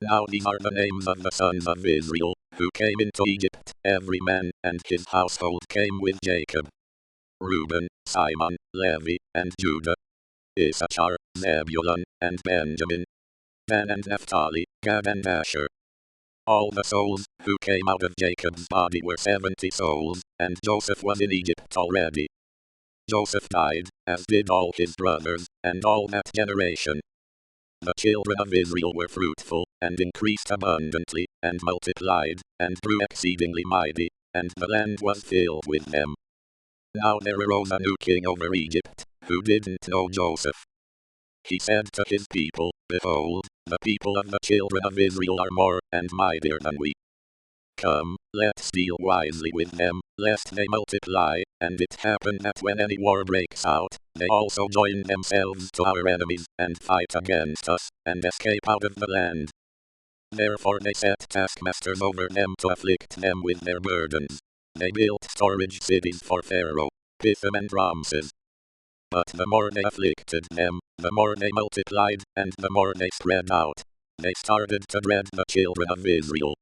Now these are the names of the sons of Israel, who came into Egypt. Every man and his household came with Jacob: Reuben, Simon, Levi, and Judah; Issachar, Zebulun, and Benjamin; Dan and Naphtali, Gad and Asher. All the souls who came out of Jacob's body were 70 souls, and Joseph was in Egypt already. Joseph died, as did all his brothers, and all that generation. The children of Israel were fruitful, and increased abundantly, and multiplied, and grew exceedingly mighty, and the land was filled with them. Now there arose a new king over Egypt, who didn't know Joseph. He said to his people, "Behold, the people of the children of Israel are more and mightier than we. Come, let's deal wisely with them, lest they multiply." And it happened that when any war breaks out, they also join themselves to our enemies, and fight against us, and escape out of the land. Therefore they set taskmasters over them to afflict them with their burdens. They built storage cities for Pharaoh, Pithom and Ramses. But the more they afflicted them, the more they multiplied, and the more they spread out. They started to dread the children of Israel.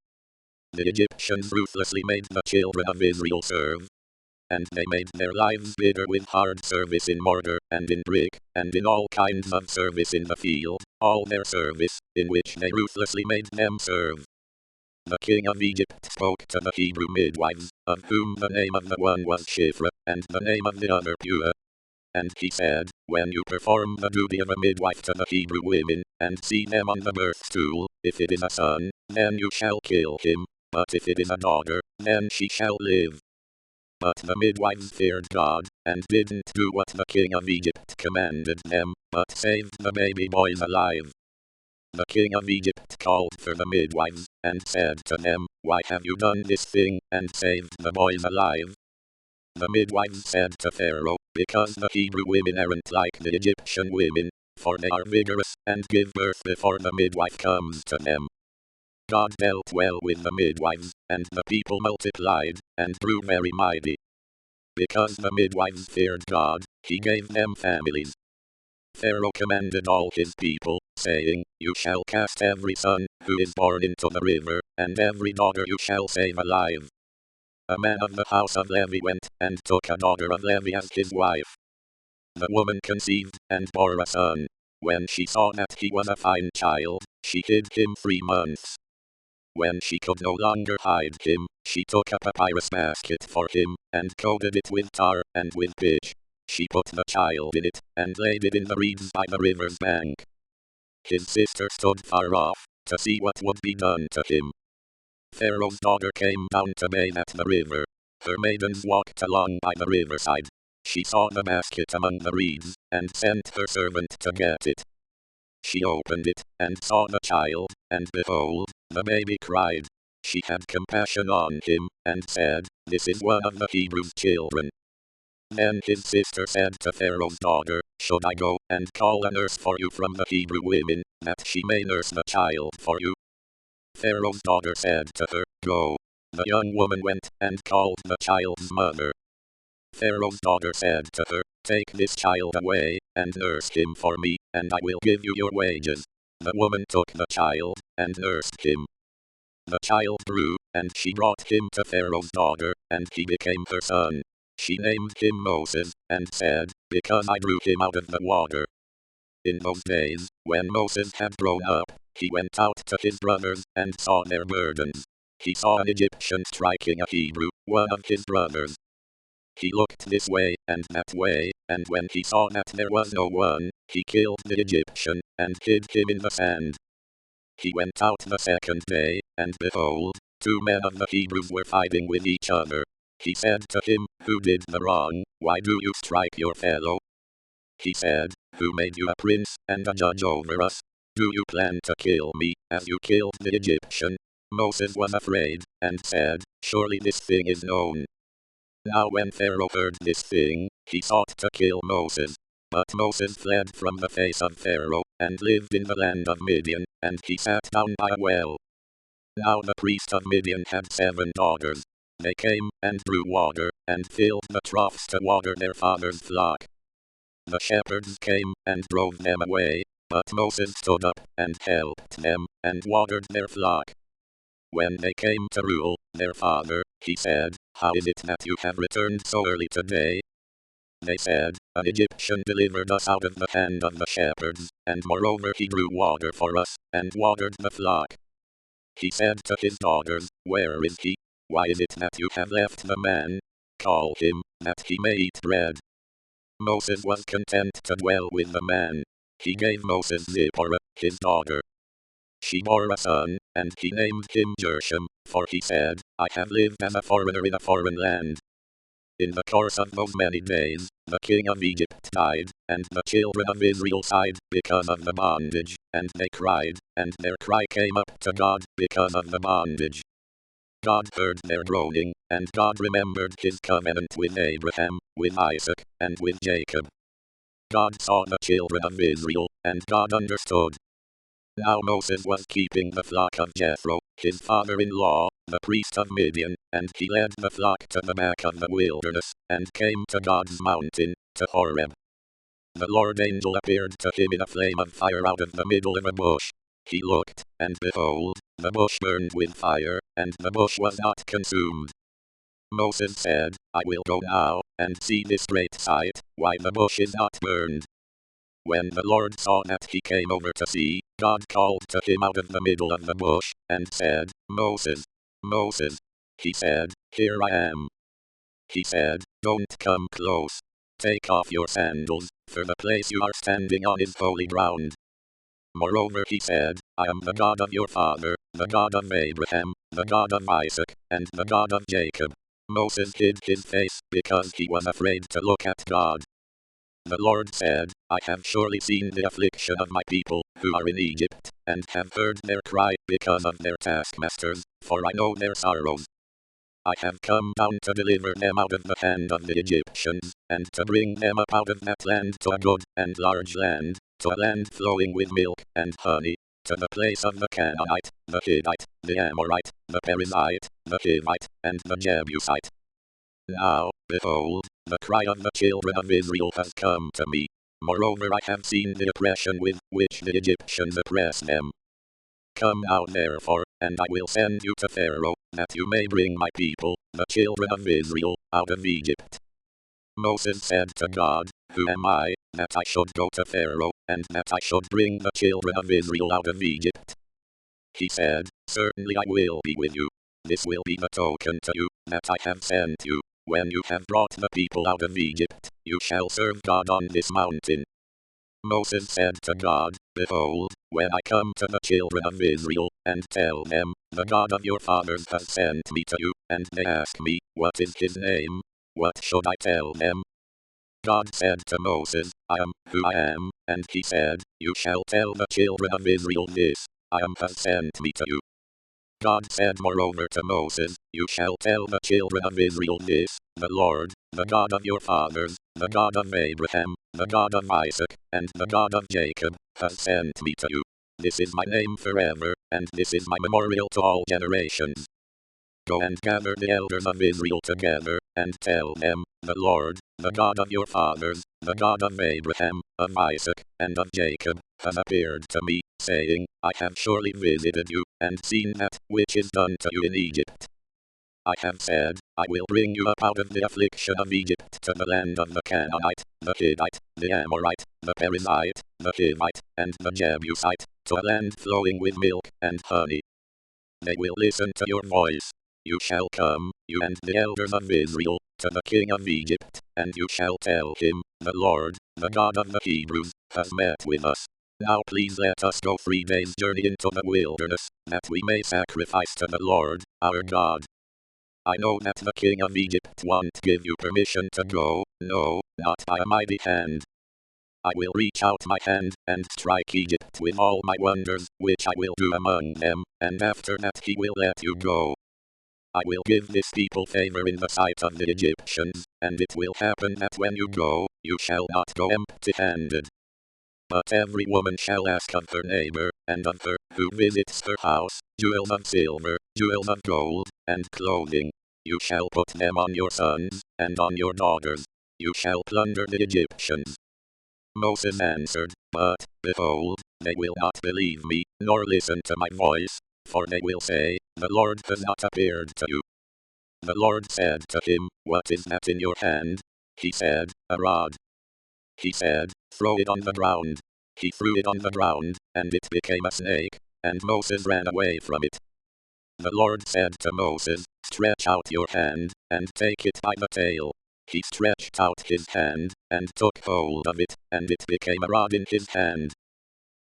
The Egyptians ruthlessly made the children of Israel serve, and they made their lives bitter with hard service in mortar, and in brick, and in all kinds of service in the field, all their service, in which they ruthlessly made them serve. The king of Egypt spoke to the Hebrew midwives, of whom the name of the one was Shiphrah, and the name of the other Puah. And he said, "When you perform the duty of a midwife to the Hebrew women, and see them on the birth stool, if it is a son, then you shall kill him, but if it is a daughter, then she shall live." But the midwives feared God, and didn't do what the king of Egypt commanded them, but saved the baby boys alive. The king of Egypt called for the midwives, and said to them, "Why have you done this thing, and saved the boys alive?" The midwives said to Pharaoh, "Because the Hebrew women aren't like the Egyptian women, for they are vigorous, and give birth before the midwife comes to them." God dealt well with the midwives, and the people multiplied, and grew very mighty. Because the midwives feared God, he gave them families. Pharaoh commanded all his people, saying, "You shall cast every son who is born into the river, and every daughter you shall save alive." A man of the house of Levi went, and took a daughter of Levi as his wife. The woman conceived, and bore a son. When she saw that he was a fine child, she hid him 3 months. When she could no longer hide him, she took a papyrus basket for him, and coated it with tar, and with pitch. She put the child in it, and laid it in the reeds by the river's bank. His sister stood far off, to see what would be done to him. Pharaoh's daughter came down to bathe at the river. Her maidens walked along by the riverside. She saw the basket among the reeds, and sent her servant to get it. She opened it, and saw the child, and behold, the baby cried. She had compassion on him, and said, "This is one of the Hebrews' children." Then his sister said to Pharaoh's daughter, "Should I go and call a nurse for you from the Hebrew women, that she may nurse the child for you?" Pharaoh's daughter said to her, "Go." The young woman went, and called the child's mother. Pharaoh's daughter said to her, "Take this child away, and nurse him for me, and I will give you your wages." The woman took the child, and nursed him. The child grew, and she brought him to Pharaoh's daughter, and he became her son. She named him Moses, and said, "Because I drew him out of the water." In those days, when Moses had grown up, he went out to his brothers, and saw their burdens. He saw an Egyptian striking a Hebrew, one of his brothers. He looked this way and that way, and when he saw that there was no one, he killed the Egyptian, and hid him in the sand. He went out the second day, and behold, 2 men of the Hebrews were fighting with each other. He said to him who did the wrong, "Why do you strike your fellow?" He said, "Who made you a prince and a judge over us? Do you plan to kill me, as you killed the Egyptian?" Moses was afraid, and said, "Surely this thing is known." Now when Pharaoh heard this thing, he sought to kill Moses. But Moses fled from the face of Pharaoh, and lived in the land of Midian, and he sat down by a well. Now the priest of Midian had 7 daughters. They came, and drew water, and filled the troughs to water their father's flock. The shepherds came, and drove them away, But Moses stood up and helped them, and watered their flock. When they came to Reuel, their father, he said, "How is it that you have returned so early today?" They said, "An Egyptian delivered us out of the hand of the shepherds, and moreover he drew water for us, and watered the flock." He said to his daughters, "Where is he? Why is it that you have left the man? Call him, that he may eat bread." Moses was content to dwell with the man. He gave Moses Zipporah, his daughter. She bore a son, and he named him Gershom, for he said, "I have lived as a foreigner in a foreign land." In the course of those many days, the king of Egypt died, and the children of Israel sighed because of the bondage, and they cried, and their cry came up to God because of the bondage. God heard their groaning, and God remembered his covenant with Abraham, with Isaac, and with Jacob. God saw the children of Israel, and God understood. Now Moses was keeping the flock of Jethro, his father-in-law, the priest of Midian, and he led the flock to the back of the wilderness, and came to God's mountain, to Horeb. The Lord angel appeared to him in a flame of fire out of the middle of a bush. He looked, and behold, the bush burned with fire, and the bush was not consumed. Moses said, "I will go now, and see this great sight, why the bush is not burned." When the Lord saw that he came over to see, God called to him out of the middle of the bush, and said, "Moses, Moses." He said, "Here I am." He said, "Don't come close. Take off your sandals, for the place you are standing on is holy ground." Moreover he said, "I am the God of your father, the God of Abraham, the God of Isaac, and the God of Jacob." Moses hid his face because he was afraid to look at God. The Lord said, "I have surely seen the affliction of my people, who are in Egypt, and have heard their cry because of their taskmasters, for I know their sorrows. I have come down to deliver them out of the hand of the Egyptians, and to bring them up out of that land to a good and large land, to a land flowing with milk and honey, to the place of the Canaanite, the Hittite, the Amorite, the Perizzite, the Hivite, and the Jebusite. Now, behold, the cry of the children of Israel has come to me. Moreover I have seen the oppression with which the Egyptians oppress them. Come now therefore, and I will send you to Pharaoh, that you may bring my people, the children of Israel, out of Egypt." Moses said to God, "Who am I, that I should go to Pharaoh, and that I should bring the children of Israel out of Egypt?" He said, "Certainly I will be with you. This will be the token to you, that I have sent you. When you have brought the people out of Egypt, you shall serve God on this mountain." Moses said to God, "Behold, when I come to the children of Israel, and tell them, the God of your fathers has sent me to you, and they ask me, what is his name? What should I tell them?" God said to Moses, "I am who I am," and he said, "You shall tell the children of Israel this, I am has sent me to you." God said moreover to Moses, "You shall tell the children of Israel this, the Lord, the God of your fathers, the God of Abraham, the God of Isaac, and the God of Jacob, has sent me to you. This is my name forever, and this is my memorial to all generations. Go and gather the elders of Israel together, and tell them, the Lord, the God of your fathers, the God of Abraham, of Isaac, and of Jacob, has appeared to me, saying, I have surely visited you, and seen that which is done to you in Egypt. I have said, I will bring you up out of the affliction of Egypt to the land of the Canaanite, the Hittite, the Amorite, the Perizzite, the Hivite, and the Jebusite, to a land flowing with milk and honey. They will listen to your voice. You shall come, you and the elders of Israel, to the king of Egypt, and you shall tell him, the Lord, the God of the Hebrews, has met with us. Now please let us go 3 days' journey into the wilderness, that we may sacrifice to the Lord, our God. I know that the king of Egypt won't give you permission to go, no, not by a mighty hand. I will reach out my hand, and strike Egypt with all my wonders, which I will do among them, and after that he will let you go. I will give this people favor in the sight of the Egyptians, and it will happen that when you go, you shall not go empty-handed. But every woman shall ask of her neighbor, and of her, who visits her house, jewels of silver, jewels of gold, and clothing. You shall put them on your sons, and on your daughters. You shall plunder the Egyptians. Moses answered, But, behold, they will not believe me, nor listen to my voice, for they will say, The Lord has not appeared to you. The Lord said to him, What is that in your hand? He said, A rod. He said, Throw it on the ground. He threw it on the ground, and it became a snake, and Moses ran away from it. The Lord said to Moses, Stretch out your hand, and take it by the tail. He stretched out his hand, and took hold of it, and it became a rod in his hand.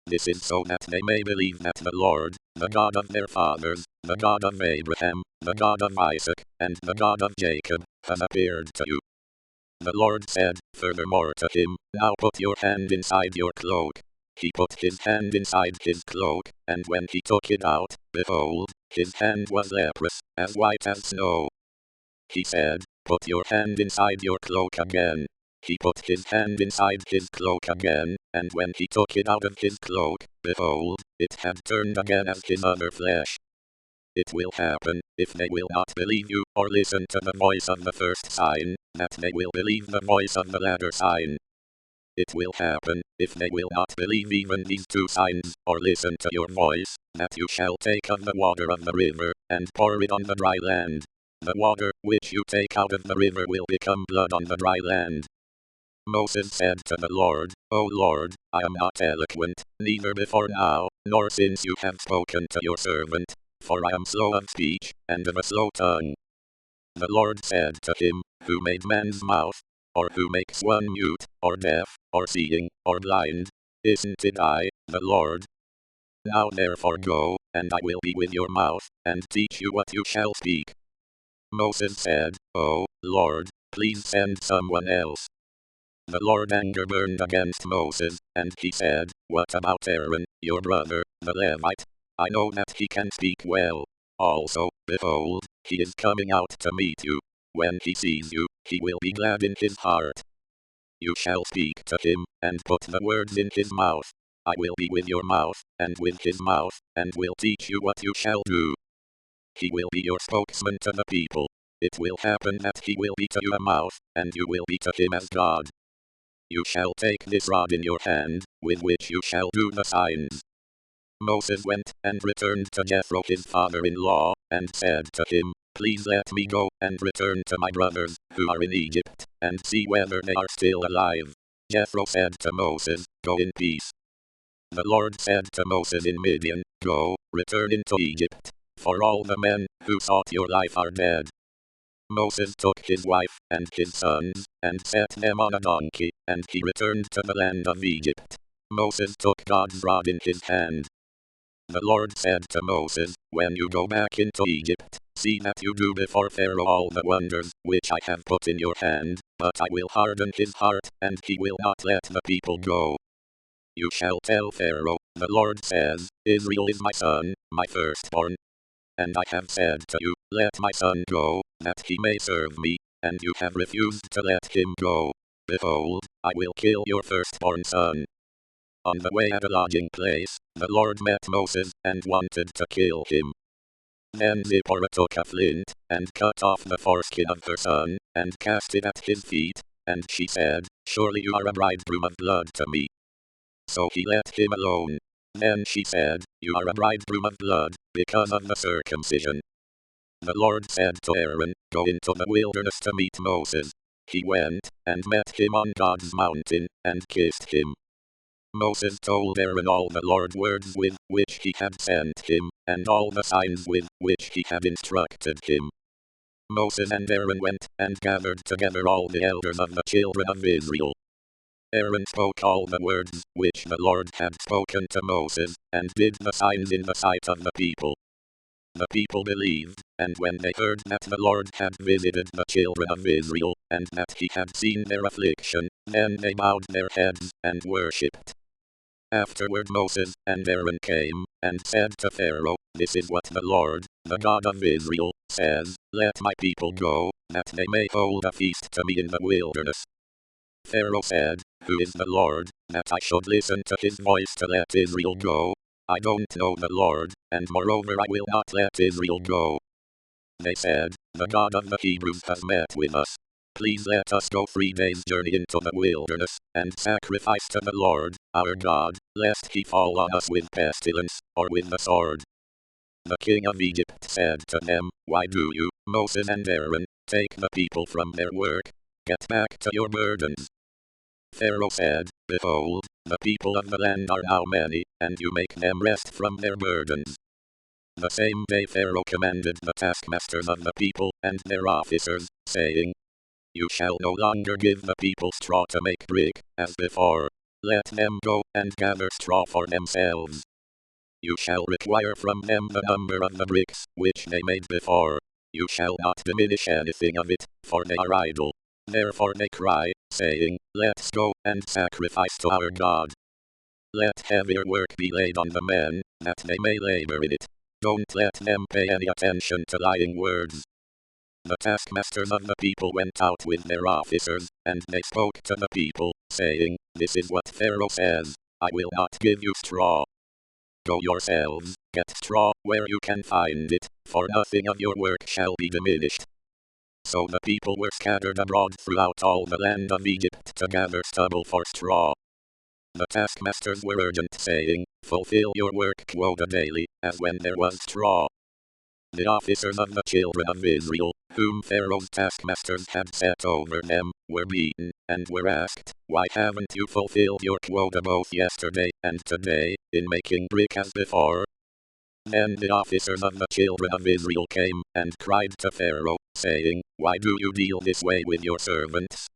This is so that they may believe that the Lord, the God of their fathers, the God of Abraham, the God of Isaac, and the God of Jacob, has appeared to you. The Lord said, furthermore to him, Now put your hand inside your cloak. He put his hand inside his cloak, and when he took it out, behold, his hand was leprous, as white as snow. He said, Put your hand inside your cloak again. He put his hand inside his cloak again, and when he took it out of his cloak, behold, it had turned again as his other flesh. It will happen, if they will not believe you or listen to the voice of the first sign, that they will believe the voice of the latter sign. It will happen, if they will not believe even these two signs, or listen to your voice, that you shall take of the water of the river, and pour it on the dry land. The water which you take out of the river will become blood on the dry land. Moses said to the Lord, O Lord, I am not eloquent, neither before now, nor since you have spoken to your servant, for I am slow of speech, and of a slow tongue. The Lord said to him, Who made man's mouth? Or who makes one mute, or deaf, or seeing, or blind? Isn't it I, the Lord? Now therefore go, and I will be with your mouth, and teach you what you shall speak. Moses said, O Lord, please send someone else. The Lord's anger burned against Moses, and he said, What about Aaron, your brother, the Levite? I know that he can speak well. Also, behold, he is coming out to meet you. When he sees you, he will be glad in his heart. You shall speak to him, and put the words in his mouth. I will be with your mouth, and with his mouth, and will teach you what you shall do. He will be your spokesman to the people. It will happen that he will be to you a mouth, and you will be to him as God. You shall take this rod in your hand, with which you shall do the signs. Moses went and returned to Jethro his father-in-law, and said to him, Please let me go and return to my brothers, who are in Egypt, and see whether they are still alive. Jethro said to Moses, Go in peace. The Lord said to Moses in Midian, Go, return into Egypt, for all the men who sought your life are dead. Moses took his wife and his sons, and set them on a donkey, and he returned to the land of Egypt. Moses took God's rod in his hand. The Lord said to Moses, When you go back into Egypt, see that you do before Pharaoh all the wonders which I have put in your hand, but I will harden his heart, and he will not let the people go. You shall tell Pharaoh, The Lord says, Israel is my son, my firstborn. And I have said to you, Let my son go, that he may serve me, and you have refused to let him go. Behold, I will kill your firstborn son. On the way at a lodging place, the Lord met Moses, and wanted to kill him. Then Zipporah took a flint, and cut off the foreskin of her son, and cast it at his feet, and she said, Surely you are a bridegroom of blood to me. So he let him alone. Then she said, You are a bridegroom of blood, because of the circumcision. The Lord said to Aaron, Go into the wilderness to meet Moses. He went, and met him on God's mountain, and kissed him. Moses told Aaron all the Lord's words with which he had sent him, and all the signs with which he had instructed him. Moses and Aaron went, and gathered together all the elders of the children of Israel. Aaron spoke all the words which the Lord had spoken to Moses, and did the signs in the sight of the people. The people believed, and when they heard that the Lord had visited the children of Israel, and that he had seen their affliction, then they bowed their heads, and worshipped. Afterward Moses and Aaron came, and said to Pharaoh, This is what the Lord, the God of Israel, says, Let my people go, that they may hold a feast to me in the wilderness. Pharaoh said, Who is the Lord, that I should listen to his voice to let Israel go? I don't know the Lord, and moreover I will not let Israel go. They said, The God of the Hebrews has met with us. please let us go 3 days' journey into the wilderness, and sacrifice to the Lord, our God, lest he fall on us with pestilence, or with the sword. The king of Egypt said to them, Why do you, Moses and Aaron, take the people from their work? Get back to your burdens. Pharaoh said, Behold, the people of the land are now many, and you make them rest from their burdens. The same day Pharaoh commanded the taskmasters of the people and their officers, saying, You shall no longer give the people straw to make brick, as before. Let them go and gather straw for themselves. You shall require from them the number of the bricks which they made before. You shall not diminish anything of it, for they are idle. Therefore they cry, saying, Let's go and sacrifice to our God. Let heavier work be laid on the men, that they may labor in it. Don't let them pay any attention to lying words. The taskmasters of the people went out with their officers, and they spoke to the people, saying, This is what Pharaoh says, I will not give you straw. Go yourselves, get straw where you can find it, for nothing of your work shall be diminished. So the people were scattered abroad throughout all the land of Egypt to gather stubble for straw. The taskmasters were urgent, saying, Fulfill your work quota daily, as when there was straw. The officers of the children of Israel, whom Pharaoh's taskmasters had set over them, were beaten, and were asked, Why haven't you fulfilled your quota both yesterday and today, in making brick as before? Then the officers of the children of Israel came, and cried to Pharaoh, saying, Why do you deal this way with your servants?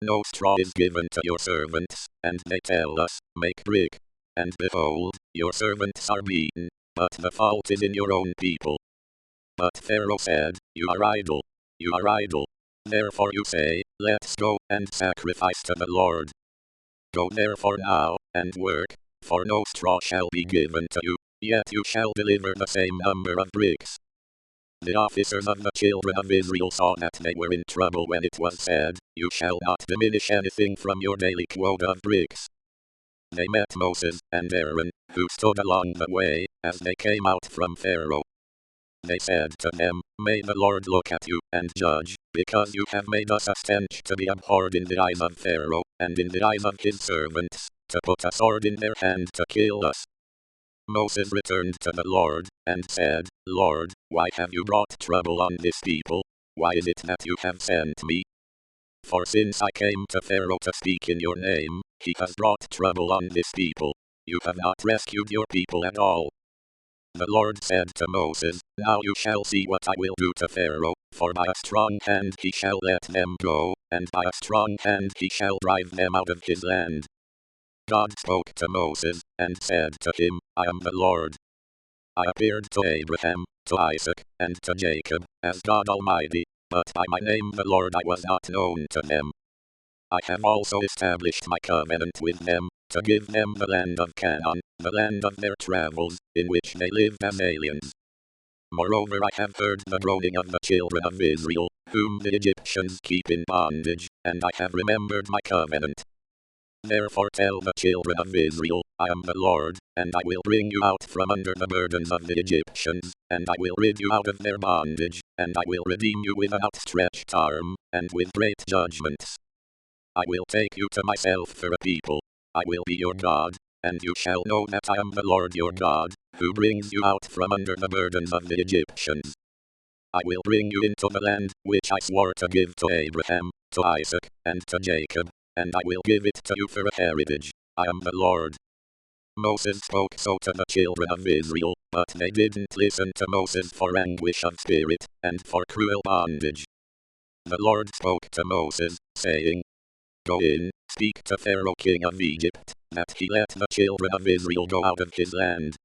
No straw is given to your servants, and they tell us, Make brick. And behold, your servants are beaten, but the fault is in your own people. But Pharaoh said, You are idle. You are idle. Therefore you say, Let's go and sacrifice to the Lord. Go therefore now, and work, for no straw shall be given to you, yet you shall deliver the same number of bricks. The officers of the children of Israel saw that they were in trouble when it was said, You shall not diminish anything from your daily quota of bricks. They met Moses and Aaron, who stood along the way, as they came out from Pharaoh. They said to them, May the Lord look at you and judge, because you have made us a stench to be abhorred in the eyes of Pharaoh, and in the eyes of his servants, to put a sword in their hand to kill us. Moses returned to the Lord, and said, Lord, why have you brought trouble on this people? Why is it that you have sent me? For since I came to Pharaoh to speak in your name, he has brought trouble on this people. You have not rescued your people at all. The Lord said to Moses, Now you shall see what I will do to Pharaoh, for by a strong hand he shall let them go, and by a strong hand he shall drive them out of his land. God spoke to Moses, and said to him, I am the Lord. I appeared to Abraham, to Isaac, and to Jacob, as God Almighty, but by my name the Lord I was not known to them. I have also established my covenant with them, to give them the land of Canaan, the land of their travels, in which they lived as aliens. Moreover I have heard the groaning of the children of Israel, whom the Egyptians keep in bondage, and I have remembered my covenant. Therefore tell the children of Israel, I am the Lord, and I will bring you out from under the burdens of the Egyptians, and I will rid you out of their bondage, and I will redeem you with an outstretched arm, and with great judgments. I will take you to myself for a people. I will be your God, and you shall know that I am the Lord your God, who brings you out from under the burdens of the Egyptians. I will bring you into the land which I swore to give to Abraham, to Isaac, and to Jacob, and I will give it to you for a heritage. I am the Lord. Moses spoke so to the children of Israel, but they didn't listen to Moses for anguish of spirit, and for cruel bondage. The Lord spoke to Moses, saying, Go in, speak to Pharaoh king of Egypt, that he let the children of Israel go out of his land.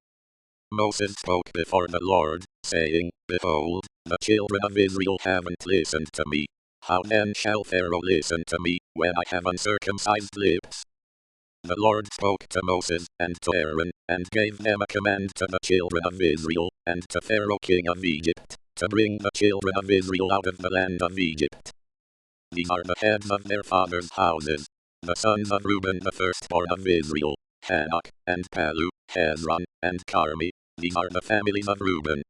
Moses spoke before the Lord, saying, Behold, the children of Israel haven't listened to me. How then shall Pharaoh listen to me, when I have uncircumcised lips? The Lord spoke to Moses and to Aaron, and gave them a command to the children of Israel, and to Pharaoh king of Egypt, to bring the children of Israel out of the land of Egypt. These are the heads of their fathers' houses. The sons of Reuben the firstborn of Israel, Hanok, and Palu, Hezron, and Carmi. These are the families of Reuben.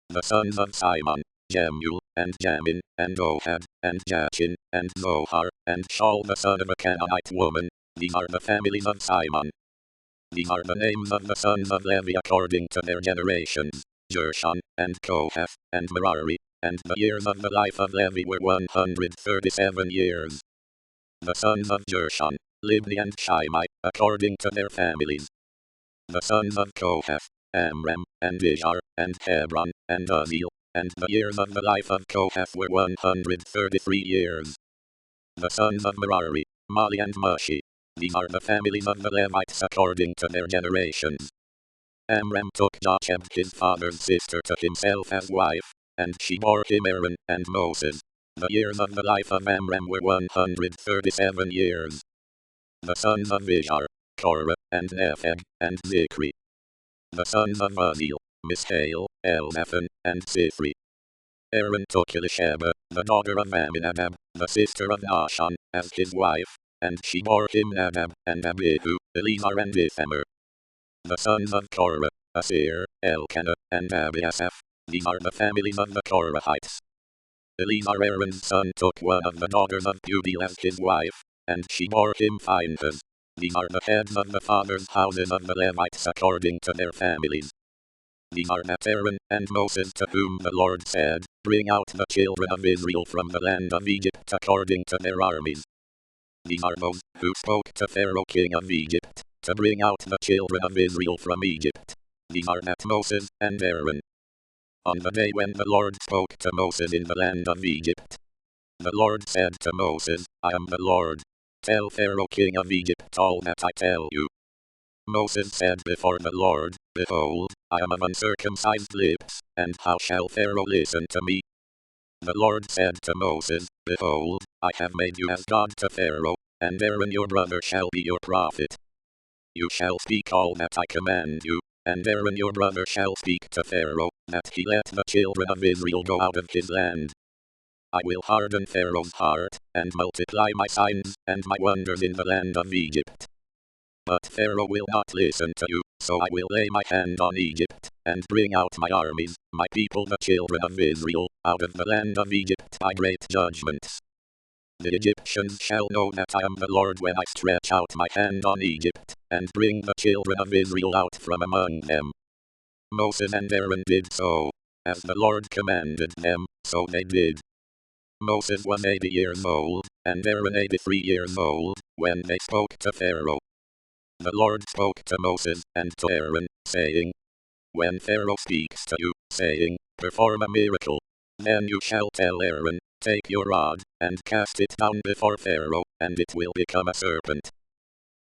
The sons of Simon, Jemuel, and Jamin, and Ohad, and Jachin, and Zohar, and Shaul the son of a Canaanite woman. These are the families of Simon. These are the names of the sons of Levi according to their generations, Gershon, and Kohath, and Merari, and the years of the life of Levi were 137 years. The sons of Gershon, Libni and Shimei, according to their families. The sons of Kohath, Amram, and Izhar, and Hebron, and Uzziel, and the years of the life of Kohath were 133 years. The sons of Merari, Mali and Mushi. These are the families of the Levites according to their generations. Amram took Jocheb his father's sister to himself as wife, and she bore him Aaron and Moses. The years of the life of Amram were 137 years. The sons of Izhar, Korah, and Nepheg, and Zikri. The sons of Uzziel, Mishael, Elnathan, and Sithri. Aaron took Elisheba, the daughter of Amminadab, the sister of Nahshon, as his wife, and she bore him Nadab, and Abihu, Eleazar and Ithamar. The sons of Korah, Asir, Elkanah, and Abiasaph. These are the families of the Korahites. Eleazar Aaron's son took one of the daughters of Putiel as his wife, and she bore him Phinehas. These are the heads of the fathers' houses of the Levites according to their families. These are not Aaron and Moses to whom the Lord said, "Bring out the children of Israel from the land of Egypt according to their armies." These are those who spoke to Pharaoh king of Egypt, to bring out the children of Israel from Egypt. These are not Moses and Aaron. On the day when the Lord spoke to Moses in the land of Egypt, the Lord said to Moses, "I am the Lord. Tell Pharaoh king of Egypt all that I tell you." Moses said before the Lord, "Behold, I am of uncircumcised lips, and how shall Pharaoh listen to me?" The Lord said to Moses, "Behold, I have made you as God to Pharaoh, and Aaron your brother shall be your prophet. You shall speak all that I command you, and Aaron your brother shall speak to Pharaoh, that he let the children of Israel go out of his land. I will harden Pharaoh's heart, and multiply my signs and my wonders in the land of Egypt. But Pharaoh will not listen to you, so I will lay my hand on Egypt, and bring out my armies, my people the children of Israel, out of the land of Egypt by great judgments. The Egyptians shall know that I am the Lord when I stretch out my hand on Egypt, and bring the children of Israel out from among them." Moses and Aaron did so. As the Lord commanded them, so they did. Moses was 80 years old, and Aaron 83 years old, when they spoke to Pharaoh. The Lord spoke to Moses and to Aaron, saying, "When Pharaoh speaks to you, saying, 'Perform a miracle,' then you shall tell Aaron, 'Take your rod, and cast it down before Pharaoh, and it will become a serpent.'"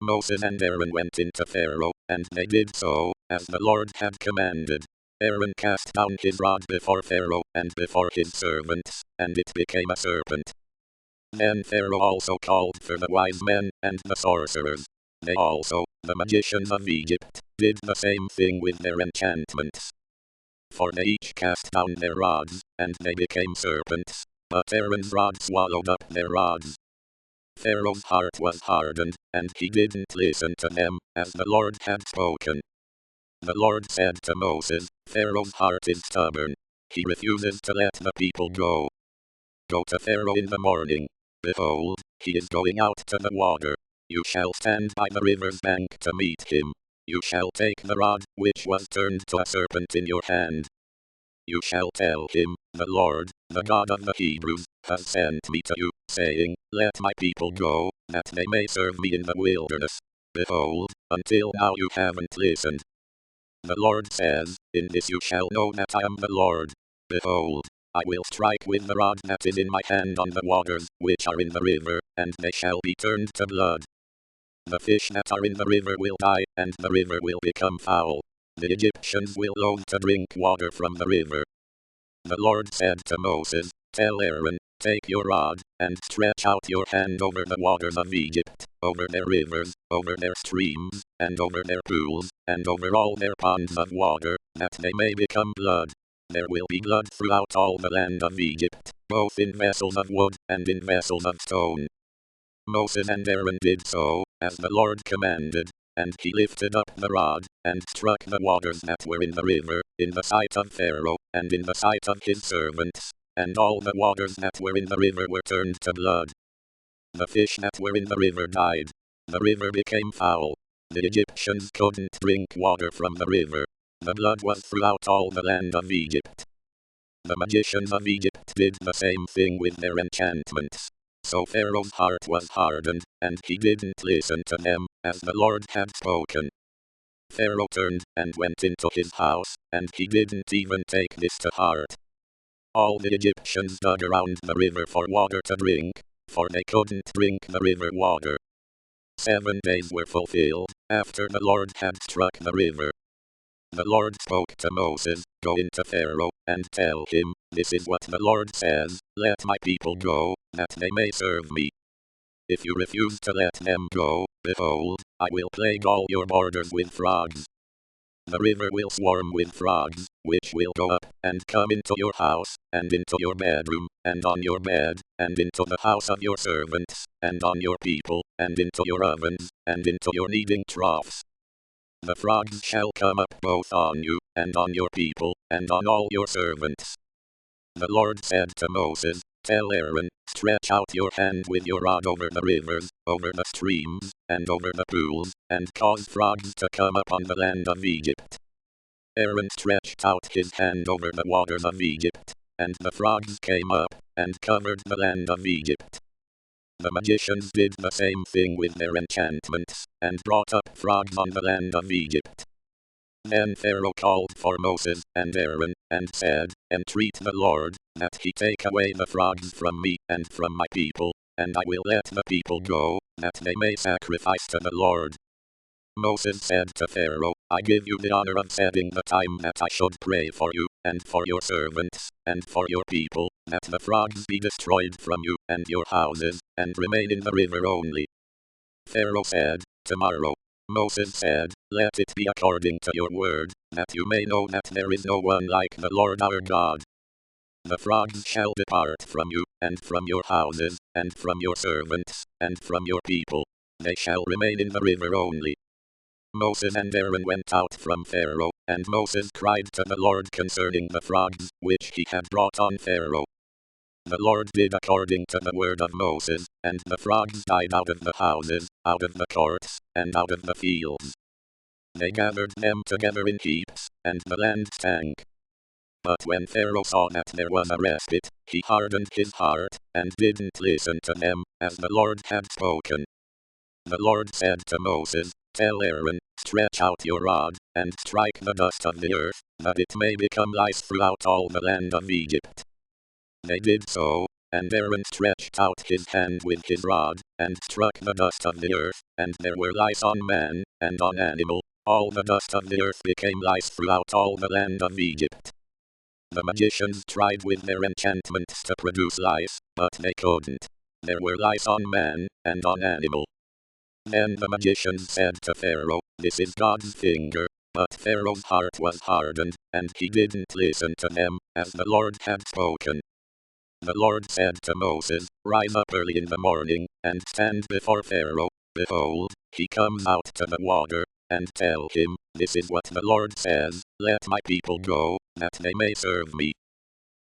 Moses and Aaron went into Pharaoh, and they did so, as the Lord had commanded. Aaron cast down his rod before Pharaoh and before his servants, and it became a serpent. Then Pharaoh also called for the wise men and the sorcerers. They also, the magicians of Egypt, did the same thing with their enchantments. For they each cast down their rods, and they became serpents, but Aaron's rod swallowed up their rods. Pharaoh's heart was hardened, and he didn't listen to them, as the Lord had spoken. The Lord said to Moses, "Pharaoh's heart is stubborn. He refuses to let the people go. Go to Pharaoh in the morning. Behold, he is going out to the water. You shall stand by the river's bank to meet him. You shall take the rod, which was turned to a serpent in your hand. You shall tell him, 'The Lord, the God of the Hebrews, has sent me to you, saying, Let my people go, that they may serve me in the wilderness.' Behold, until now you haven't listened. The Lord says, 'In this you shall know that I am the Lord. Behold, I will strike with the rod that is in my hand on the waters, which are in the river, and they shall be turned to blood. The fish that are in the river will die, and the river will become foul. The Egyptians will loathe to drink water from the river.' The Lord said to Moses, 'Tell Aaron, take your rod, and stretch out your hand over the waters of Egypt, over their rivers, over their streams, and over their pools, and over all their ponds of water, that they may become blood. There will be blood throughout all the land of Egypt, both in vessels of wood and in vessels of stone.' Moses and Aaron did so, as the Lord commanded. and he lifted up the rod, and struck the waters that were in the river, in the sight of Pharaoh, and in the sight of his servants, and all the waters that were in the river were turned to blood. The fish that were in the river died. The river became foul. The Egyptians couldn't drink water from the river. The blood was throughout all the land of Egypt. The magicians of Egypt did the same thing with their enchantments. So Pharaoh's heart was hardened, and he didn't listen to them, as the Lord had spoken. Pharaoh turned and went into his house, and he didn't even take this to heart. All the Egyptians dug around the river for water to drink, for they couldn't drink the river water. 7 days were fulfilled, after the Lord had struck the river. The Lord spoke to Moses, "Go into Pharaoh, and tell him, this is what the Lord says, let my people go, that they may serve me. If you refuse to let them go, behold, I will plague all your borders with frogs. The river will swarm with frogs, which will go up, and come into your house, and into your bedroom, and on your bed, and into the house of your servants, and on your people, and into your ovens, and into your kneading troughs. The frogs shall come up both on you, and on your people, and on all your servants." The Lord said to Moses, "Tell Aaron, stretch out your hand with your rod over the rivers, over the streams, and over the pools, and cause frogs to come up on the land of Egypt." Aaron stretched out his hand over the waters of Egypt, and the frogs came up, and covered the land of Egypt. The magicians did the same thing with their enchantments, and brought up frogs on the land of Egypt. Then Pharaoh called for Moses and Aaron, and said, "Entreat the Lord, that he take away the frogs from me and from my people, and I will let the people go, that they may sacrifice to the Lord." Moses said to Pharaoh, "I give you the honor of setting the time that I should pray for you, and for your servants, and for your people, that the frogs be destroyed from you and your houses, and remain in the river only." Pharaoh said, "Tomorrow." Moses said, "Let it be according to your word, that you may know that there is no one like the Lord our God. The frogs shall depart from you, and from your houses, and from your servants, and from your people. They shall remain in the river only." Moses and Aaron went out from Pharaoh, and Moses cried to the Lord concerning the frogs, which he had brought on Pharaoh. The Lord did according to the word of Moses, and the frogs died out of the houses, out of the courts, and out of the fields. They gathered them together in heaps, and the land stank. But when Pharaoh saw that there was a respite, he hardened his heart, and didn't listen to them, as the Lord had spoken. The Lord said to Moses, "Tell Aaron, stretch out your rod, and strike the dust of the earth, that it may become lice throughout all the land of Egypt." They did so, and Aaron stretched out his hand with his rod, and struck the dust of the earth, and there were lice on man, and on animal. All the dust of the earth became lice throughout all the land of Egypt. The magicians tried with their enchantments to produce lice, but they couldn't. There were lice on man, and on animal. Then the magicians said to Pharaoh, "This is God's finger." But Pharaoh's heart was hardened, and he didn't listen to them, as the Lord had spoken. The Lord said to Moses, "Rise up early in the morning, and stand before Pharaoh. Behold, he comes out to the water, and tell him, this is what the Lord says, let my people go, that they may serve me.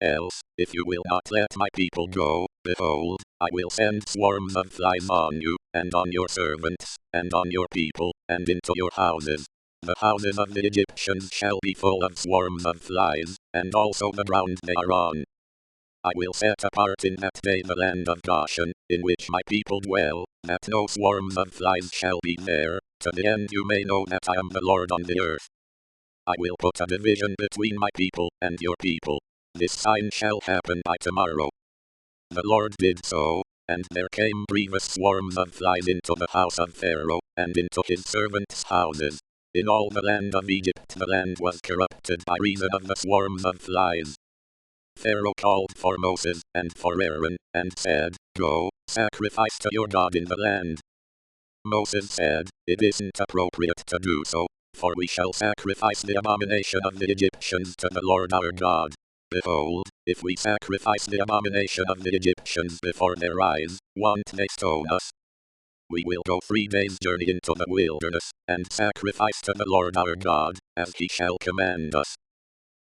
Else, if you will not let my people go, behold, I will send swarms of flies on you, and on your servants, and on your people, and into your houses. The houses of the Egyptians shall be full of swarms of flies, and also the ground they are on. I will set apart in that day the land of Goshen, in which my people dwell, that no swarms of flies shall be there, to the end you may know that I am the Lord on the earth. I will put a division between my people and your people. This sign shall happen by tomorrow." The Lord did so, and there came grievous swarms of flies into the house of Pharaoh, and into his servants' houses. In all the land of Egypt the land was corrupted by reason of the swarms of flies. Pharaoh called for Moses and for Aaron, and said, "Go, sacrifice to your God in the land." Moses said, "It isn't appropriate to do so, for we shall sacrifice the abomination of the Egyptians to the Lord our God. Behold, if we sacrifice the abomination of the Egyptians before their eyes, won't they stone us?" We will go 3 days' journey into the wilderness, and sacrifice to the Lord our God, as he shall command us.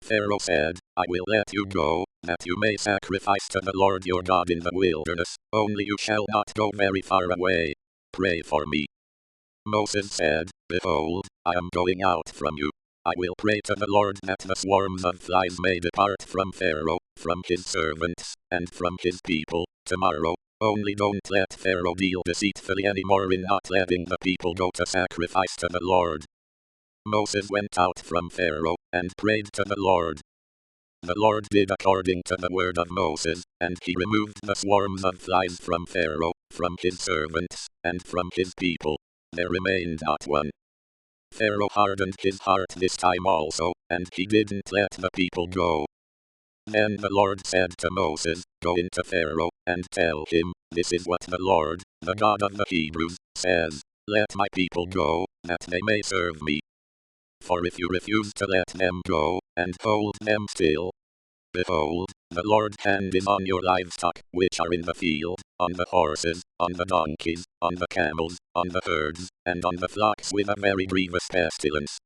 Pharaoh said, I will let you go, that you may sacrifice to the Lord your God in the wilderness, only you shall not go very far away. Pray for me. Moses said, Behold, I am going out from you. I will pray to the Lord that the swarms of flies may depart from Pharaoh, from his servants, and from his people, tomorrow. Only don't let Pharaoh deal deceitfully anymore in not letting the people go to sacrifice to the Lord. Moses went out from Pharaoh, and prayed to the Lord. The Lord did according to the word of Moses, and he removed the swarms of flies from Pharaoh, from his servants, and from his people. There remained not one. Pharaoh hardened his heart this time also, and he didn't let the people go. Then the Lord said to Moses, Go into Pharaoh, and tell him, This is what the Lord, the God of the Hebrews, says, Let my people go, that they may serve me. For if you refuse to let them go, and hold them still, behold, the Lord's hand is on your livestock, which are in the field, on the horses, on the donkeys, on the camels, on the herds, and on the flocks with a very grievous pestilence.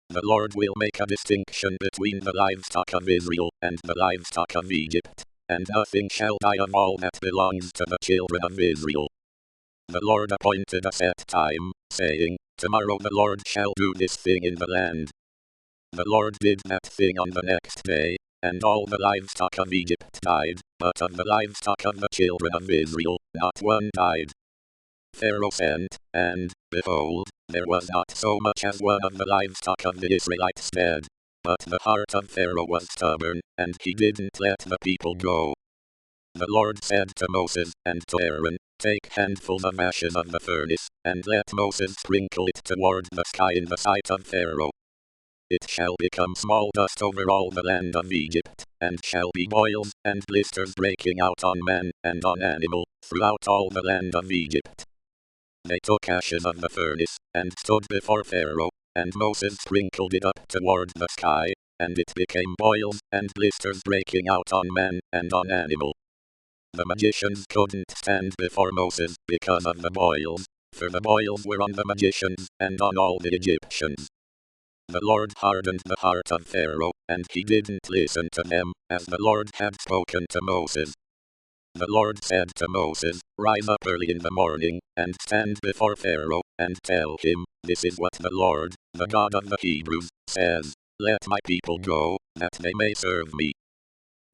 The Lord will make a distinction between the livestock of Israel and the livestock of Egypt, and nothing shall die of all that belongs to the children of Israel. The Lord appointed a set time, saying, Tomorrow the Lord shall do this thing in the land. The Lord did that thing on the next day, and all the livestock of Egypt died, but of the livestock of the children of Israel, not one died. Pharaoh sent, and, behold, there was not so much as one of the livestock of the Israelites dead. But the heart of Pharaoh was stubborn, and he didn't let the people go. The Lord said to Moses and to Aaron, Take handfuls of ashes of the furnace, and let Moses sprinkle it toward the sky in the sight of Pharaoh. It shall become small dust over all the land of Egypt, and shall be boils and blisters breaking out on man and on animal, throughout all the land of Egypt. They took ashes of the furnace, and stood before Pharaoh, and Moses sprinkled it up toward the sky, and it became boils and blisters breaking out on man and on animal. The magicians couldn't stand before Moses because of the boils, for the boils were on the magicians and on all the Egyptians. The Lord hardened the heart of Pharaoh, and he didn't listen to them, as the Lord had spoken to Moses. The Lord said to Moses, Rise up early in the morning, and stand before Pharaoh, and tell him, This is what the Lord, the God of the Hebrews, says, Let my people go, that they may serve me.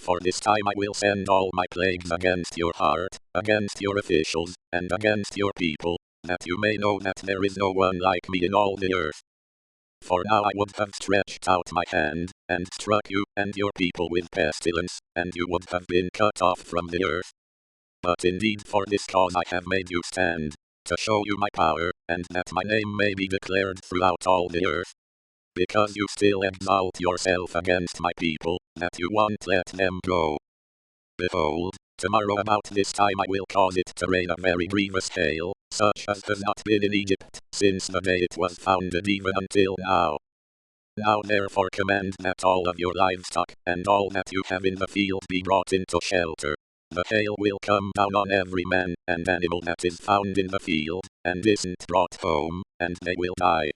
For this time I will send all my plagues against your heart, against your officials, and against your people, that you may know that there is no one like me in all the earth. For now I would have stretched out my hand, and struck you and your people with pestilence, and you would have been cut off from the earth. But indeed for this cause I have made you stand, to show you my power, and that my name may be declared throughout all the earth. Because you still exalt yourself against my people, that you won't let them go. Behold, tomorrow about this time I will cause it to rain a very grievous hail, such as has not been in Egypt, since the day it was founded even until now. Now therefore command that all of your livestock, and all that you have in the field be brought into shelter. The hail will come down on every man and animal that is found in the field, and isn't brought home, and they will die.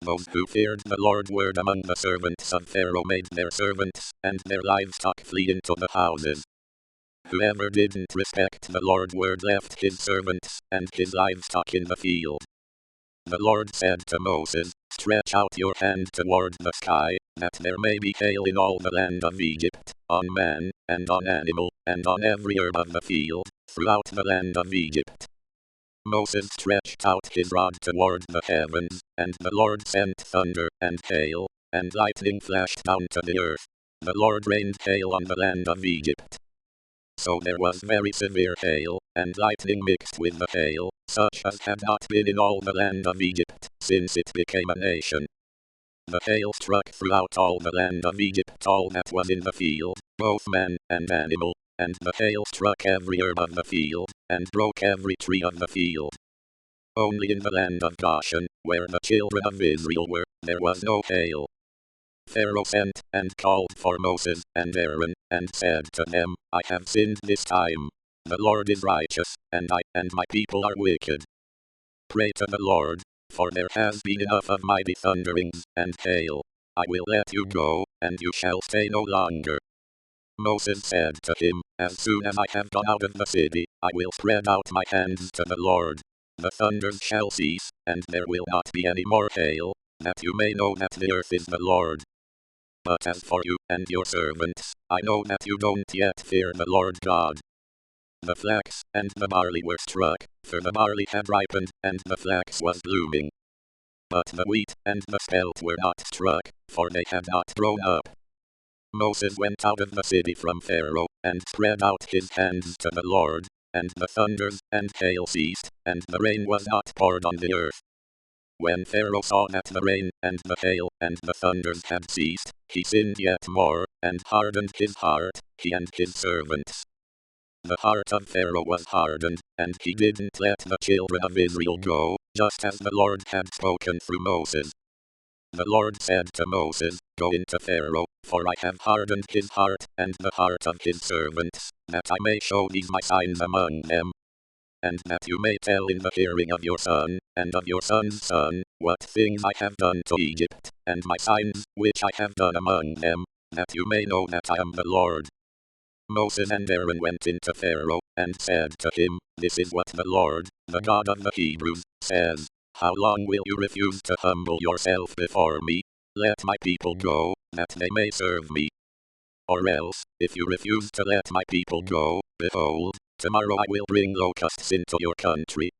Those who feared the Lord were among the servants of Pharaoh made their servants and their livestock flee into the houses. Whoever didn't respect the Lord's word left his servants and his livestock in the field. The Lord said to Moses, Stretch out your hand toward the sky, that there may be hail in all the land of Egypt, on man, and on animal, and on every herb of the field, throughout the land of Egypt. Moses stretched out his rod toward the heavens, and the Lord sent thunder and hail, and lightning flashed down to the earth. The Lord rained hail on the land of Egypt. So there was very severe hail, and lightning mixed with the hail, such as had not been in all the land of Egypt, since it became a nation. The hail struck throughout all the land of Egypt all that was in the field, both man and animal, and the hail struck every herb of the field, and broke every tree of the field. Only in the land of Goshen, where the children of Israel were, there was no hail. Pharaoh sent and called for Moses and Aaron, and said to them, I have sinned this time. The Lord is righteous, and I and my people are wicked. Pray to the Lord, for there has been enough of mighty thunderings and hail. I will let you go, and you shall stay no longer. Moses said to him, as soon as I have gone out of the city, I will spread out my hands to the Lord. The thunders shall cease, and there will not be any more hail, that you may know that the earth is the Lord. But as for you and your servants, I know that you don't yet fear the Lord God. The flax and the barley were struck, for the barley had ripened, and the flax was blooming. But the wheat and the spelt were not struck, for they had not grown up. Moses went out of the city from Pharaoh, and spread out his hands to the Lord, and the thunders and hail ceased, and the rain was not poured on the earth. When Pharaoh saw that the rain, and the hail, and the thunders had ceased, he sinned yet more, and hardened his heart, he and his servants. The heart of Pharaoh was hardened, and he didn't let the children of Israel go, just as the Lord had spoken through Moses. The Lord said to Moses, Go into Pharaoh, for I have hardened his heart, and the heart of his servants, that I may show these my signs among them, and that you may tell in the hearing of your son, and of your son's son, what things I have done to Egypt, and my signs, which I have done among them, that you may know that I am the Lord. Moses and Aaron went into Pharaoh, and said to him, This is what the Lord, the God of the Hebrews, says. How long will you refuse to humble yourself before me? Let my people go, that they may serve me. Or else, if you refuse to let my people go, behold, tomorrow I will bring locusts into your country,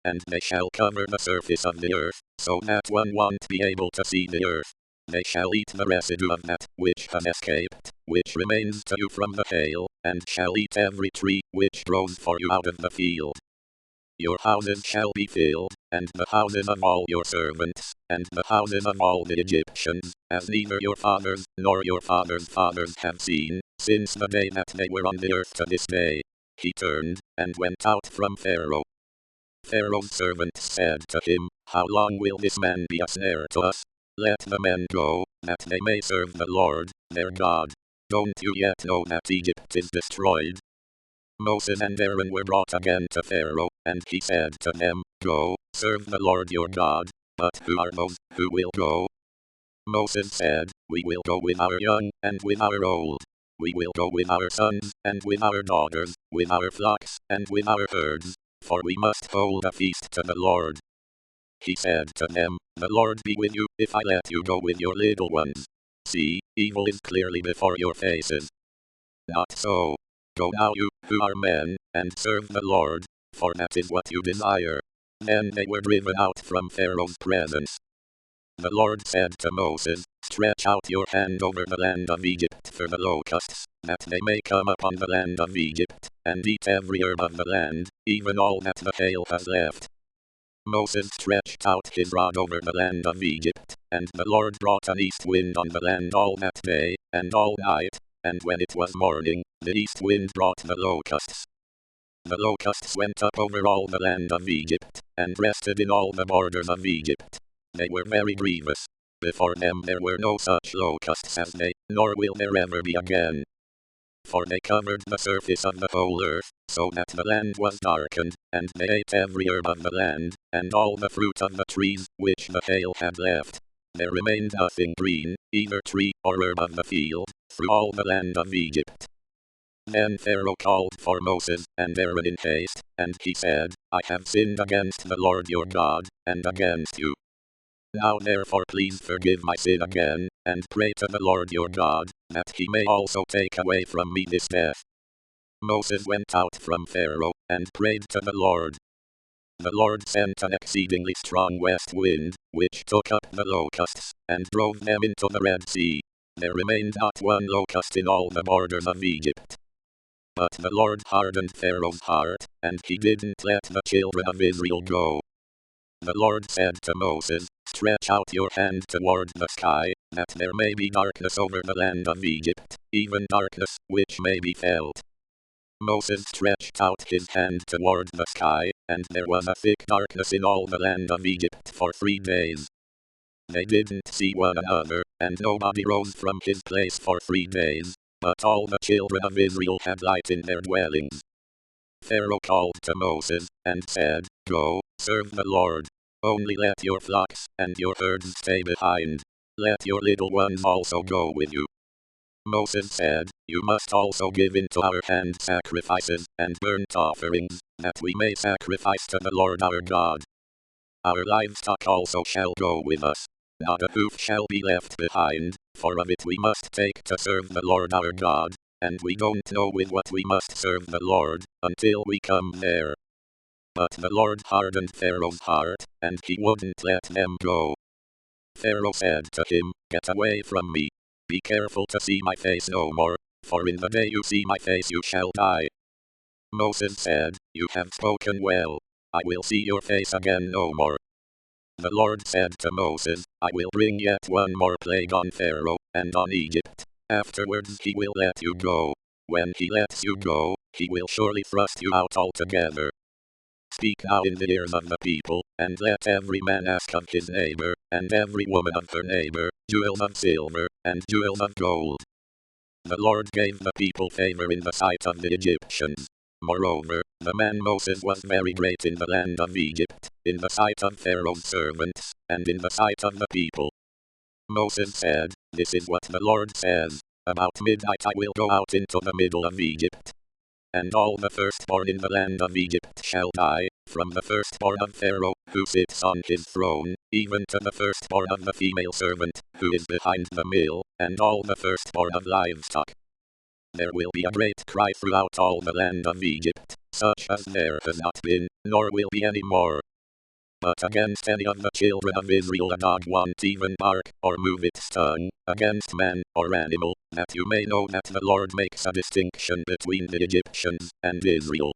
and they shall cover the surface of the earth, so that one won't be able to see the earth. They shall eat the residue of that which has escaped, which remains to you from the hail, and shall eat every tree which grows for you out of the field. Your houses shall be filled, and the houses of all your servants, and the houses of all the Egyptians, as neither your fathers nor your fathers' fathers have seen, since the day that they were on the earth to this day. He turned, and went out from Pharaoh. Pharaoh's servants said to him, How long will this man be a snare to us? Let the men go, that they may serve the Lord, their God. Don't you yet know that Egypt is destroyed? Moses and Aaron were brought again to Pharaoh, and he said to them, Go, serve the Lord your God. But who are those who will go? Moses said, We will go with our young, and with our old. We will go with our sons, and with our daughters, with our flocks, and with our herds, for we must hold a feast to the Lord. He said to them, The Lord be with you, if I let you go with your little ones. See, evil is clearly before your faces. Not so. Go now you, who are men, and serve the Lord, for that is what you desire. Then they were driven out from Pharaoh's presence. The Lord said to Moses, Stretch out your hand over the land of Egypt for the locusts, that they may come upon the land of Egypt, and eat every herb of the land, even all that the hail has left. Moses stretched out his rod over the land of Egypt, and the Lord brought an east wind on the land all that day, and all night, and when it was morning, the east wind brought the locusts. The locusts went up over all the land of Egypt, and rested in all the borders of Egypt. They were very grievous. Before them there were no such locusts as they, nor will there ever be again. For they covered the surface of the whole earth, so that the land was darkened, and they ate every herb of the land, and all the fruit of the trees, which the hail had left. There remained nothing green, either tree or herb of the field, through all the land of Egypt. Then Pharaoh called for Moses and Aaron in haste, and he said, I have sinned against the Lord your God, and against you. Now therefore please forgive my sin again, and pray to the Lord your God, that he may also take away from me this death. Moses went out from Pharaoh, and prayed to the Lord. The Lord sent an exceedingly strong west wind, which took up the locusts, and drove them into the Red Sea. There remained not one locust in all the borders of Egypt. But the Lord hardened Pharaoh's heart, and he didn't let the children of Israel go. The Lord said to Moses, Stretch out your hand toward the sky, that there may be darkness over the land of Egypt, even darkness which may be felt. Moses stretched out his hand toward the sky, and there was a thick darkness in all the land of Egypt for 3 days. They didn't see one another, and nobody rose from his place for 3 days, but all the children of Israel had light in their dwellings. Pharaoh called to Moses, and said, Go, serve the Lord. Only let your flocks and your herds stay behind. Let your little ones also go with you. Moses said, You must also give into our hand sacrifices and burnt offerings, that we may sacrifice to the Lord our God. Our livestock also shall go with us. Not a hoof shall be left behind, for of it we must take to serve the Lord our God, and we don't know with what we must serve the Lord, until we come there. But the Lord hardened Pharaoh's heart, and he wouldn't let them go. Pharaoh said to him, Get away from me. Be careful to see my face no more, for in the day you see my face you shall die. Moses said, You have spoken well. I will see your face again no more. The Lord said to Moses, I will bring yet one more plague on Pharaoh, and on Egypt. Afterwards he will let you go. When he lets you go, he will surely thrust you out altogether. Speak now in the ears of the people, and let every man ask of his neighbor, and every woman of her neighbor, jewels of silver, and jewels of gold. The Lord gave the people favor in the sight of the Egyptians. Moreover, the man Moses was very great in the land of Egypt, in the sight of Pharaoh's servants, and in the sight of the people. Moses said, This is what the Lord says, About midnight I will go out into the middle of Egypt. And all the firstborn in the land of Egypt shall die, from the firstborn of Pharaoh, who sits on his throne, even to the firstborn of the female servant, who is behind the mill, and all the firstborn of livestock. There will be a great cry throughout all the land of Egypt, such as there has not been, nor will be any more. But against any of the children of Israel a dog won't even bark, or move its tongue, against man, or animal, that you may know that the Lord makes a distinction between the Egyptians and Israel.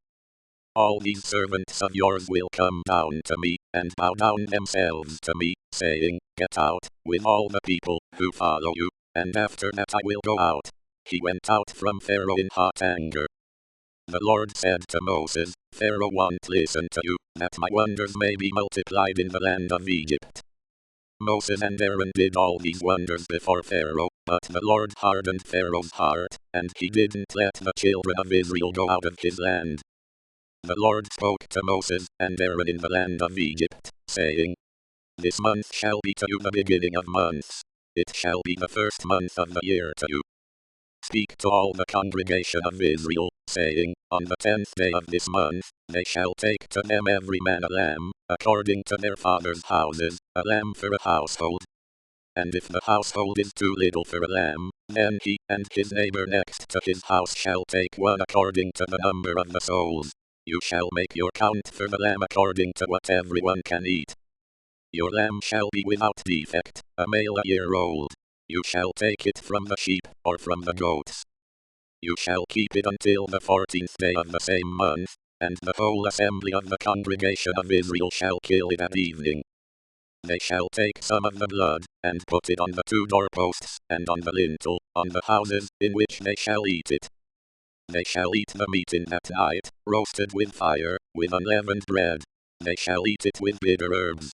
All these servants of yours will come down to me, and bow down themselves to me, saying, Get out, with all the people, who follow you, and after that I will go out. He went out from Pharaoh in hot anger. The Lord said to Moses, Pharaoh won't listen to you, that my wonders may be multiplied in the land of Egypt. Moses and Aaron did all these wonders before Pharaoh, but the Lord hardened Pharaoh's heart, and he didn't let the children of Israel go out of his land. The Lord spoke to Moses and Aaron in the land of Egypt, saying, This month shall be to you the beginning of months. It shall be the first month of the year to you. Speak to all the congregation of Israel, saying, On the 10th day of this month, they shall take to them every man a lamb, according to their fathers' houses, a lamb for a household. And if the household is too little for a lamb, then he and his neighbor next to his house shall take one according to the number of the souls. You shall make your count for the lamb according to what everyone can eat. Your lamb shall be without defect, a male a year old. You shall take it from the sheep, or from the goats. You shall keep it until the 14th day of the same month, and the whole assembly of the congregation of Israel shall kill it at evening. They shall take some of the blood, and put it on the 2 doorposts, and on the lintel, on the houses, in which they shall eat it. They shall eat the meat in that night, roasted with fire, with unleavened bread. They shall eat it with bitter herbs.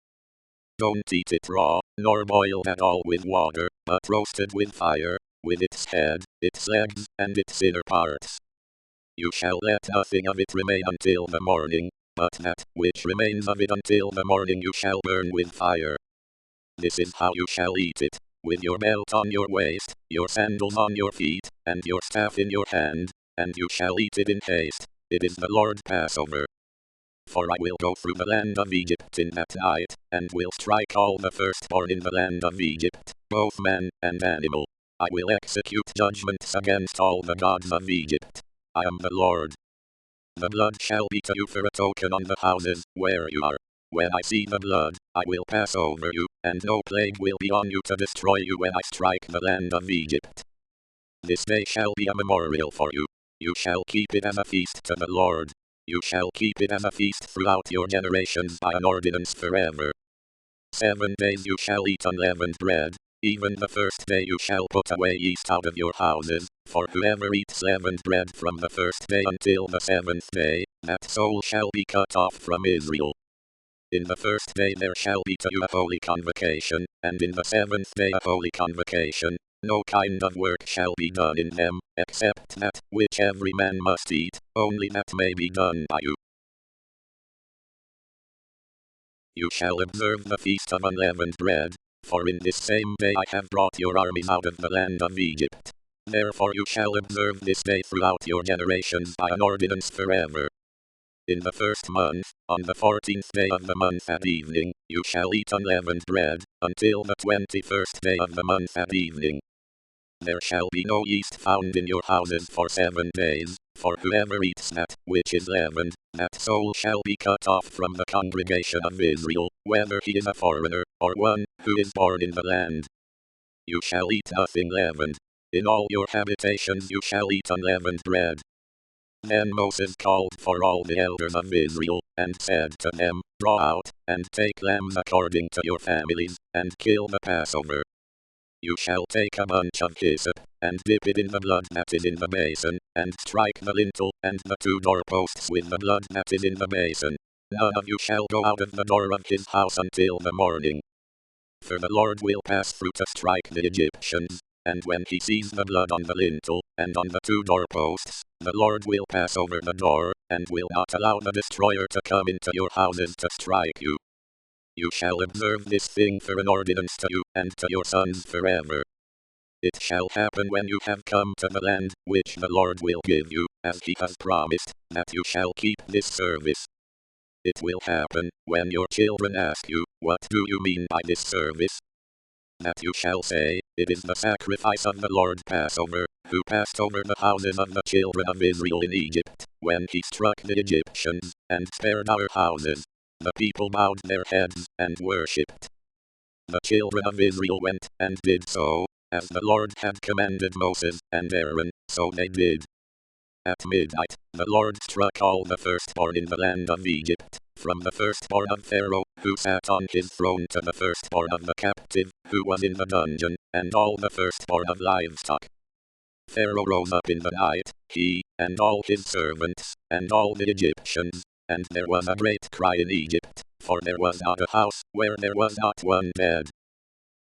Don't eat it raw, nor boiled at all with water, but roasted with fire, with its head, its legs, and its inner parts. You shall let nothing of it remain until the morning, but that which remains of it until the morning you shall burn with fire. This is how you shall eat it, with your belt on your waist, your sandals on your feet, and your staff in your hand, and you shall eat it in haste. It is the Lord's Passover. For I will go through the land of Egypt in that night, and will strike all the firstborn in the land of Egypt, both man and animal. I will execute judgments against all the gods of Egypt. I am the Lord. The blood shall be to you for a token on the houses where you are. When I see the blood, I will pass over you, and no plague will be on you to destroy you when I strike the land of Egypt. This day shall be a memorial for you. You shall keep it as a feast to the Lord. You shall keep it as a feast throughout your generations by an ordinance forever. 7 days you shall eat unleavened bread, even the first day you shall put away yeast out of your houses, for whoever eats leavened bread from the first day until the 7th day, that soul shall be cut off from Israel. In the first day there shall be to you a holy convocation, and in the 7th day a holy convocation. No kind of work shall be done in them, except that which every man must eat, only that may be done by you. You shall observe the feast of unleavened bread, for in this same day I have brought your armies out of the land of Egypt. Therefore you shall observe this day throughout your generations by an ordinance forever. In the first month, on the 14th day of the month at evening, you shall eat unleavened bread, until the 21st day of the month at evening. There shall be no yeast found in your houses for 7 days, for whoever eats that which is leavened, that soul shall be cut off from the congregation of Israel, whether he is a foreigner, or one who is born in the land. You shall eat nothing leavened. In all your habitations you shall eat unleavened bread. Then Moses called for all the elders of Israel, and said to them, Draw out, and take lambs according to your families, and kill the Passover. You shall take a bunch of hyssop, and dip it in the blood that is in the basin, and strike the lintel and the 2 doorposts with the blood that is in the basin. None of you shall go out of the door of his house until the morning. For the Lord will pass through to strike the Egyptians, and when he sees the blood on the lintel, and on the 2 doorposts, the Lord will pass over the door, and will not allow the destroyer to come into your houses to strike you. You shall observe this thing for an ordinance to you and to your sons forever. It shall happen when you have come to the land which the Lord will give you, as he has promised, that you shall keep this service. It will happen, when your children ask you, What do you mean by this service? That you shall say, It is the sacrifice of the Lord Passover, who passed over the houses of the children of Israel in Egypt, when he struck the Egyptians, and spared our houses. The people bowed their heads, and worshipped. The children of Israel went, and did so, as the Lord had commanded Moses and Aaron, so they did. At midnight, the Lord struck all the firstborn in the land of Egypt, from the firstborn of Pharaoh, who sat on his throne, to the firstborn of the captive, who was in the dungeon, and all the firstborn of livestock. Pharaoh rose up in the night, he, and all his servants, and all the Egyptians, and there was a great cry in Egypt, for there was not a house where there was not one dead.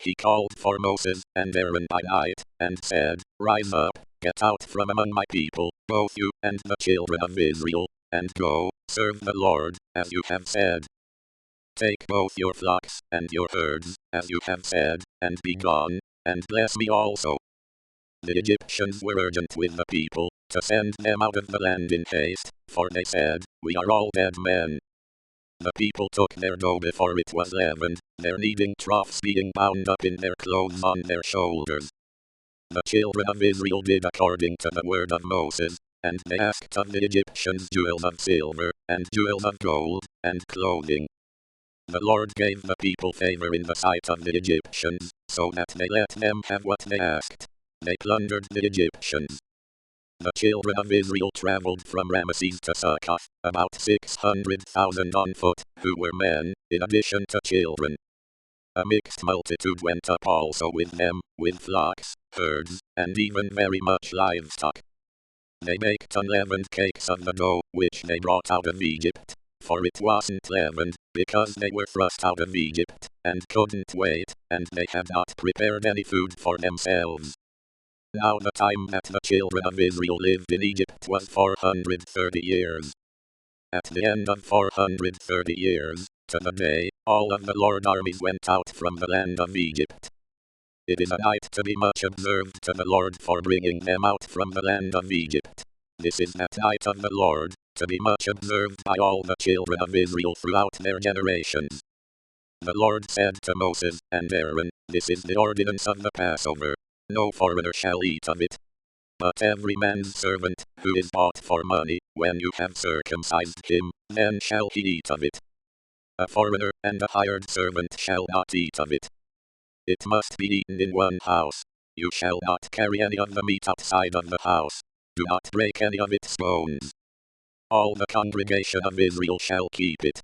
He called for Moses and Aaron by night, and said, Rise up, get out from among my people, both you and the children of Israel, and go, serve the Lord, as you have said. Take both your flocks and your herds, as you have said, and be gone, and bless me also. The Egyptians were urgent with the people, to send them out of the land in haste, for they said, We are all dead men. The people took their dough before it was leavened, their kneading troughs being bound up in their clothes on their shoulders. The children of Israel did according to the word of Moses, and they asked of the Egyptians jewels of silver, and jewels of gold, and clothing. The Lord gave the people favor in the sight of the Egyptians, so that they let them have what they asked. They plundered the Egyptians. The children of Israel traveled from Ramesses to Succoth, about 600,000 on foot, who were men, in addition to children. A mixed multitude went up also with them, with flocks, herds, and even very much livestock. They baked unleavened cakes of the dough which they brought out of Egypt, for it wasn't leavened, because they were thrust out of Egypt, and couldn't wait, and they had not prepared any food for themselves. Now the time that the children of Israel lived in Egypt was 430 years. At the end of 430 years, to the day, all of the Lord's armies went out from the land of Egypt. It is a night to be much observed to the Lord for bringing them out from the land of Egypt. This is that night of the Lord, to be much observed by all the children of Israel throughout their generations. The Lord said to Moses and Aaron, This is the ordinance of the Passover. No foreigner shall eat of it. But every man's servant, who is bought for money, when you have circumcised him, then shall he eat of it. A foreigner and a hired servant shall not eat of it. It must be eaten in one house. You shall not carry any of the meat outside of the house. Do not break any of its bones. All the congregation of Israel shall keep it.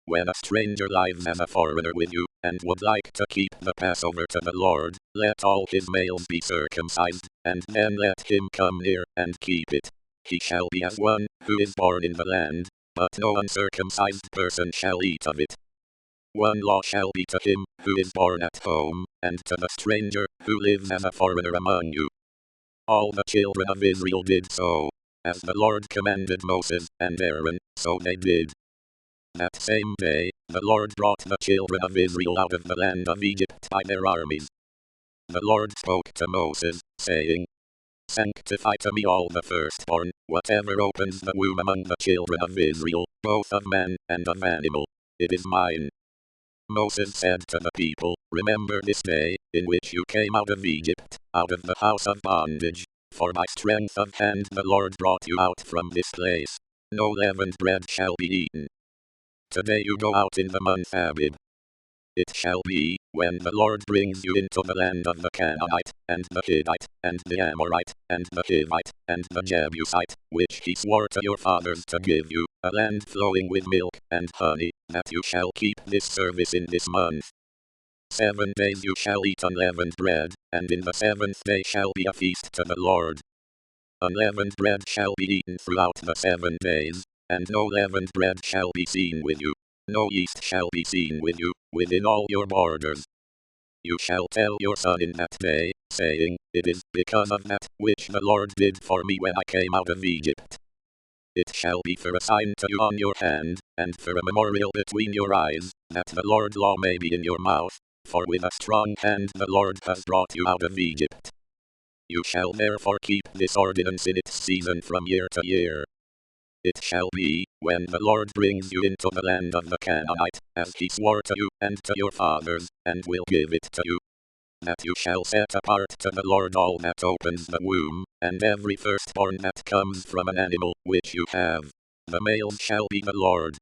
When a stranger lives as a foreigner with you, and would like to keep the Passover to the Lord, let all his males be circumcised, and then let him come near and keep it. He shall be as one who is born in the land, but no uncircumcised person shall eat of it. One law shall be to him who is born at home, and to the stranger, who lives as a foreigner among you. All the children of Israel did so. As the Lord commanded Moses and Aaron, so they did. That same day, the Lord brought the children of Israel out of the land of Egypt by their armies. The Lord spoke to Moses, saying, Sanctify to me all the firstborn, whatever opens the womb among the children of Israel, both of man and of animal. It is mine. Moses said to the people, Remember this day, in which you came out of Egypt, out of the house of bondage, for by strength of hand the Lord brought you out from this place. No leavened bread shall be eaten. Today you go out in the month Abib. It shall be, when the Lord brings you into the land of the Canaanite, and the Hittite, and the Amorite, and the Hivite, and the Jebusite, which he swore to your fathers to give you, a land flowing with milk and honey, that you shall keep this service in this month. 7 days you shall eat unleavened bread, and in the 7th day shall be a feast to the Lord. Unleavened bread shall be eaten throughout the 7 days, and no leavened bread shall be seen with you. No yeast shall be seen with you, within all your borders. You shall tell your son in that day, saying, It is because of that which the Lord did for me when I came out of Egypt. It shall be for a sign to you on your hand, and for a memorial between your eyes, that the Lord's law may be in your mouth, for with a strong hand the Lord has brought you out of Egypt. You shall therefore keep this ordinance in its season from year to year. It shall be, when the Lord brings you into the land of the Canaanite, as he swore to you and to your fathers, and will give it to you, that you shall set apart to the Lord all that opens the womb, and every firstborn that comes from an animal which you have. The males shall be the Lord.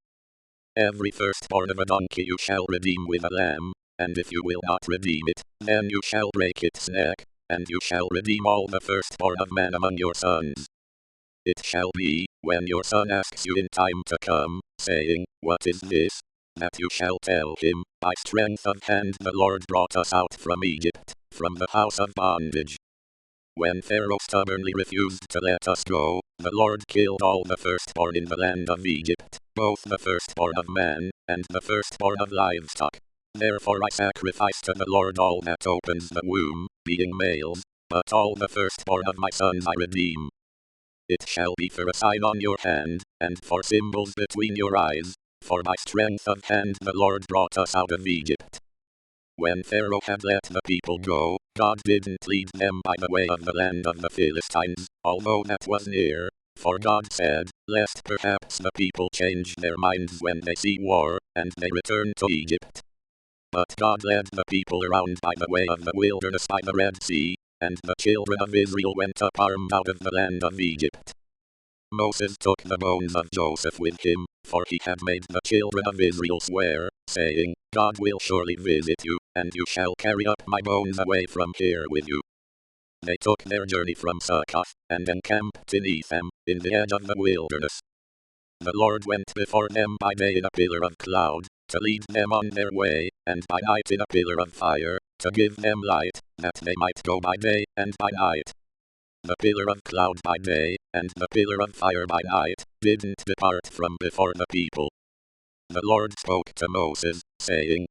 Every firstborn of a donkey you shall redeem with a lamb, and if you will not redeem it, then you shall break its neck, and you shall redeem all the firstborn of man among your sons. It shall be, when your son asks you in time to come, saying, What is this? That you shall tell him, By strength of hand the Lord brought us out from Egypt, from the house of bondage. When Pharaoh stubbornly refused to let us go, the Lord killed all the firstborn in the land of Egypt, both the firstborn of man, and the firstborn of livestock. Therefore I sacrifice to the Lord all that opens the womb, being males, but all the firstborn of my sons I redeem. It shall be for a sign on your hand, and for symbols between your eyes, for by strength of hand the Lord brought us out of Egypt. When Pharaoh had let the people go, God didn't lead them by the way of the land of the Philistines, although that was near, for God said, Lest perhaps the people change their minds when they see war, and they return to Egypt. But God led the people around by the way of the wilderness by the Red Sea, and the children of Israel went up armed out of the land of Egypt. Moses took the bones of Joseph with him, for he had made the children of Israel swear, saying, God will surely visit you, and you shall carry up my bones away from here with you. They took their journey from Succoth, and encamped in Etham, in the edge of the wilderness. The Lord went before them by day in a pillar of cloud, to lead them on their way, and by night in a pillar of fire, to give them light, that they might go by day and by night. The pillar of cloud by day, and the pillar of fire by night, didn't depart from before the people. The Lord spoke to Moses, saying,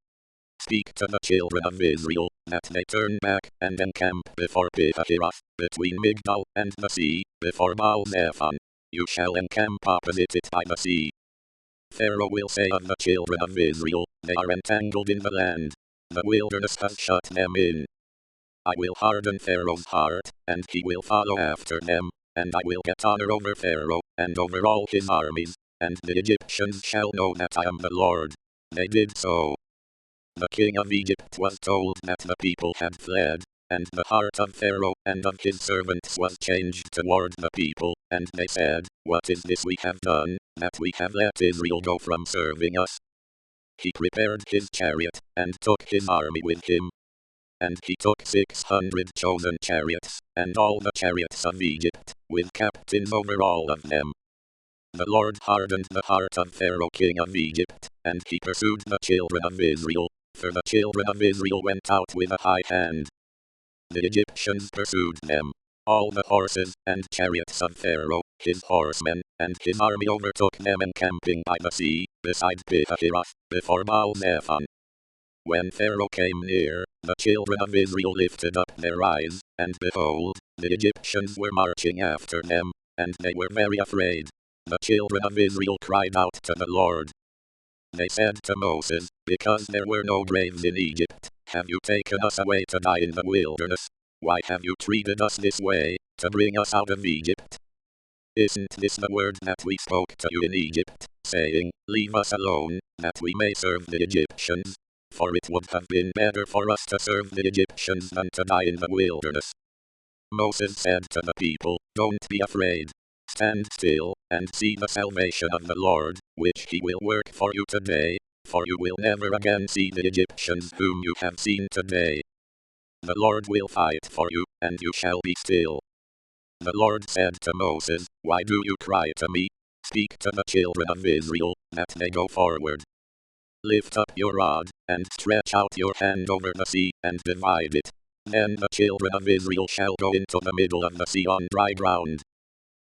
Speak to the children of Israel, that they turn back and encamp before Pihahiroth, between Migdal and the sea, before Baal-zephon. You shall encamp opposite it by the sea. Pharaoh will say of the children of Israel, They are entangled in the land. The wilderness has shut them in. I will harden Pharaoh's heart, and he will follow after them, and I will get honor over Pharaoh, and over all his armies, and the Egyptians shall know that I am the Lord. They did so. The king of Egypt was told that the people had fled, and the heart of Pharaoh and of his servants was changed toward the people, and they said, What is this we have done, that we have let Israel go from serving us? He prepared his chariot, and took his army with him. And he took 600 chosen chariots, and all the chariots of Egypt, with captains over all of them. The Lord hardened the heart of Pharaoh king of Egypt, and he pursued the children of Israel, for the children of Israel went out with a high hand. The Egyptians pursued them. All the horses and chariots of Pharaoh, his horsemen, and his army overtook them encamping by the sea, beside Pihahiroth, before Baal-zephon. When Pharaoh came near, the children of Israel lifted up their eyes, and behold, the Egyptians were marching after them, and they were very afraid. The children of Israel cried out to the Lord. They said to Moses, "Because there were no graves in Egypt, have you taken us away to die in the wilderness? Why have you treated us this way, to bring us out of Egypt? Isn't this the word that we spoke to you in Egypt, saying, 'Leave us alone, that we may serve the Egyptians'? For it would have been better for us to serve the Egyptians than to die in the wilderness." Moses said to the people, "Don't be afraid. Stand still, and see the salvation of the Lord, which he will work for you today, for you will never again see the Egyptians whom you have seen today. The Lord will fight for you, and you shall be still." The Lord said to Moses, "Why do you cry to me? Speak to the children of Israel, that they go forward. Lift up your rod, and stretch out your hand over the sea, and divide it. Then the children of Israel shall go into the middle of the sea on dry ground.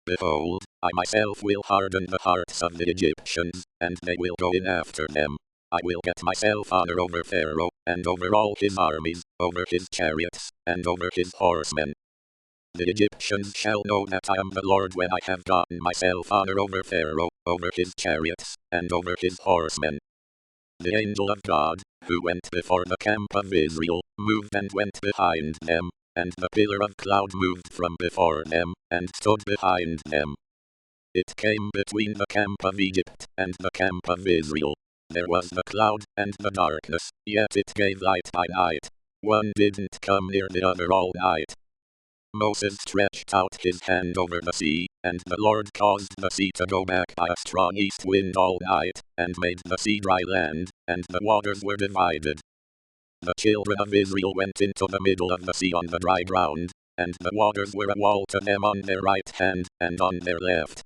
Behold, I myself will harden the hearts of the Egyptians, and they will go in after them. I will get myself honor over Pharaoh, and over all his armies, over his chariots, and over his horsemen. The Egyptians shall know that I am the Lord when I have gotten myself honor over Pharaoh, over his chariots, and over his horsemen." The angel of God, who went before the camp of Israel, moved and went behind them, and the pillar of cloud moved from before them, and stood behind them. It came between the camp of Egypt and the camp of Israel. There was the cloud and the darkness, yet it gave light by night. One didn't come near the other all night. Moses stretched out his hand over the sea, and the Lord caused the sea to go back by a strong east wind all night, and made the sea dry land, and the waters were divided. The children of Israel went into the middle of the sea on the dry ground, and the waters were a wall to them on their right hand, and on their left.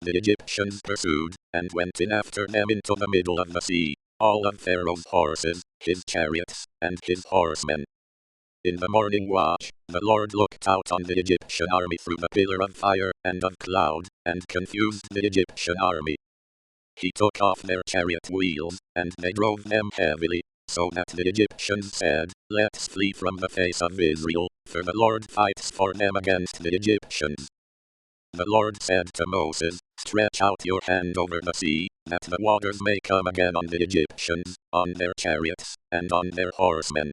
The Egyptians pursued, and went in after them into the middle of the sea, all of Pharaoh's horses, his chariots, and his horsemen. In the morning watch, the Lord looked out on the Egyptian army through the pillar of fire and of cloud, and confused the Egyptian army. He took off their chariot wheels, and they drove them heavily, so that the Egyptians said, "Let's flee from the face of Israel, for the Lord fights for them against the Egyptians." The Lord said to Moses, "Stretch out your hand over the sea, that the waters may come again on the Egyptians, on their chariots, and on their horsemen."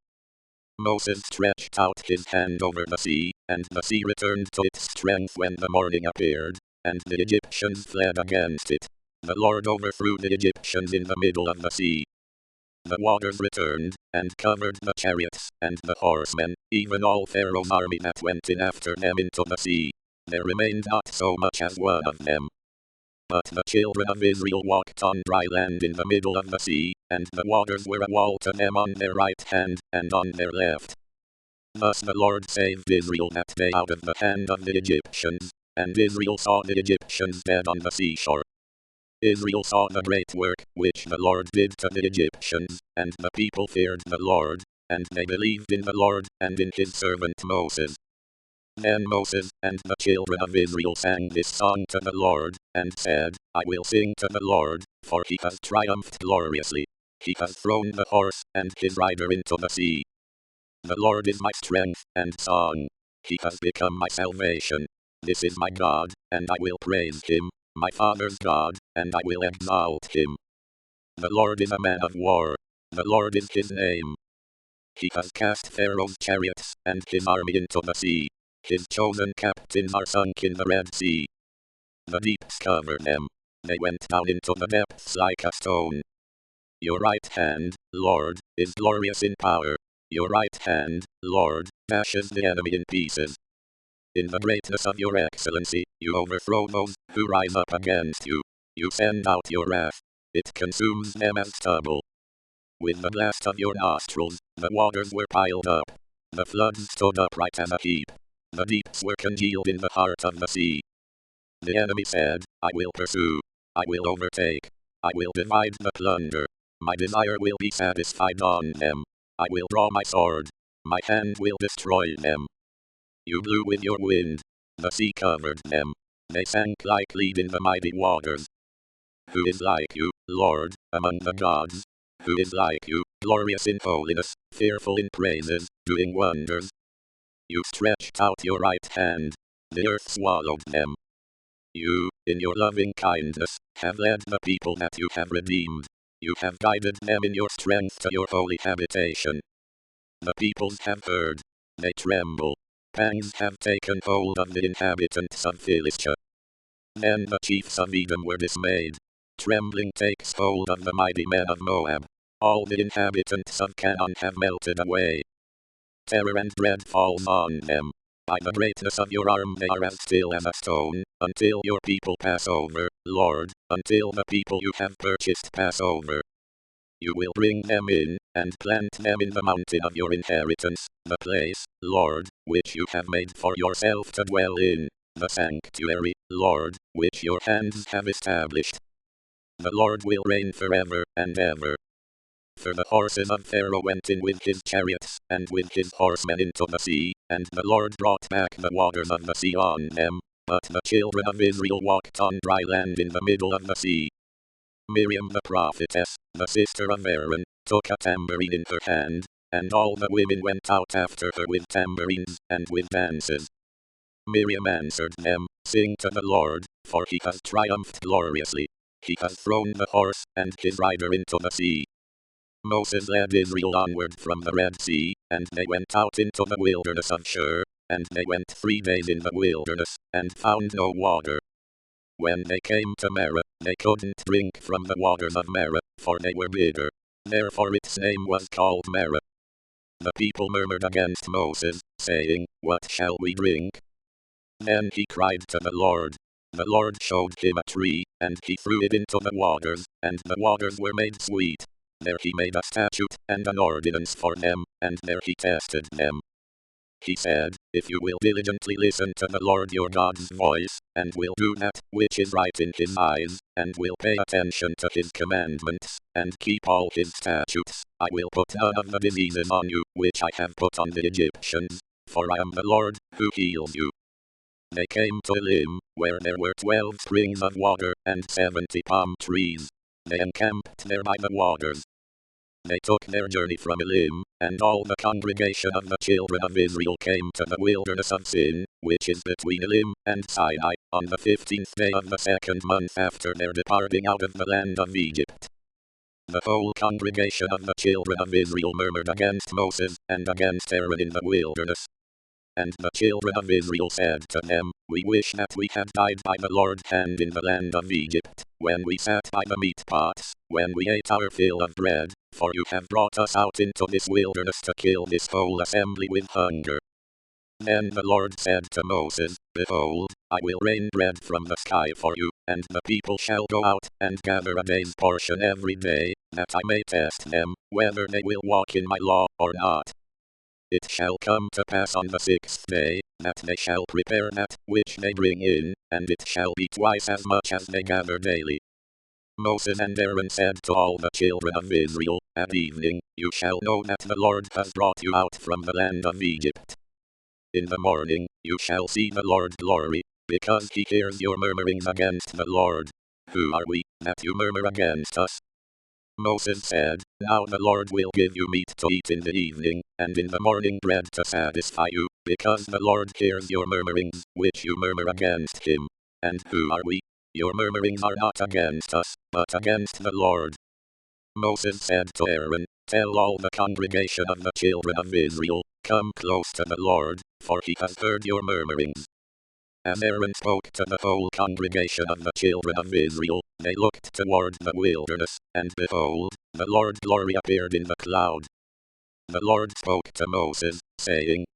Moses stretched out his hand over the sea, and the sea returned to its strength when the morning appeared, and the Egyptians fled against it. The Lord overthrew the Egyptians in the middle of the sea. The waters returned, and covered the chariots, and the horsemen, even all Pharaoh's army that went in after them into the sea. There remained not so much as one of them. But the children of Israel walked on dry land in the middle of the sea, and the waters were a wall to them on their right hand, and on their left. Thus the Lord saved Israel that day out of the hand of the Egyptians, and Israel saw the Egyptians dead on the seashore. Israel saw the great work which the Lord did to the Egyptians, and the people feared the Lord, and they believed in the Lord and in his servant Moses. Then Moses and the children of Israel sang this song to the Lord, and said, "I will sing to the Lord, for he has triumphed gloriously. He has thrown the horse and his rider into the sea. The Lord is my strength and song. He has become my salvation. This is my God, and I will praise him, my father's God, and I will exalt him. The Lord is a man of war. The Lord is his name. He has cast Pharaoh's chariots and his army into the sea. His chosen captains are sunk in the Red Sea. The deeps cover them. They went down into the depths like a stone. Your right hand, Lord, is glorious in power. Your right hand, Lord, dashes the enemy in pieces. In the greatness of your excellency, you overthrow those who rise up against you. You send out your wrath. It consumes them as stubble. With the blast of your nostrils, the waters were piled up. The floods stood upright as a heap. The deeps were congealed in the heart of the sea. The enemy said, "I will pursue. I will overtake. I will divide the plunder. My desire will be satisfied on them. I will draw my sword. My hand will destroy them." You blew with your wind. The sea covered them. They sank like lead in the mighty waters. Who is like you, Lord, among the gods? who is like you, glorious in holiness, fearful in praises, doing wonders? You stretched out your right hand. The earth swallowed them. You, in your loving kindness, have led the people that you have redeemed. You have guided them in your strength to your holy habitation. The peoples have heard. They tremble. Pangs have taken hold of the inhabitants of Philistia. Then the chiefs of Edom were dismayed. Trembling takes hold of the mighty men of Moab. All the inhabitants of Canaan have melted away. Terror and dread falls on them. By the greatness of your arm they are as still as a stone, until your people pass over, Lord, until the people you have purchased pass over. You will bring them in, and plant them in the mountain of your inheritance, the place, Lord, which you have made for yourself to dwell in, the sanctuary, Lord, which your hands have established. The Lord will reign forever and ever. For the horses of Pharaoh went in with his chariots, and with his horsemen into the sea, and the Lord brought back the waters of the sea on them, but the children of Israel walked on dry land in the middle of the sea. Miriam the prophetess, the sister of Aaron, took a tambourine in her hand, and all the women went out after her with tambourines and with dances. Miriam answered them, Sing to the Lord, for he has triumphed gloriously. He has thrown the horse and his rider into the sea. Moses led Israel onward from the Red Sea, and they went out into the wilderness of Shur, and they went 3 days in the wilderness, and found no water. When they came to Marah, they couldn't drink from the waters of Marah, for they were bitter. Therefore its name was called Marah. The people murmured against Moses, saying, What shall we drink? Then he cried to the Lord. The Lord showed him a tree, and he threw it into the waters, and the waters were made sweet. There he made a statute and an ordinance for them, and there he tested them. He said, If you will diligently listen to the Lord your God's voice, and will do that which is right in his eyes, and will pay attention to his commandments, and keep all his statutes, I will put none of the diseases on you, which I have put on the Egyptians, for I am the Lord, who heals you. They came to Elim, where there were 12 springs of water, and 70 palm trees. They encamped there by the waters. They took their journey from Elim, and all the congregation of the children of Israel came to the wilderness of Sin, which is between Elim and Sinai, on the 15th day of the 2nd month after their departing out of the land of Egypt. The whole congregation of the children of Israel murmured against Moses and against Aaron in the wilderness. And the children of Israel said to them, We wish that we had died by the Lord's hand in the land of Egypt, when we sat by the meat pots, when we ate our fill of bread, for you have brought us out into this wilderness to kill this whole assembly with hunger. Then the Lord said to Moses, Behold, I will rain bread from the sky for you, and the people shall go out and gather a day's portion every day, that I may test them, whether they will walk in my law or not. It shall come to pass on the 6th day, that they shall prepare that which they bring in, and it shall be twice as much as they gather daily. Moses and Aaron said to all the children of Israel, At evening, you shall know that the Lord has brought you out from the land of Egypt. In the morning, you shall see the Lord's glory, because he hears your murmurings against the Lord. Who are we, that you murmur against us? Moses said, Now the Lord will give you meat to eat in the evening, and in the morning bread to satisfy you, because the Lord hears your murmurings, which you murmur against him. And who are we? Your murmurings are not against us, but against the Lord. Moses said to Aaron, Tell all the congregation of the children of Israel, Come close to the Lord, for he has heard your murmurings. As Aaron spoke to the whole congregation of the children of Israel, they looked toward the wilderness, and behold, the Lord's glory appeared in the cloud. The Lord spoke to Moses, saying,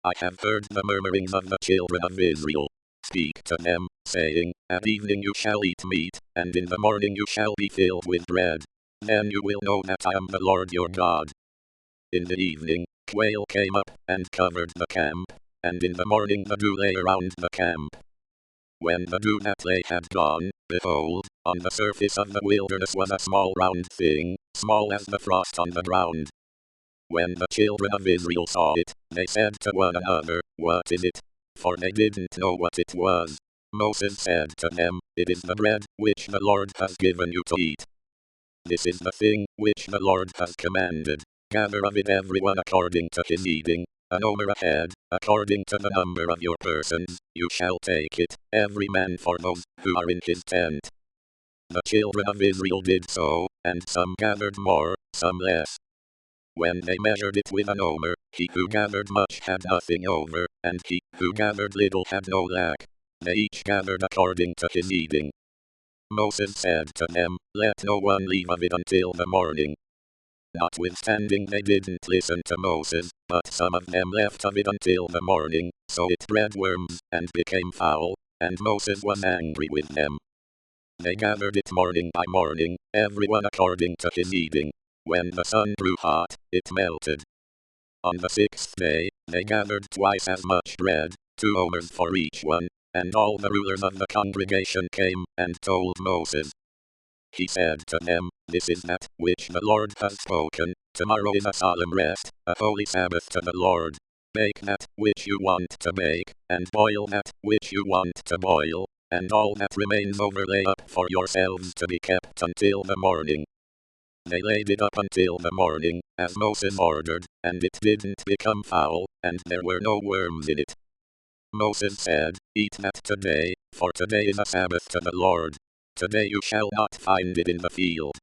I have heard the murmurings of the children of Israel. Speak to them, saying, At evening you shall eat meat, and in the morning you shall be filled with bread. Then you will know that I am the Lord your God. In the evening, quail came up, and covered the camp, and in the morning the dew lay around the camp. When the dew that lay had gone, behold, on the surface of the wilderness was a small round thing, small as the frost on the ground. When the children of Israel saw it, they said to one another, What is it? For they didn't know what it was. Moses said to them, It is the bread which the Lord has given you to eat. this is the thing which the Lord has commanded. Gather of it everyone according to his eating, an omer a head, according to the number of your persons, you shall take it, every man for those who are in his tent. The children of Israel did so, and some gathered more, some less. When they measured it with an omer, he who gathered much had nothing over, and he who gathered little had no lack. They each gathered according to his eating. Moses said to them, let no one leave of it until the morning. Notwithstanding they didn't listen to Moses, but some of them left of it until the morning, so it bred worms, and became foul, and Moses was angry with them. They gathered it morning by morning, everyone according to his eating. When the sun grew hot, it melted. On the 6th day, they gathered twice as much bread, 2 omers for each one, and all the rulers of the congregation came and told Moses. He said to them, this is that which the Lord has spoken, tomorrow is a solemn rest, a holy Sabbath to the Lord. Bake that which you want to bake, and boil that which you want to boil, and all that remains over lay up for yourselves to be kept until the morning. They laid it up until the morning, as Moses ordered, and it didn't become foul, and there were no worms in it. Moses said, eat that today, for today is a Sabbath to the Lord. Today you shall not find it in the field.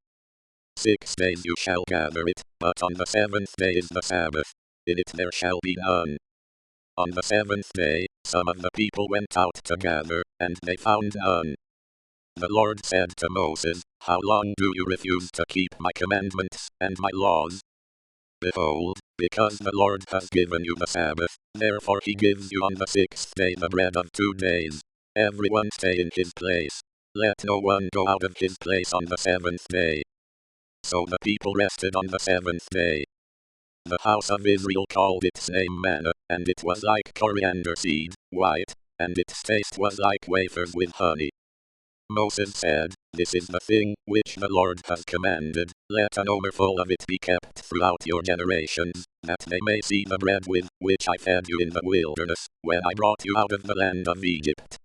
6 days you shall gather it, but on the 7th day is the Sabbath. In it there shall be none. On the 7th day, some of the people went out to gather, and they found none. The Lord said to Moses, how long do you refuse to keep my commandments and my laws? Behold, because the Lord has given you the Sabbath, therefore he gives you on the 6th day the bread of 2 days. Everyone stay in his place. Let no one go out of his place on the 7th day. So the people rested on the 7th day. The house of Israel called its name manna, and it was like coriander seed, white, and its taste was like wafers with honey. Moses said, this is the thing which the Lord has commanded, let an omer full of it be kept throughout your generations, that they may see the bread with which I fed you in the wilderness, when I brought you out of the land of Egypt.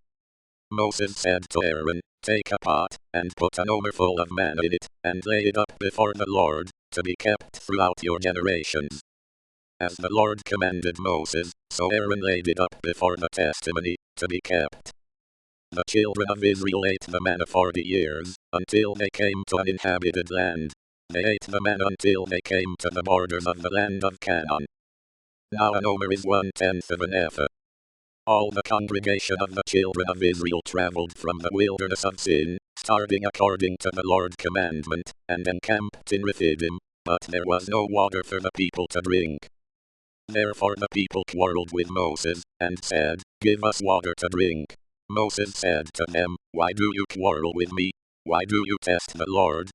Moses said to Aaron, take a pot, and put an omer full of manna in it, and lay it up before the Lord, to be kept throughout your generations. As the Lord commanded Moses, so Aaron laid it up before the testimony, to be kept. The children of Israel ate the manna 40 years, until they came to an inhabited land. They ate the manna until they came to the borders of the land of Canaan. Now an omer is 1/10 of an ephah. All the congregation of the children of Israel traveled from the wilderness of Sin, starting according to the Lord's commandment, and encamped in Rephidim, but there was no water for the people to drink. Therefore the people quarreled with Moses, and said, give us water to drink. Moses said to them, why do you quarrel with me? Why do you test the Lord?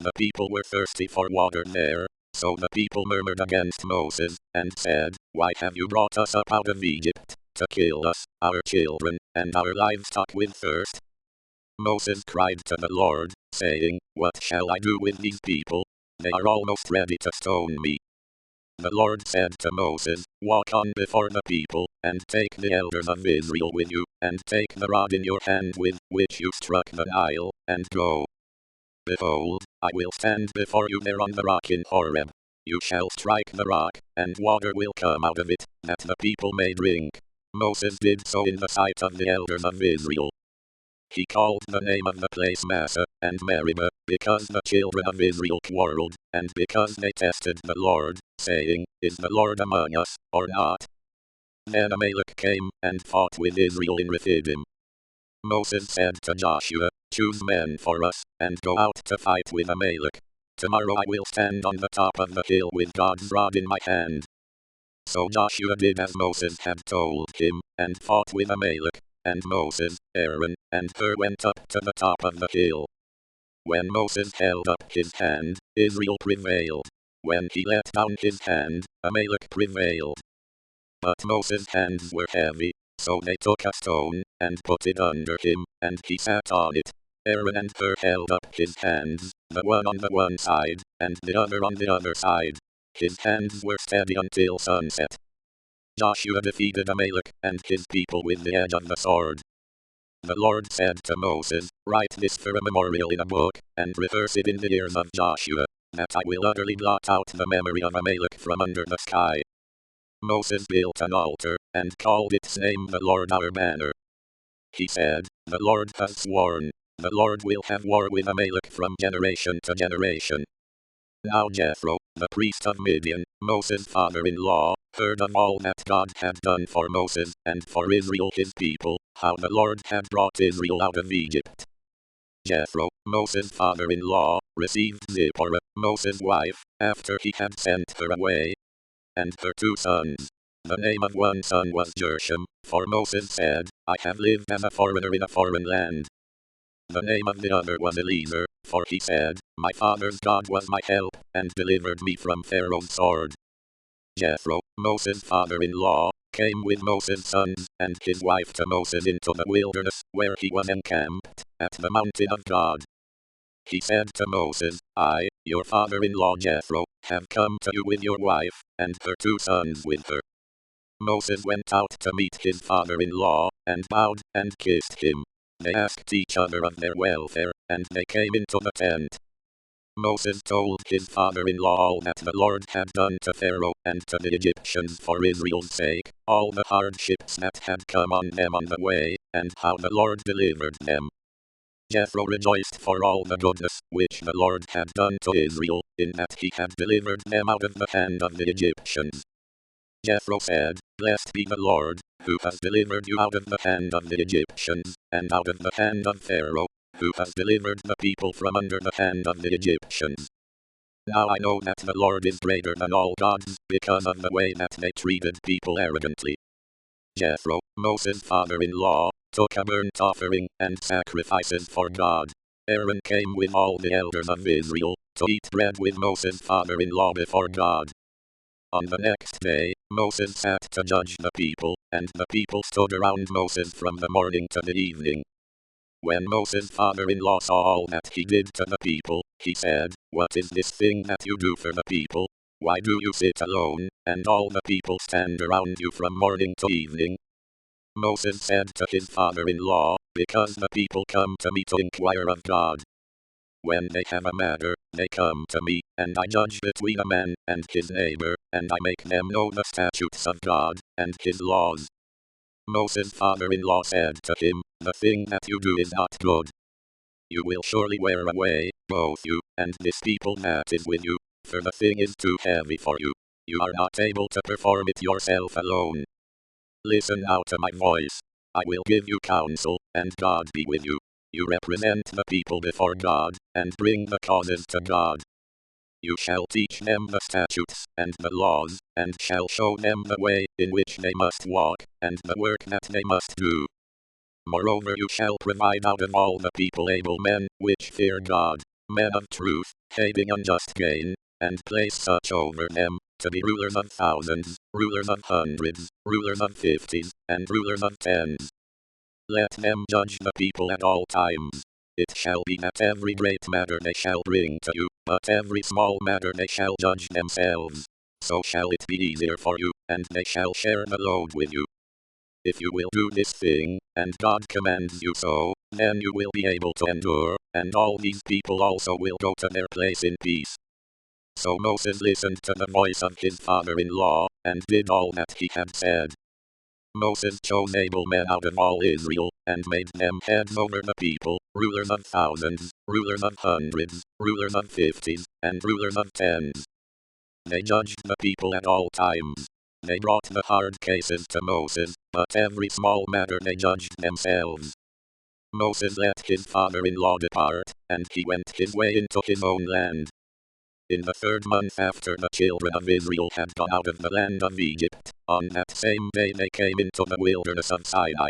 The people were thirsty for water there, so the people murmured against Moses, and said, why have you brought us up out of Egypt, to kill us, our children, and our livestock with thirst? Moses cried to the Lord, saying, what shall I do with these people? They are almost ready to stone me. The Lord said to Moses, walk on before the people, and take the elders of Israel with you, and take the rod in your hand with which you struck the Nile, and go. Behold, I will stand before you there on the rock in Horeb. You shall strike the rock, and water will come out of it, that the people may drink. Moses did so in the sight of the elders of Israel. He called the name of the place Massah and Meribah, because the children of Israel quarreled, and because they tested the Lord, saying, is the Lord among us, or not? Then Amalek came and fought with Israel in Rephidim. Moses said to Joshua, choose men for us, and go out to fight with Amalek. Tomorrow I will stand on the top of the hill with God's rod in my hand. So Joshua did as Moses had told him, and fought with Amalek, and Moses, Aaron, and Hur went up to the top of the hill. When Moses held up his hand, Israel prevailed. When he let down his hand, Amalek prevailed. But Moses' hands were heavy, so they took a stone, and put it under him, and he sat on it. Aaron and Hur held up his hands, the one on the one side, and the other on the other side. His hands were steady until sunset. Joshua defeated Amalek and his people with the edge of the sword. The Lord said to Moses, "Write this for a memorial in a book, and rehearse it in the ears of Joshua, that I will utterly blot out the memory of Amalek from under the sky." Moses built an altar, and called its name the Lord our banner. He said, "The Lord has sworn, the Lord will have war with Amalek from generation to generation." Now Jethro, the priest of Midian, Moses' father-in-law, heard of all that God had done for Moses and for Israel his people, how the Lord had brought Israel out of Egypt. Jethro, Moses' father-in-law, received Zipporah, Moses' wife, after he had sent her away, and her 2 sons. The name of one son was Gershom, for Moses said, "I have lived as a foreigner in a foreign land." The name of the other was Eliezer, for he said, "My father's God was my help, and delivered me from Pharaoh's sword." Jethro, Moses' father-in-law, came with Moses' sons and his wife to Moses into the wilderness, where he was encamped, at the mountain of God. He said to Moses, "I, your father-in-law Jethro, have come to you with your wife, and her 2 sons with her." Moses went out to meet his father-in-law, and bowed and kissed him. They asked each other of their welfare, and they came into the tent. Moses told his father-in-law all that the Lord had done to Pharaoh and to the Egyptians for Israel's sake, all the hardships that had come on them on the way, and how the Lord delivered them. Jethro rejoiced for all the goodness which the Lord had done to Israel, in that he had delivered them out of the hand of the Egyptians. Jethro said, "Blessed be the Lord, who has delivered you out of the hand of the Egyptians, and out of the hand of Pharaoh, who has delivered the people from under the hand of the Egyptians. Now I know that the Lord is greater than all gods, because of the way that they treated people arrogantly." Jethro, Moses' father-in-law, took a burnt offering and sacrifices for God. Aaron came with all the elders of Israel, to eat bread with Moses' father-in-law before God. On the next day, Moses sat to judge the people, and the people stood around Moses from the morning to the evening. When Moses' father-in-law saw all that he did to the people, he said, "What is this thing that you do for the people? Why do you sit alone, and all the people stand around you from morning to evening?" Moses said to his father-in-law, "Because the people come to me to inquire of God. When they have a matter, they come to me, and I judge between a man and his neighbor, and I make them know the statutes of God, and his laws." Moses' father-in-law said to him, "The thing that you do is not good. You will surely wear away, both you, and this people that is with you, for the thing is too heavy for you. You are not able to perform it yourself alone. Listen now to my voice. I will give you counsel, and God be with you. You represent the people before God, and bring the causes to God. You shall teach them the statutes and the laws, and shall show them the way in which they must walk, and the work that they must do. Moreover, you shall provide out of all the people able men, which fear God, men of truth, hating unjust gain, and place such over them, to be rulers of thousands, rulers of hundreds, rulers of 50s, and rulers of 10s. Let them judge the people at all times. It shall be that every great matter they shall bring to you, but every small matter they shall judge themselves. So shall it be easier for you, and they shall share the load with you. If you will do this thing, and God commands you so, then you will be able to endure, and all these people also will go to their place in peace." So Moses listened to the voice of his father-in-law, and did all that he had said. Moses chose able men out of all Israel, and made them heads over the people, rulers of thousands, rulers of hundreds, rulers of 50s, and rulers of 10s. They judged the people at all times. They brought the hard cases to Moses, but every small matter they judged themselves. Moses let his father-in-law depart, and he went his way into his own land. In the 3rd month after the children of Israel had gone out of the land of Egypt, on that same day they came into the wilderness of Sinai.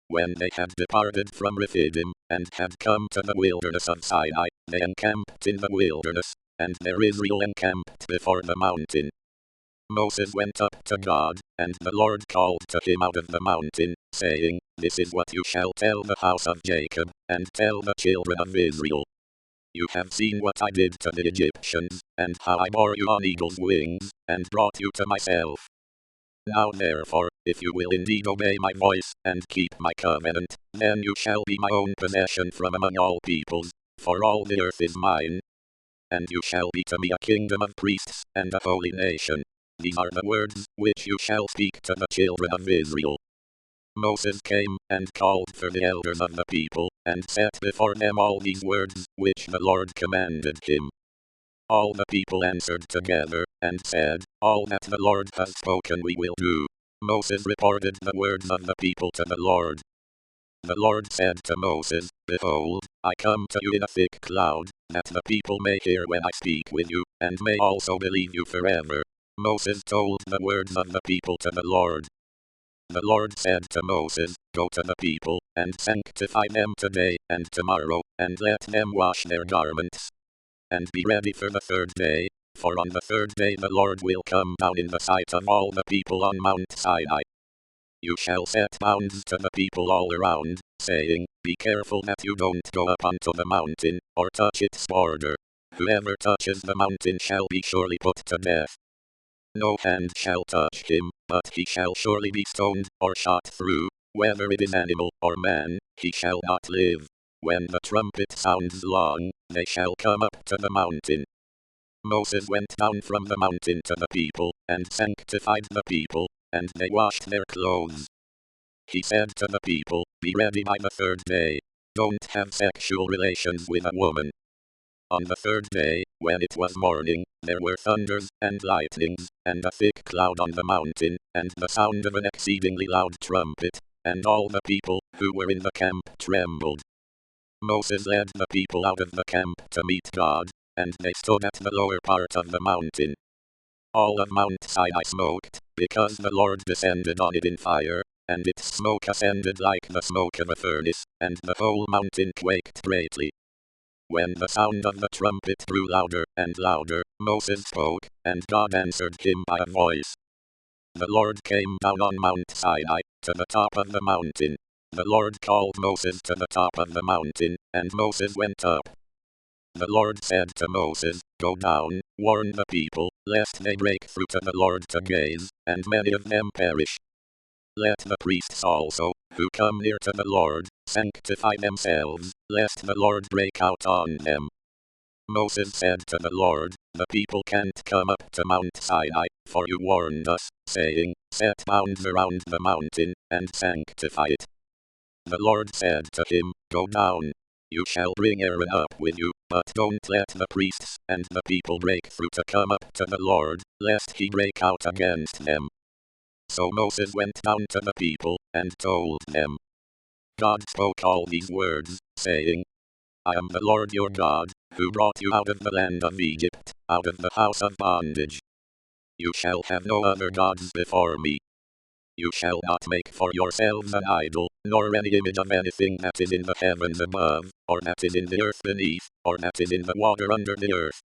When they had departed from Rephidim, and had come to the wilderness of Sinai, they encamped in the wilderness, and there Israel encamped before the mountain. Moses went up to God, and the Lord called to him out of the mountain, saying, "This is what you shall tell the house of Jacob, and tell the children of Israel. You have seen what I did to the Egyptians, and how I bore you on eagle's wings, and brought you to myself. Now therefore, if you will indeed obey my voice, and keep my covenant, then you shall be my own possession from among all peoples, for all the earth is mine. And you shall be to me a kingdom of priests, and a holy nation. These are the words which you shall speak to the children of Israel. Moses came, and called for the elders of the people, and set before them all these words, which the Lord commanded him. All the people answered together, and said, All that the Lord has spoken we will do. Moses reported the words of the people to the Lord. The Lord said to Moses, Behold, I come to you in a thick cloud, that the people may hear when I speak with you, and may also believe you forever. Moses told the words of the people to the Lord. The Lord said to Moses, Go to the people, and sanctify them today and tomorrow, and let them wash their garments. And be ready for the third day, for on the third day the Lord will come down in the sight of all the people on Mount Sinai. You shall set bounds to the people all around, saying, Be careful that you don't go up onto the mountain, or touch its border. Whoever touches the mountain shall be surely put to death. No hand shall touch him, but he shall surely be stoned, or shot through. Whether it is animal or man, he shall not live. When the trumpet sounds long, they shall come up to the mountain. Moses went down from the mountain to the people, and sanctified the people, and they washed their clothes. He said to the people, Be ready by the third day. Don't have sexual relations with a woman. On the third day, when it was morning, there were thunders and lightnings, and a thick cloud on the mountain, and the sound of an exceedingly loud trumpet, and all the people who were in the camp trembled. Moses led the people out of the camp to meet God, and they stood at the lower part of the mountain. All of Mount Sinai smoked, because the Lord descended on it in fire, and its smoke ascended like the smoke of a furnace, and the whole mountain quaked greatly. When the sound of the trumpet grew louder and louder, Moses spoke, and God answered him by a voice. The Lord came down on Mount Sinai, to the top of the mountain. The Lord called Moses to the top of the mountain, and Moses went up. The Lord said to Moses, Go down, warn the people, lest they break through to the Lord to gaze, and many of them perish. Let the priests also, who come near to the Lord, sanctify themselves, lest the Lord break out on them. Moses said to the Lord, The people can't come up to Mount Sinai, for you warned us, saying, Set bounds around the mountain, and sanctify it. The Lord said to him, Go down. You shall bring Aaron up with you, but don't let the priests and the people break through to come up to the Lord, lest he break out against them. So Moses went down to the people, and told them. God spoke all these words, saying, I am the Lord your God, who brought you out of the land of Egypt, out of the house of bondage. You shall have no other gods before me. You shall not make for yourselves an idol, nor any image of anything that is in the heavens above, or that is in the earth beneath, or that is in the water under the earth.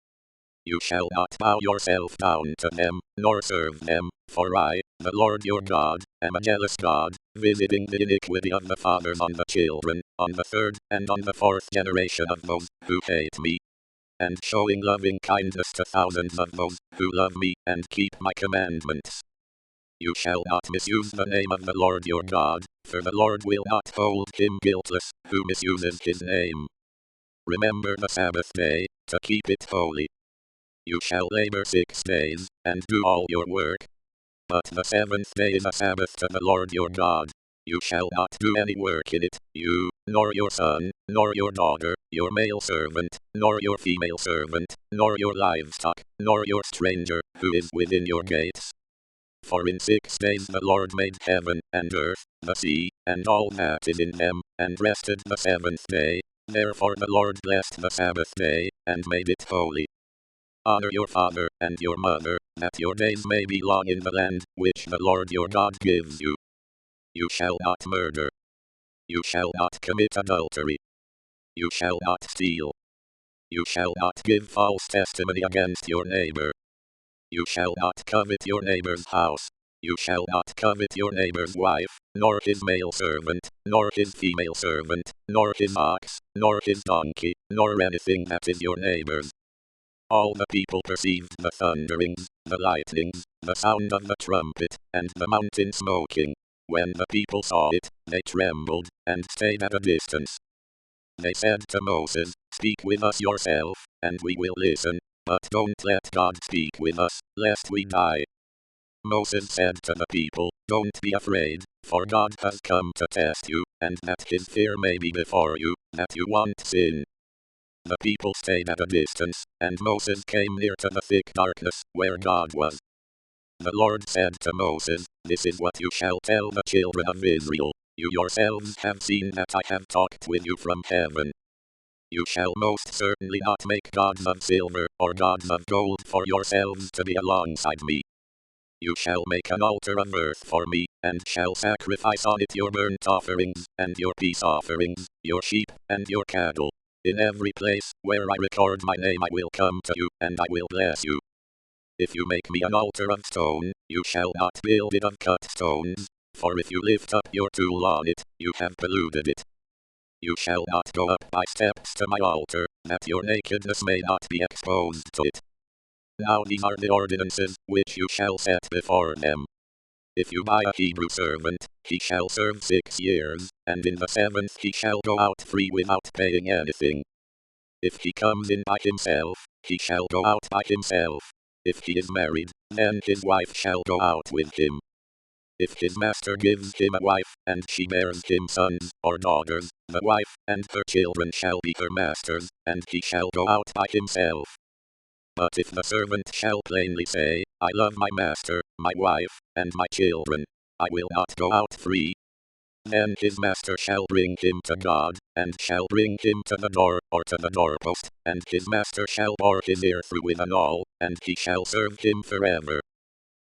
You shall not bow yourself down to them, nor serve them, for I, the Lord your God, am a jealous God, visiting the iniquity of the fathers on the children, on the third and on the fourth generation of those who hate me, and showing loving kindness to thousands of those who love me and keep my commandments. You shall not misuse the name of the Lord your God, for the Lord will not hold him guiltless who misuses his name. Remember the Sabbath day, to keep it holy. You shall labor 6 days, and do all your work. But the seventh day is a Sabbath to the Lord your God. You shall not do any work in it, you, nor your son, nor your daughter, your male servant, nor your female servant, nor your livestock, nor your stranger, who is within your gates. For in 6 days the Lord made heaven and earth, the sea, and all that is in them, and rested the seventh day. Therefore the Lord blessed the Sabbath day, and made it holy. Honor your father and your mother, that your days may be long in the land which the Lord your God gives you. You shall not murder. You shall not commit adultery. You shall not steal. You shall not give false testimony against your neighbor. You shall not covet your neighbor's house. You shall not covet your neighbor's wife, nor his male servant, nor his female servant, nor his ox, nor his donkey, nor anything that is your neighbor's. All the people perceived the thunderings, the lightnings, the sound of the trumpet, and the mountain smoking. When the people saw it, they trembled, and stayed at a distance. They said to Moses, "Speak with us yourself, and we will listen, but don't let God speak with us, lest we die." Moses said to the people, "Don't be afraid, for God has come to test you, and that his fear may be before you, that you won't sin." The people stayed at a distance, and Moses came near to the thick darkness, where God was. The Lord said to Moses, "This is what you shall tell the children of Israel. You yourselves have seen that I have talked with you from heaven. You shall most certainly not make gods of silver, or gods of gold for yourselves to be alongside me. You shall make an altar of earth for me, and shall sacrifice on it your burnt offerings, and your peace offerings, your sheep, and your cattle. In every place where I record my name I will come to you, and I will bless you. If you make me an altar of stone, you shall not build it of cut stones, for if you lift up your tool on it, you have polluted it. You shall not go up by steps to my altar, that your nakedness may not be exposed to it. Now these are the ordinances which you shall set before them. If you buy a Hebrew servant, he shall serve 6 years, and in the 7th he shall go out free without paying anything. If he comes in by himself, he shall go out by himself. If he is married, then his wife shall go out with him. If his master gives him a wife, and she bears him sons or daughters, the wife and her children shall be her master's, and he shall go out by himself. But if the servant shall plainly say, "I love my master, my wife, and my children, I will not go out free," then his master shall bring him to God, and shall bring him to the door, or to the doorpost, and his master shall bore his ear through with an awl, and he shall serve him forever.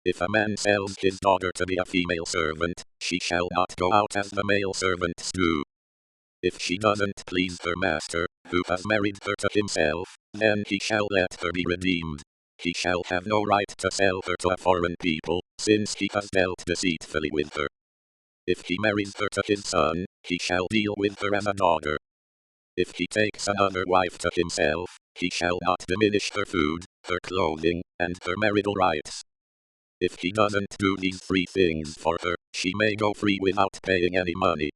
If a man sells his daughter to be a female servant, she shall not go out as the male servants do. If she doesn't please her master, who has married her to himself, then he shall let her be redeemed. He shall have no right to sell her to a foreign people, since he has dealt deceitfully with her. If he marries her to his son, he shall deal with her as a daughter. If he takes another wife to himself, he shall not diminish her food, her clothing, and her marital rights. If he doesn't do these 3 things for her, she may go free without paying any money.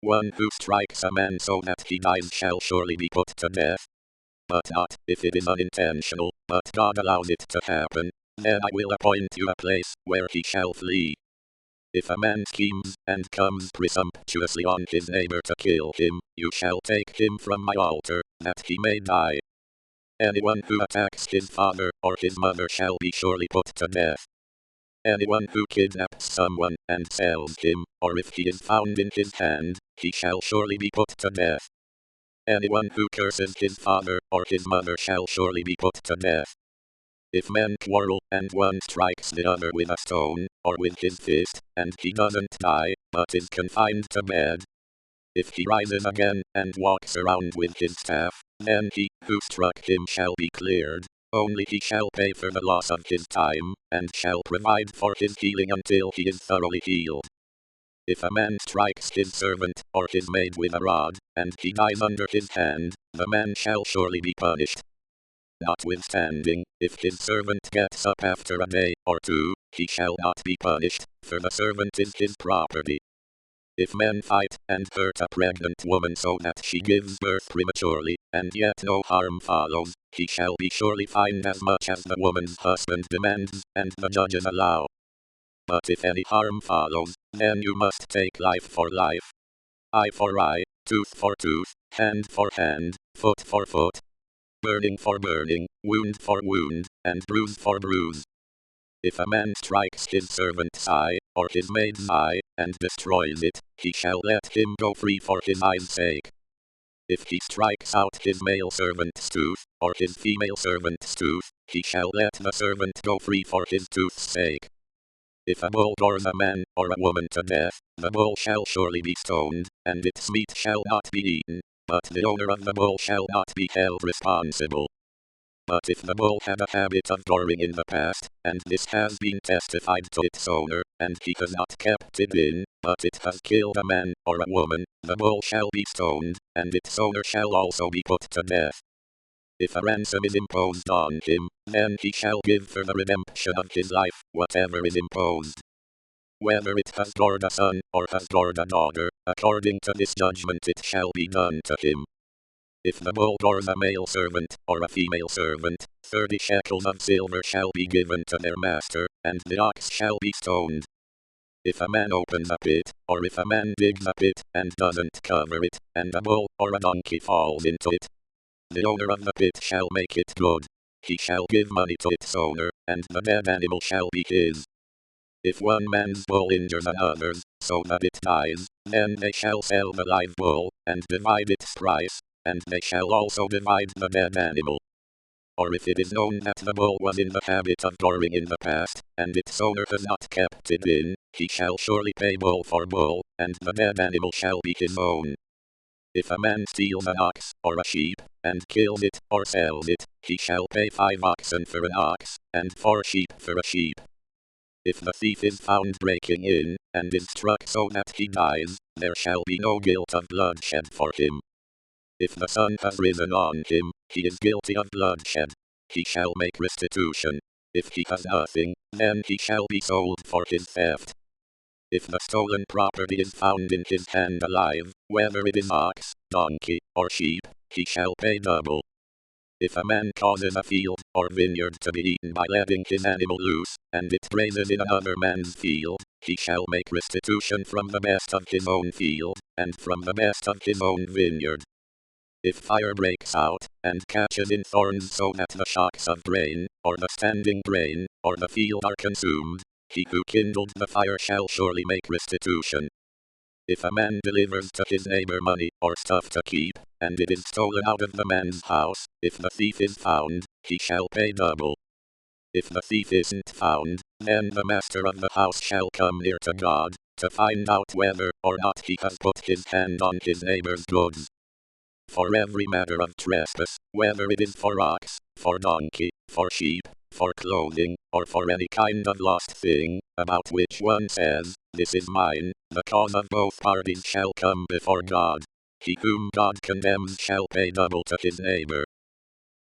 One who strikes a man so that he dies shall surely be put to death. But not if it is unintentional, but God allows it to happen, then I will appoint you a place where he shall flee. If a man schemes and comes presumptuously on his neighbor to kill him, you shall take him from my altar, that he may die. Anyone who attacks his father or his mother shall be surely put to death. Anyone who kidnaps someone and sells him, or if he is found in his hand, he shall surely be put to death. Anyone who curses his father or his mother shall surely be put to death. If men quarrel, and one strikes the other with a stone, or with his fist, and he doesn't die, but is confined to bed, if he rises again, and walks around with his staff, then he who struck him shall be cleared, only he shall pay for the loss of his time, and shall provide for his healing until he is thoroughly healed. If a man strikes his servant, or his maid with a rod, and he dies under his hand, the man shall surely be punished. Notwithstanding, if his servant gets up after a day or 2, he shall not be punished, for the servant is his property. If men fight and hurt a pregnant woman so that she gives birth prematurely, and yet no harm follows, he shall be surely fined as much as the woman's husband demands, and the judges allow. But if any harm follows, then you must take life for life, eye for eye, tooth for tooth, hand for hand, foot for foot, burning for burning, wound for wound, and bruise for bruise. If a man strikes his servant's eye, or his maid's eye, and destroys it, he shall let him go free for his eye's sake. If he strikes out his male servant's tooth, or his female servant's tooth, he shall let the servant go free for his tooth's sake. If a bull gores a man or a woman to death, the bull shall surely be stoned, and its meat shall not be eaten, but the owner of the bull shall not be held responsible. But if the bull had a habit of goring in the past, and this has been testified to its owner, and he has not kept it in, but it has killed a man or a woman, the bull shall be stoned, and its owner shall also be put to death. If a ransom is imposed on him, then he shall give for the redemption of his life whatever is imposed. Whether it has gored a son, or has gored a daughter, according to this judgment it shall be done to him. If the bull gores a male servant, or a female servant, 30 shekels of silver shall be given to their master, and the ox shall be stoned. If a man opens a pit, or if a man digs a pit, and doesn't cover it, and a bull or a donkey falls into it, the owner of the pit shall make it good. He shall give money to its owner, and the dead animal shall be his. If one man's bull injures another's, so that it dies, then they shall sell the live bull, and divide its price, and they shall also divide the dead animal. Or if it is known that the bull was in the habit of goring in the past, and its owner has not kept it in, he shall surely pay bull for bull, and the dead animal shall be his own. If a man steals an ox, or a sheep, and kills it, or sells it, he shall pay 5 oxen for an ox, and 4 sheep for a sheep. If the thief is found breaking in, and is struck so that he dies, there shall be no guilt of bloodshed for him. If the sun has risen on him, he is guilty of bloodshed. He shall make restitution. If he has nothing, then he shall be sold for his theft. If the stolen property is found in his hand alive, whether it is ox, donkey, or sheep, he shall pay double. If a man causes a field or vineyard to be eaten by letting his animal loose, and it grazes in another man's field, he shall make restitution from the best of his own field, and from the best of his own vineyard. If fire breaks out, and catches in thorns so that the shocks of grain, or the standing grain, or the field are consumed, he who kindled the fire shall surely make restitution. If a man delivers to his neighbor money, or stuff to keep, and it is stolen out of the man's house, if the thief is found, he shall pay double. If the thief isn't found, then the master of the house shall come near to God, to find out whether or not he has put his hand on his neighbor's goods. For every matter of trespass, whether it is for ox, for donkey, for sheep, for clothing, or for any kind of lost thing, about which one says, "This is mine," the cause of both parties shall come before God. He whom God condemns shall pay double to his neighbor.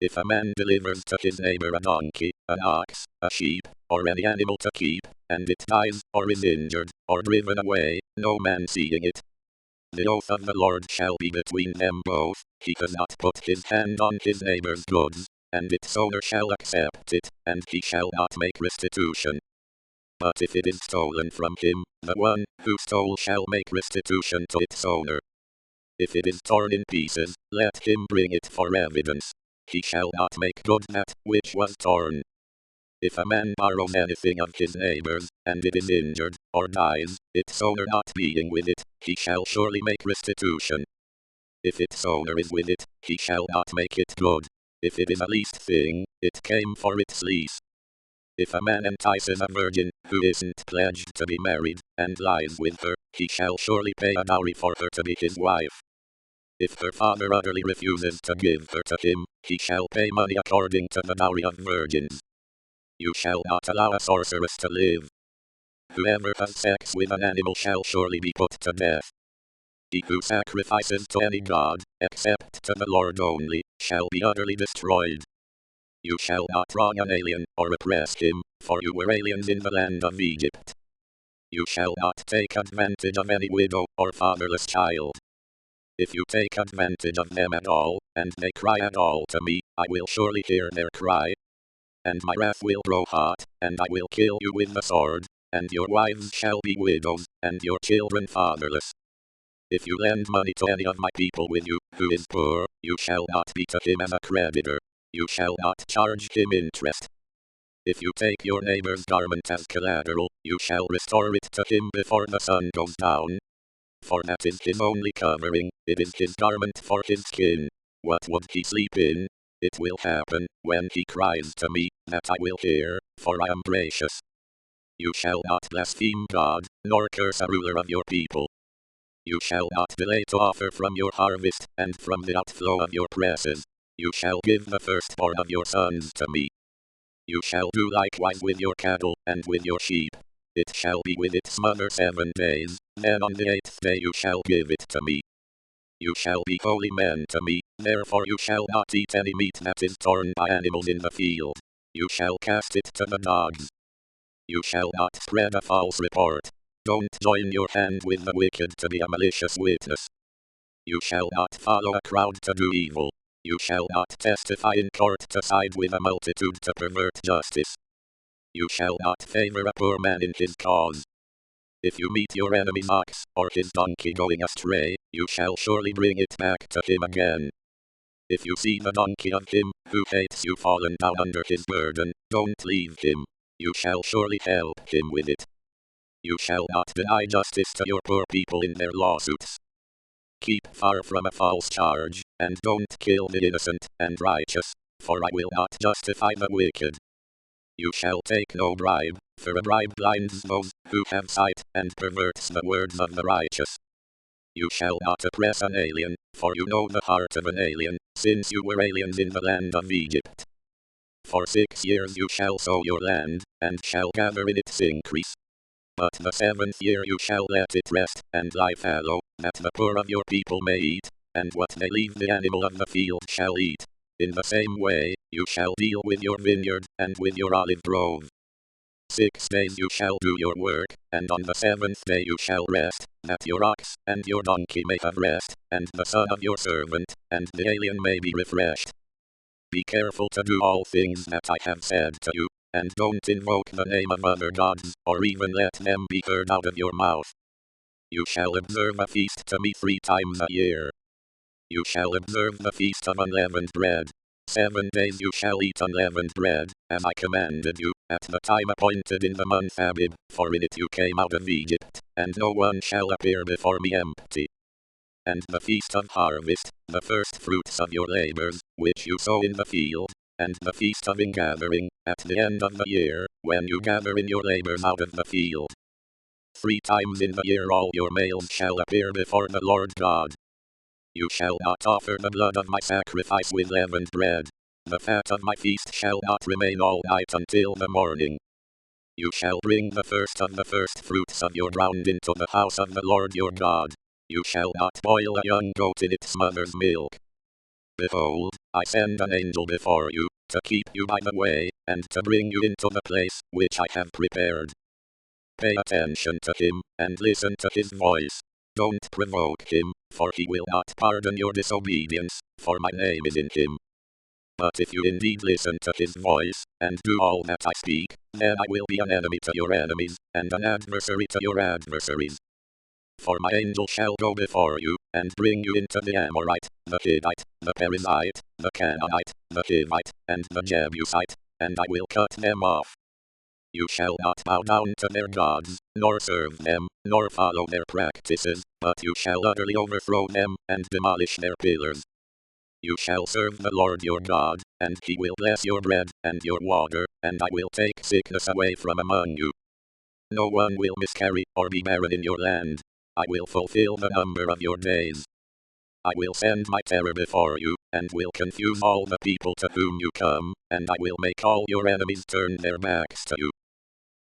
If a man delivers to his neighbor a donkey, an ox, a sheep, or any animal to keep, and it dies, or is injured, or driven away, no man seeing it, the oath of the Lord shall be between them both. He has not put his hand on his neighbor's goods, and its owner shall accept it, and he shall not make restitution. But if it is stolen from him, the one who stole shall make restitution to its owner. If it is torn in pieces, let him bring it for evidence. He shall not make good that which was torn. If a man borrows anything of his neighbor's, and it is injured, or dies, its owner not being with it, he shall surely make restitution. If its owner is with it, he shall not make it good. If it is a leased thing, it came for its lease. If a man entices a virgin, who isn't pledged to be married, and lies with her, he shall surely pay a dowry for her to be his wife. If her father utterly refuses to give her to him, he shall pay money according to the dowry of virgins. You shall not allow a sorceress to live. Whoever has sex with an animal shall surely be put to death. He who sacrifices to any god, except to the Lord only, shall be utterly destroyed. You shall not wrong an alien, or oppress him, for you were aliens in the land of Egypt. You shall not take advantage of any widow, or fatherless child. If you take advantage of them at all, and they cry at all to me, I will surely hear their cry. And my wrath will grow hot, and I will kill you with the sword, and your wives shall be widows, and your children fatherless. If you lend money to any of my people with you, who is poor, you shall not be to him as a creditor. You shall not charge him interest. If you take your neighbor's garment as collateral, you shall restore it to him before the sun goes down. For that is his only covering, it is his garment for his skin. What would he sleep in? It will happen, when he cries to me, that I will hear, for I am gracious. You shall not blaspheme God, nor curse a ruler of your people. You shall not delay to offer from your harvest, and from the outflow of your presses. You shall give the firstborn of your sons to me. You shall do likewise with your cattle, and with your sheep. It shall be with its mother 7 days, then on the 8th day you shall give it to me. You shall be holy men to me, therefore you shall not eat any meat that is torn by animals in the field. You shall cast it to the dogs. You shall not spread a false report. Don't join your hand with the wicked to be a malicious witness. You shall not follow a crowd to do evil. You shall not testify in court to side with a multitude to pervert justice. You shall not favor a poor man in his cause. If you meet your enemy's ox or his donkey going astray, you shall surely bring it back to him again. If you see the donkey of him who hates you fallen down under his burden, don't leave him. You shall surely help him with it. You shall not deny justice to your poor people in their lawsuits. Keep far from a false charge, and don't kill the innocent and righteous, for I will not justify the wicked. You shall take no bribe, for a bribe blinds those who have sight and perverts the words of the righteous. You shall not oppress an alien, for you know the heart of an alien, since you were aliens in the land of Egypt. For 6 years you shall sow your land, and shall gather in its increase. But the 7th year you shall let it rest, and lie fallow, that the poor of your people may eat, and what they leave the animal of the field shall eat. In the same way, you shall deal with your vineyard, and with your olive grove. 6 days you shall do your work, and on the 7th day you shall rest, that your ox and your donkey may have rest, and the son of your servant, and the alien may be refreshed. Be careful to do all things that I have said to you, and don't invoke the name of other gods, or even let them be heard out of your mouth. You shall observe a feast to me 3 times a year. You shall observe the feast of unleavened bread. 7 days you shall eat unleavened bread, as I commanded you, at the time appointed in the month Abib, for in it you came out of Egypt, and no one shall appear before me empty. And the feast of harvest, the first fruits of your labors, which you sow in the field, and the feast of ingathering, at the end of the year, when you gather in your labors out of the field. 3 times in the year all your males shall appear before the Lord God. You shall not offer the blood of my sacrifice with leavened bread. The fat of my feast shall not remain all night until the morning. You shall bring the first of the first fruits of your ground into the house of the Lord your God. You shall not boil a young goat in its mother's milk. Behold, I send an angel before you, to keep you by the way, and to bring you into the place which I have prepared. Pay attention to him, and listen to his voice. Don't provoke him, for he will not pardon your disobedience, for my name is in him. But if you indeed listen to his voice, and do all that I speak, then I will be an enemy to your enemies, and an adversary to your adversaries. For my angel shall go before you, and bring you into the Amorite, the Hittite, the Perizzite, the Canaanite, the Hivite, and the Jebusite, and I will cut them off. You shall not bow down to their gods, nor serve them, nor follow their practices, but you shall utterly overthrow them, and demolish their pillars. You shall serve the Lord your God, and he will bless your bread and your water, and I will take sickness away from among you. No one will miscarry or be barren in your land. I will fulfill the number of your days. I will send my terror before you, and will confuse all the people to whom you come, and I will make all your enemies turn their backs to you.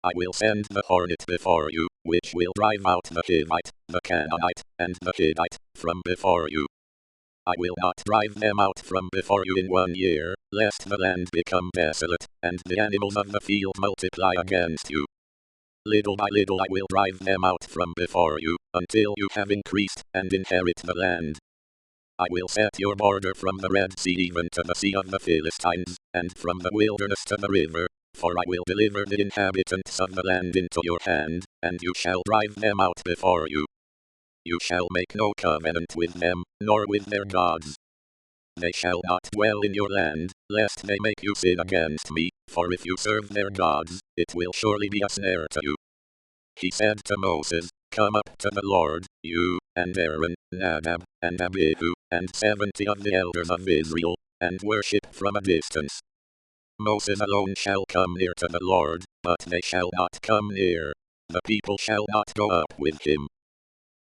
I will send the hornet before you, which will drive out the Hivite, the Canaanite, and the Hittite, from before you. I will not drive them out from before you in 1 year, lest the land become desolate, and the animals of the field multiply against you. Little by little I will drive them out from before you, until you have increased, and inherit the land. I will set your border from the Red Sea even to the Sea of the Philistines, and from the wilderness to the river, for I will deliver the inhabitants of the land into your hand, and you shall drive them out before you. You shall make no covenant with them, nor with their gods. They shall not dwell in your land, lest they make you sin against me, for if you serve their gods, it will surely be a snare to you. He said to Moses, Come up to the Lord, you, and Aaron, Nadab, and Abihu, and 70 of the elders of Israel, and worship from a distance. Moses alone shall come near to the Lord, but they shall not come near. The people shall not go up with him.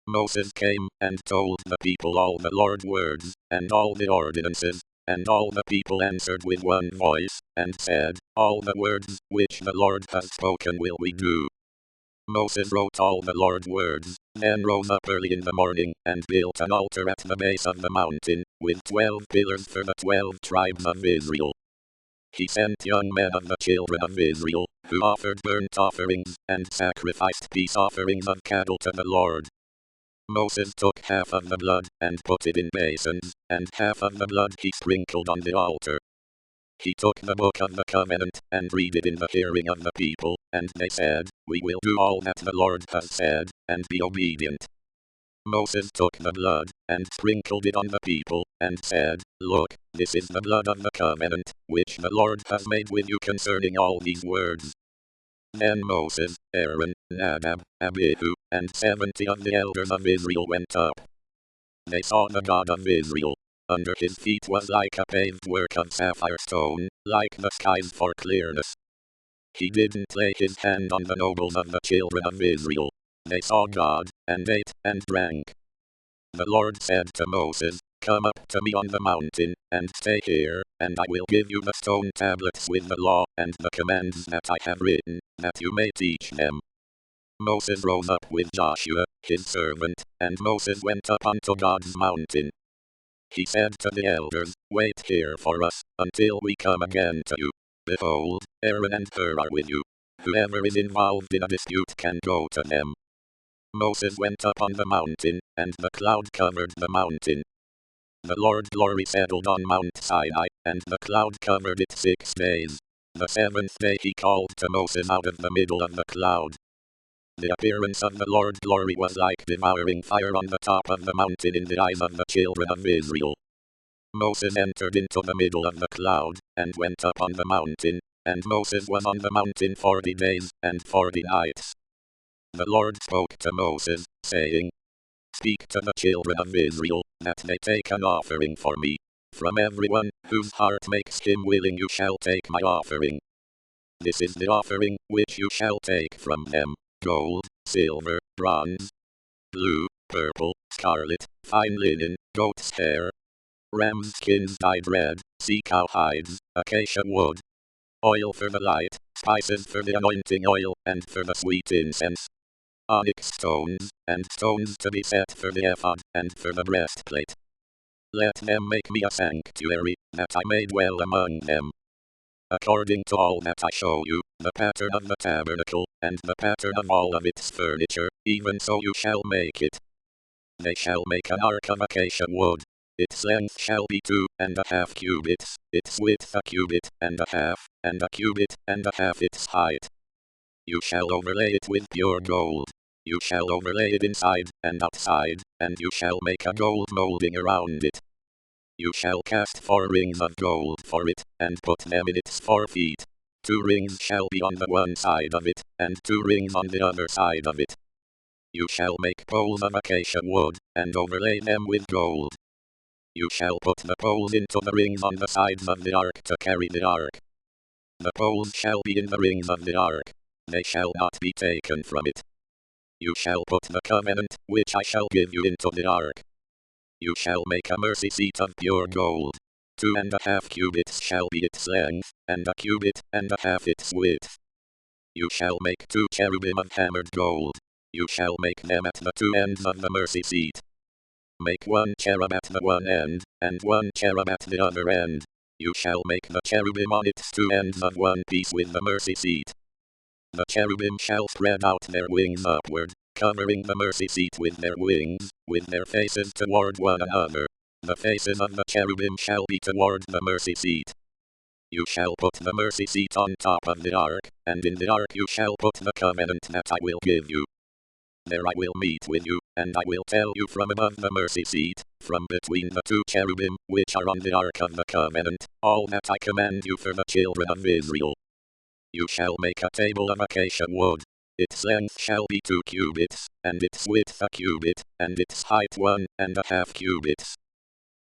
Moses came and told the people all the Lord's words, and all the ordinances, and all the people answered with one voice, and said, All the words which the Lord has spoken will we do. Moses wrote all the Lord's words, then rose up early in the morning and built an altar at the base of the mountain, with 12 pillars for the 12 tribes of Israel. He sent young men of the children of Israel, who offered burnt offerings and sacrificed peace offerings of cattle to the Lord. Moses took half of the blood and put it in basins, and half of the blood he sprinkled on the altar. He took the book of the covenant and read it in the hearing of the people, and they said, "We will do all that the Lord has said, and be obedient." Moses took the blood, and sprinkled it on the people, and said, "Look, this is the blood of the covenant, which the Lord has made with you concerning all these words." Then Moses, Aaron, Nadab, Abihu, and 70 of the elders of Israel went up. They saw the God of Israel. Under his feet was like a paved work of sapphire stone, like the skies for clearness. He didn't lay his hand on the nobles of the children of Israel. They saw God, and ate, and drank. The Lord said to Moses, "Come up to me on the mountain, and stay here, and I will give you the stone tablets with the law and the commands that I have written, that you may teach them." Moses rose up with Joshua, his servant, and Moses went up onto God's mountain. He said to the elders, "Wait here for us, until we come again to you. Behold, Aaron and Hur are with you. Whoever is involved in a dispute can go to them." Moses went up on the mountain, and the cloud covered the mountain. The Lord's glory settled on Mount Sinai, and the cloud covered it 6 days. The 7th day he called to Moses out of the middle of the cloud. The appearance of the Lord's glory was like devouring fire on the top of the mountain in the eyes of the children of Israel. Moses entered into the middle of the cloud, and went up on the mountain, and Moses was on the mountain 40 days and 40 nights. The Lord spoke to Moses, saying, "Speak to the children of Israel, that they take an offering for me. From everyone whose heart makes him willing you shall take my offering. This is the offering which you shall take from them: gold, silver, bronze, blue, purple, scarlet, fine linen, goat's hair, ram's skins dyed red, sea cow hides, acacia wood, oil for the light, spices for the anointing oil and for the sweet incense, onyx stones, and stones to be set for the ephod and for the breastplate. Let them make me a sanctuary, that I may dwell among them. According to all that I show you, the pattern of the tabernacle, and the pattern of all of its furniture, even so you shall make it. They shall make an ark of acacia wood. Its length shall be 2.5 cubits, its width 1.5 cubits, and 1 cubit and a half its height. You shall overlay it with pure gold. You shall overlay it inside and outside, and you shall make a gold molding around it. You shall cast 4 rings of gold for it, and put them in its 4 feet. 2 rings shall be on the one side of it, and 2 rings on the other side of it. You shall make poles of acacia wood, and overlay them with gold. You shall put the poles into the rings on the sides of the ark to carry the ark. The poles shall be in the rings of the ark. They shall not be taken from it. You shall put the covenant, which I shall give you, into the ark. You shall make a mercy seat of pure gold. 2.5 cubits shall be its length, and 1.5 cubits its width. You shall make 2 cherubim of hammered gold. You shall make them at the 2 ends of the mercy seat. Make 1 cherub at the one end, and 1 cherub at the other end. You shall make the cherubim on its 2 ends of one piece with the mercy seat. The cherubim shall spread out their wings upward, covering the mercy seat with their wings, with their faces toward one another. The faces of the cherubim shall be toward the mercy seat. You shall put the mercy seat on top of the ark, and in the ark you shall put the covenant that I will give you. There I will meet with you, and I will tell you from above the mercy seat, from between the 2 cherubim, which are on the ark of the covenant, all that I command you for the children of Israel. You shall make a table of acacia wood. Its length shall be 2 cubits, and its width 1 cubit, and its height 1.5 cubits.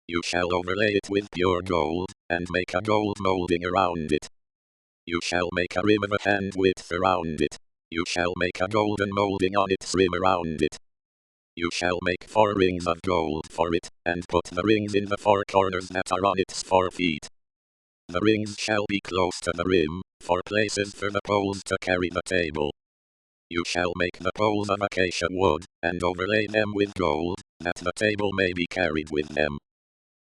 You shall overlay it with pure gold, and make a gold molding around it. You shall make a rim of a hand width around it. You shall make a golden molding on its rim around it. You shall make 4 rings of gold for it, and put the rings in the 4 corners that are on its 4 feet. The rings shall be close to the rim, for places for the poles to carry the table. You shall make the poles of acacia wood, and overlay them with gold, that the table may be carried with them.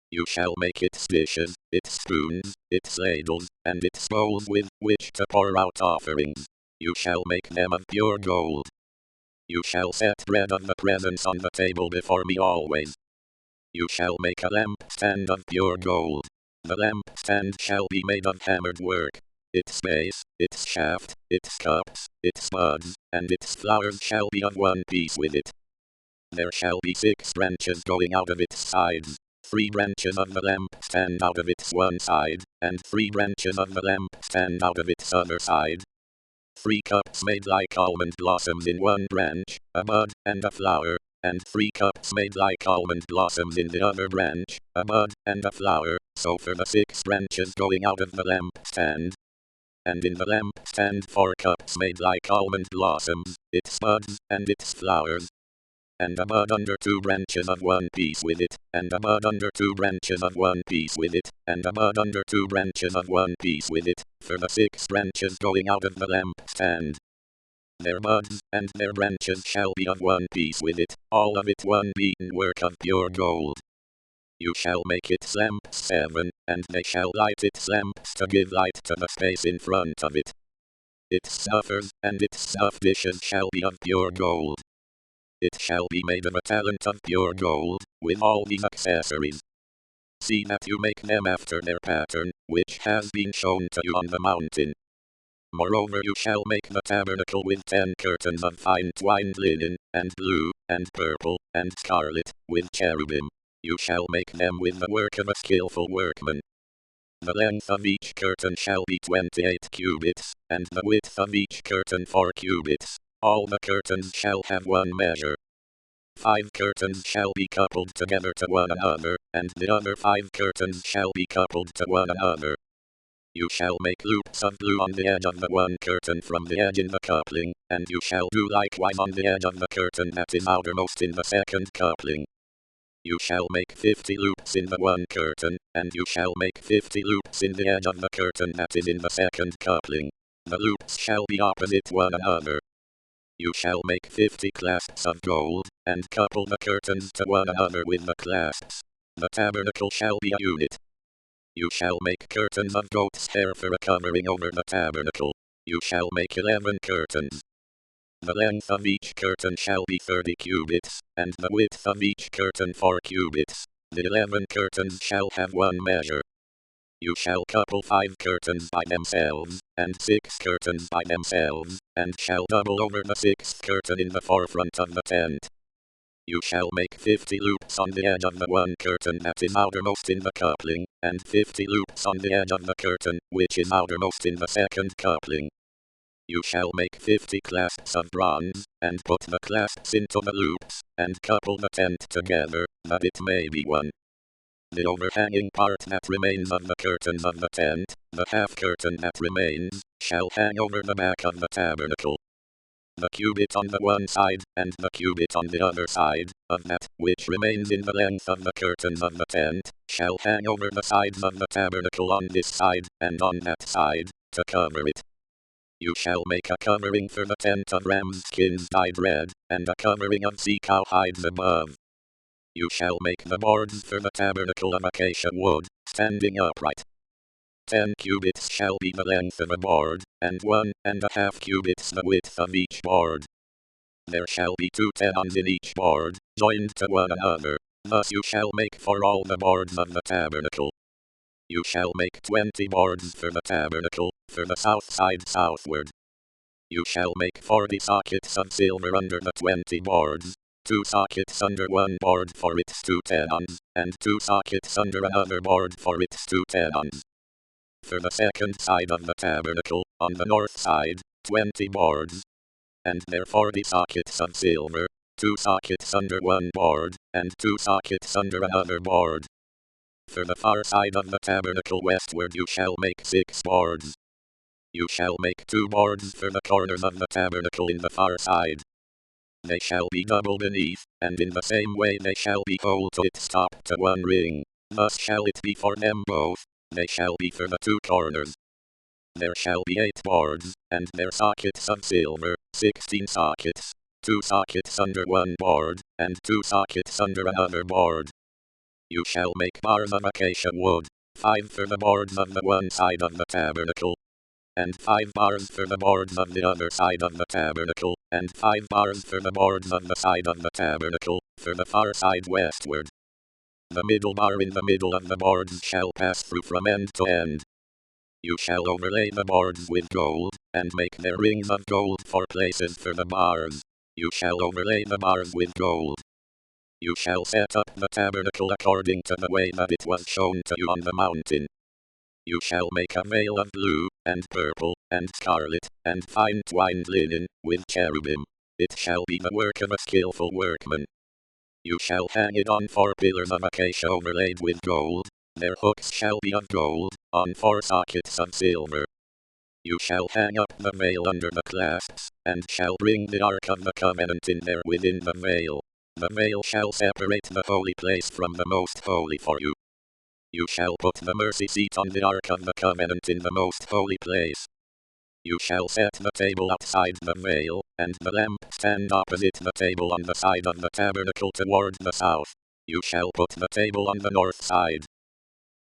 You shall make its dishes, its spoons, its ladles, and its bowls with which to pour out offerings. You shall make them of pure gold. You shall set bread of the presence on the table before me always. You shall make a lampstand of pure gold. The lampstand shall be made of hammered work. Its base, its shaft, its cups, its buds, and its flowers shall be of one piece with it. There shall be 6 branches going out of its sides, 3 branches of the lampstand out of its one side, and 3 branches of the lampstand out of its other side. 3 cups made like almond blossoms in one branch, a bud and a flower, and 3 cups made like almond blossoms in the other branch, a bud and a flower, so for the 6 branches going out of the lampstand. And in the lampstand 4 cups made like almond blossoms, its buds and its flowers. And a bud under 2 branches of one piece with it, and a bud under 2 branches of one piece with it, and a bud under 2 branches of one piece with it, for the 6 branches going out of the lampstand. Their buds and their branches shall be of one piece with it, all of it one beaten work of pure gold. You shall make its lamps 7, and they shall light its lamps to give light to the space in front of it. Its stuffers and its stuff dishes shall be of pure gold. It shall be made of a talent of pure gold, with all these accessories. See that you make them after their pattern, which has been shown to you on the mountain. Moreover, you shall make the tabernacle with 10 curtains of fine twined linen, and blue, and purple, and scarlet, with cherubim. You shall make them with the work of a skillful workman. The length of each curtain shall be 28 cubits, and the width of each curtain 4 cubits. All the curtains shall have one measure. 5 curtains shall be coupled together to one another, and the other 5 curtains shall be coupled to one another. You shall make loops of blue on the edge of the one curtain from the edge in the coupling, and you shall do likewise on the edge of the curtain that is outermost in the second coupling. You shall make 50 loops in the one curtain, and you shall make 50 loops in the edge of the curtain that is in the second coupling. The loops shall be opposite one another. You shall make 50 clasps of gold, and couple the curtains to one another with the clasps. The tabernacle shall be a unit. You shall make curtains of goat's hair for a covering over the tabernacle. You shall make 11 curtains. The length of each curtain shall be 30 cubits, and the width of each curtain 4 cubits. The 11 curtains shall have one measure. You shall couple 5 curtains by themselves, and 6 curtains by themselves, and shall double over the 6th curtain in the forefront of the tent. You shall make 50 loops on the edge of the one curtain that is outermost in the coupling, and 50 loops on the edge of the curtain which is outermost in the second coupling. You shall make 50 clasps of bronze, and put the clasps into the loops, and couple the tent together, that it may be one. The overhanging part that remains of the curtains of the tent, the half curtain that remains, shall hang over the back of the tabernacle. The cubit on the one side, and the cubit on the other side, of that which remains in the length of the curtains of the tent, shall hang over the sides of the tabernacle on this side, and on that side, to cover it. You shall make a covering for the tent of ram's skins dyed red, and a covering of sea cow hides above. You shall make the boards for the tabernacle of acacia wood, standing upright. 10 cubits shall be the length of a board, and 1.5 cubits the width of each board. There shall be 2 tenons in each board, joined to one another. Thus you shall make for all the boards of the tabernacle. You shall make 20 boards for the tabernacle, for the south side southward. You shall make 40 sockets of silver under the 20 boards, 2 sockets under one board for its 2 tenons, and 2 sockets under another board for its 2 tenons. For the second side of the tabernacle, on the north side, 20 boards, and their 40 sockets of silver, 2 sockets under one board, and 2 sockets under another board. For the far side of the tabernacle westward you shall make 6 boards. You shall make 2 boards for the corners of the tabernacle in the far side. They shall be double beneath, and in the same way they shall be whole to its top to one ring. Thus shall it be for them both. They shall be for the 2 corners. there shall be 8 boards, and their sockets of silver, 16 sockets, 2 sockets under one board, and 2 sockets under another board. You shall make bars of acacia wood, 5 for the boards on the one side of the tabernacle, and 5 bars for the boards on the other side of the tabernacle, and 5 bars for the boards on the side of the tabernacle, for the far side westward. The middle bar in the middle of the boards shall pass through from end to end. You shall overlay the boards with gold, and make their rings of gold for places for the bars. You shall overlay the bars with gold. You shall set up the tabernacle according to the way that it was shown to you on the mountain. You shall make a veil of blue, and purple, and scarlet, and fine twined linen, with cherubim. It shall be the work of a skillful workman. You shall hang it on 4 pillars of acacia overlaid with gold. Their hooks shall be of gold, on 4 sockets of silver. You shall hang up the veil under the clasps, and shall bring the ark of the covenant in there within the veil. The veil shall separate the holy place from the most holy for you. You shall put the mercy seat on the ark of the covenant in the most holy place. You shall set the table outside the veil, and the lampstand opposite the table on the side of the tabernacle toward the south. You shall put the table on the north side.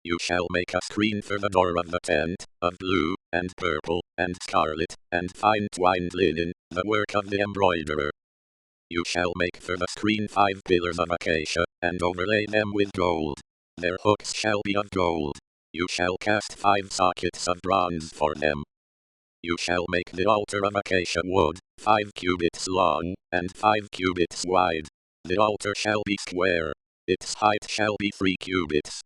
You shall make a screen for the door of the tent, of blue, and purple, and scarlet, and fine twined linen, the work of the embroiderer. You shall make for the screen 5 pillars of acacia, and overlay them with gold. Their hooks shall be of gold. You shall cast 5 sockets of bronze for them. You shall make the altar of acacia wood, 5 cubits long, and 5 cubits wide. The altar shall be square. Its height shall be 3 cubits.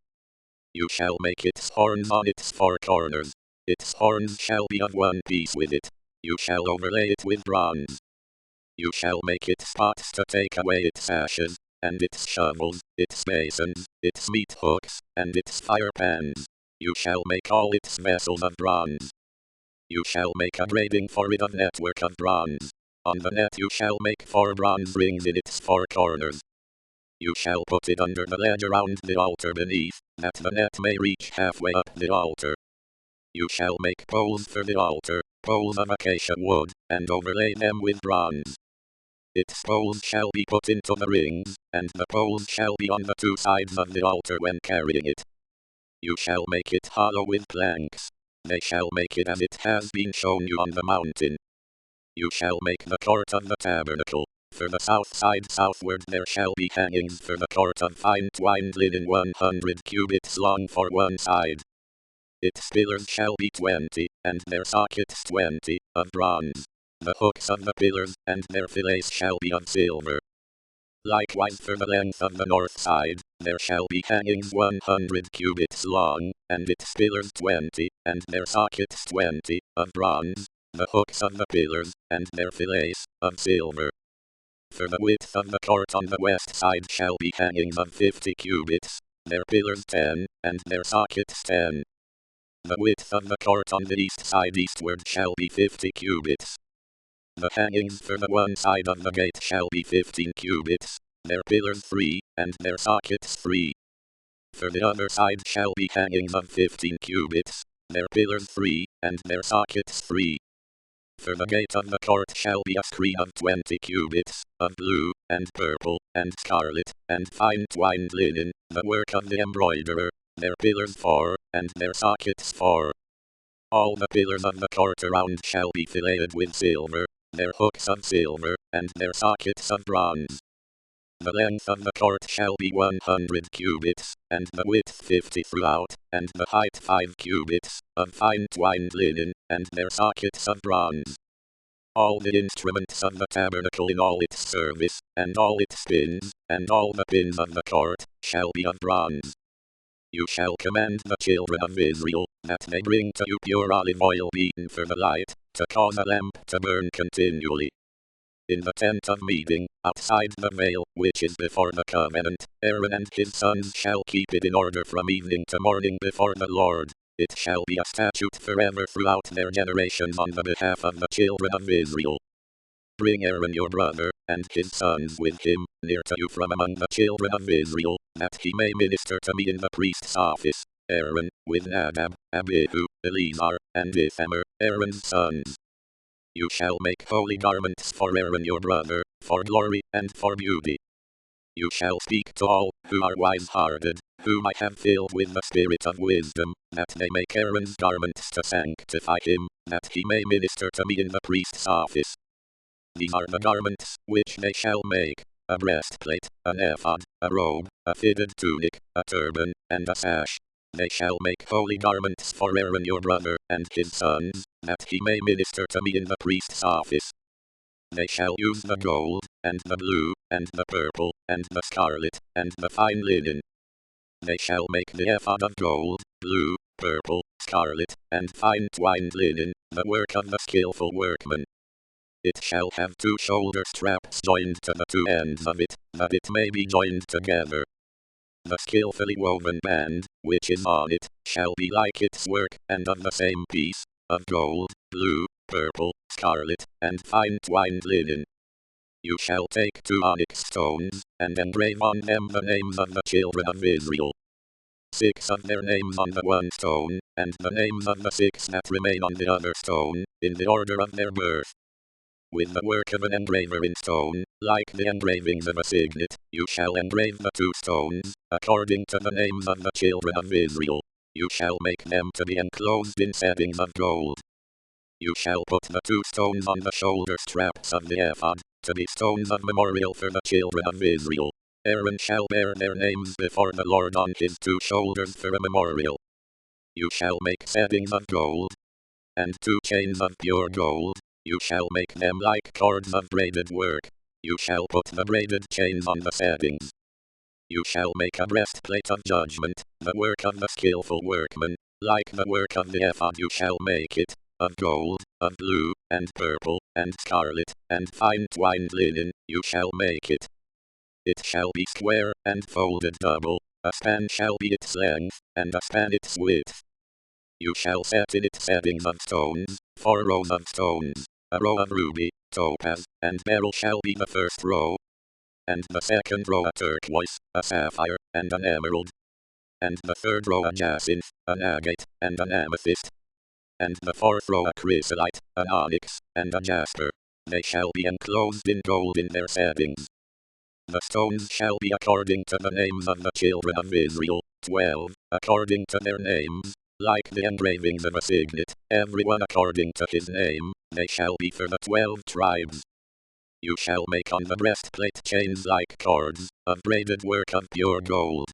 You shall make its horns on its 4 corners. Its horns shall be of one piece with it. You shall overlay it with bronze. You shall make its pots to take away its ashes, and its shovels, its basins, its meat hooks, and its fire pans. You shall make all its vessels of bronze. You shall make a grating for it of network of bronze. On the net you shall make 4 bronze rings in its 4 corners. You shall put it under the ledge around the altar beneath, that the net may reach halfway up the altar. You shall make poles for the altar, poles of acacia wood, and overlay them with bronze. Its poles shall be put into the rings, and the poles shall be on the 2 sides of the altar when carrying it. You shall make it hollow with planks. They shall make it as it has been shown you on the mountain. You shall make the court of the tabernacle. For the south side southward there shall be hangings for the court of fine twined linen 100 cubits long for one side. Its pillars shall be 20, and their sockets 20, of bronze. The hooks of the pillars and their fillets shall be of silver. Likewise for the length of the north side, there shall be hangings 100 cubits long, and its pillars 20, and their sockets 20, of bronze. The hooks of the pillars, and their fillets, of silver. For the width of the court on the west side shall be hangings of 50 cubits, their pillars 10, and their sockets 10. The width of the court on the east side eastward shall be 50 cubits. The hangings for the one side of the gate shall be 15 cubits, their pillars 3, and their sockets 3. For the other side shall be hangings of 15 cubits, their pillars 3, and their sockets 3. For the gate of the court shall be a screen of 20 cubits, of blue, and purple, and scarlet, and fine twined linen, the work of the embroiderer, their pillars 4, and their sockets 4. All the pillars of the court around shall be filleted with silver, their hooks of silver, and their sockets of bronze. The length of the court shall be 100 cubits, and the width 50 throughout, and the height 5 cubits, of fine twined linen, and their sockets of bronze. All the instruments of the tabernacle in all its service, and all its pins, and all the pins of the court, shall be of bronze. You shall command the children of Israel, that they bring to you pure olive oil beaten for the light, to cause a lamp to burn continually. In the tent of meeting, outside the veil, which is before the covenant, Aaron and his sons shall keep it in order from evening to morning before the Lord. It shall be a statute forever throughout their generations on the behalf of the children of Israel. Bring Aaron your brother, and his sons with him, near to you from among the children of Israel, that he may minister to me in the priest's office. Aaron, with Nadab, Abihu, Eleazar, and Ithamar, Aaron's sons. You shall make holy garments for Aaron your brother, for glory and for beauty. You shall speak to all who are wise-hearted, whom I have filled with the spirit of wisdom, that they make Aaron's garments to sanctify him, that he may minister to me in the priest's office. These are the garments which they shall make: a breastplate, an ephod, a robe, a fitted tunic, a turban, and a sash. They shall make holy garments for Aaron your brother, and his sons, that he may minister to me in the priest's office. They shall use the gold, and the blue, and the purple, and the scarlet, and the fine linen. They shall make the ephod of gold, blue, purple, scarlet, and fine twined linen, the work of the skillful workman. It shall have 2 shoulder straps joined to the 2 ends of it, that it may be joined together. The skillfully woven band, which is on it, shall be like its work, and of the same piece, of gold, blue, purple, scarlet, and fine twined linen. You shall take 2 onyx stones, and engrave on them the names of the children of Israel. 6 of their names on the one stone, and the names of the 6 that remain on the other stone, in the order of their birth. With the work of an engraver in stone, like the engravings of a signet, you shall engrave the 2 stones, according to the names of the children of Israel. You shall make them to be enclosed in settings of gold. You shall put the 2 stones on the shoulder straps of the ephod, to be stones of memorial for the children of Israel. Aaron shall bear their names before the Lord on his 2 shoulders for a memorial. You shall make settings of gold, and 2 chains of pure gold. You shall make them like cords of braided work. You shall put the braided chains on the settings. You shall make a breastplate of judgment, the work of the skillful workman, like the work of the ephod you shall make it, of gold, of blue, and purple, and scarlet, and fine twined linen, you shall make it. It shall be square, and folded double, a span shall be its length, and a span its width. You shall set in its settings of stones, 4 rows of stones. A row of ruby, topaz, and beryl shall be the first row, and the second row a turquoise, a sapphire, and an emerald, and the third row a jacinth, an agate, and an amethyst, and the 4th row a chrysolite, an onyx, and a jasper. They shall be enclosed in gold in their settings. The stones shall be according to the names of the children of Israel, 12, according to their names, like the engravings of a signet, everyone according to his name. They shall be for the 12 tribes. You shall make on the breastplate chains like cords, of braided work of pure gold.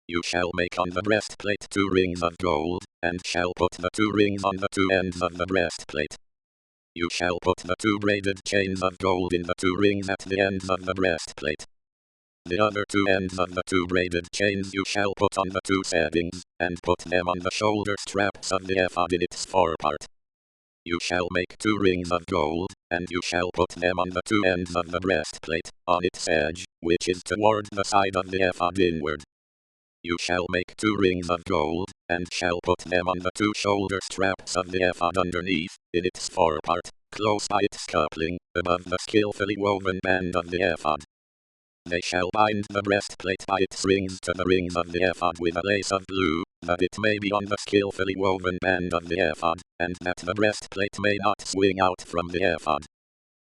You shall make on the breastplate 2 rings of gold, and shall put the 2 rings on the 2 ends of the breastplate. You shall put the 2 braided chains of gold in the 2 rings at the ends of the breastplate. The other 2 ends of the 2 braided chains you shall put on the 2 settings, and put them on the shoulder straps of the ephod in its forepart. You shall make 2 rings of gold, and you shall put them on the 2 ends of the breastplate, on its edge, which is toward the side of the ephod inward. You shall make 2 rings of gold, and shall put them on the 2 shoulder straps of the ephod underneath, in its forepart, close by its coupling, above the skillfully woven band of the ephod. They shall bind the breastplate by its rings to the rings of the ephod with a lace of blue, that it may be on the skillfully woven band of the ephod, and that the breastplate may not swing out from the ephod.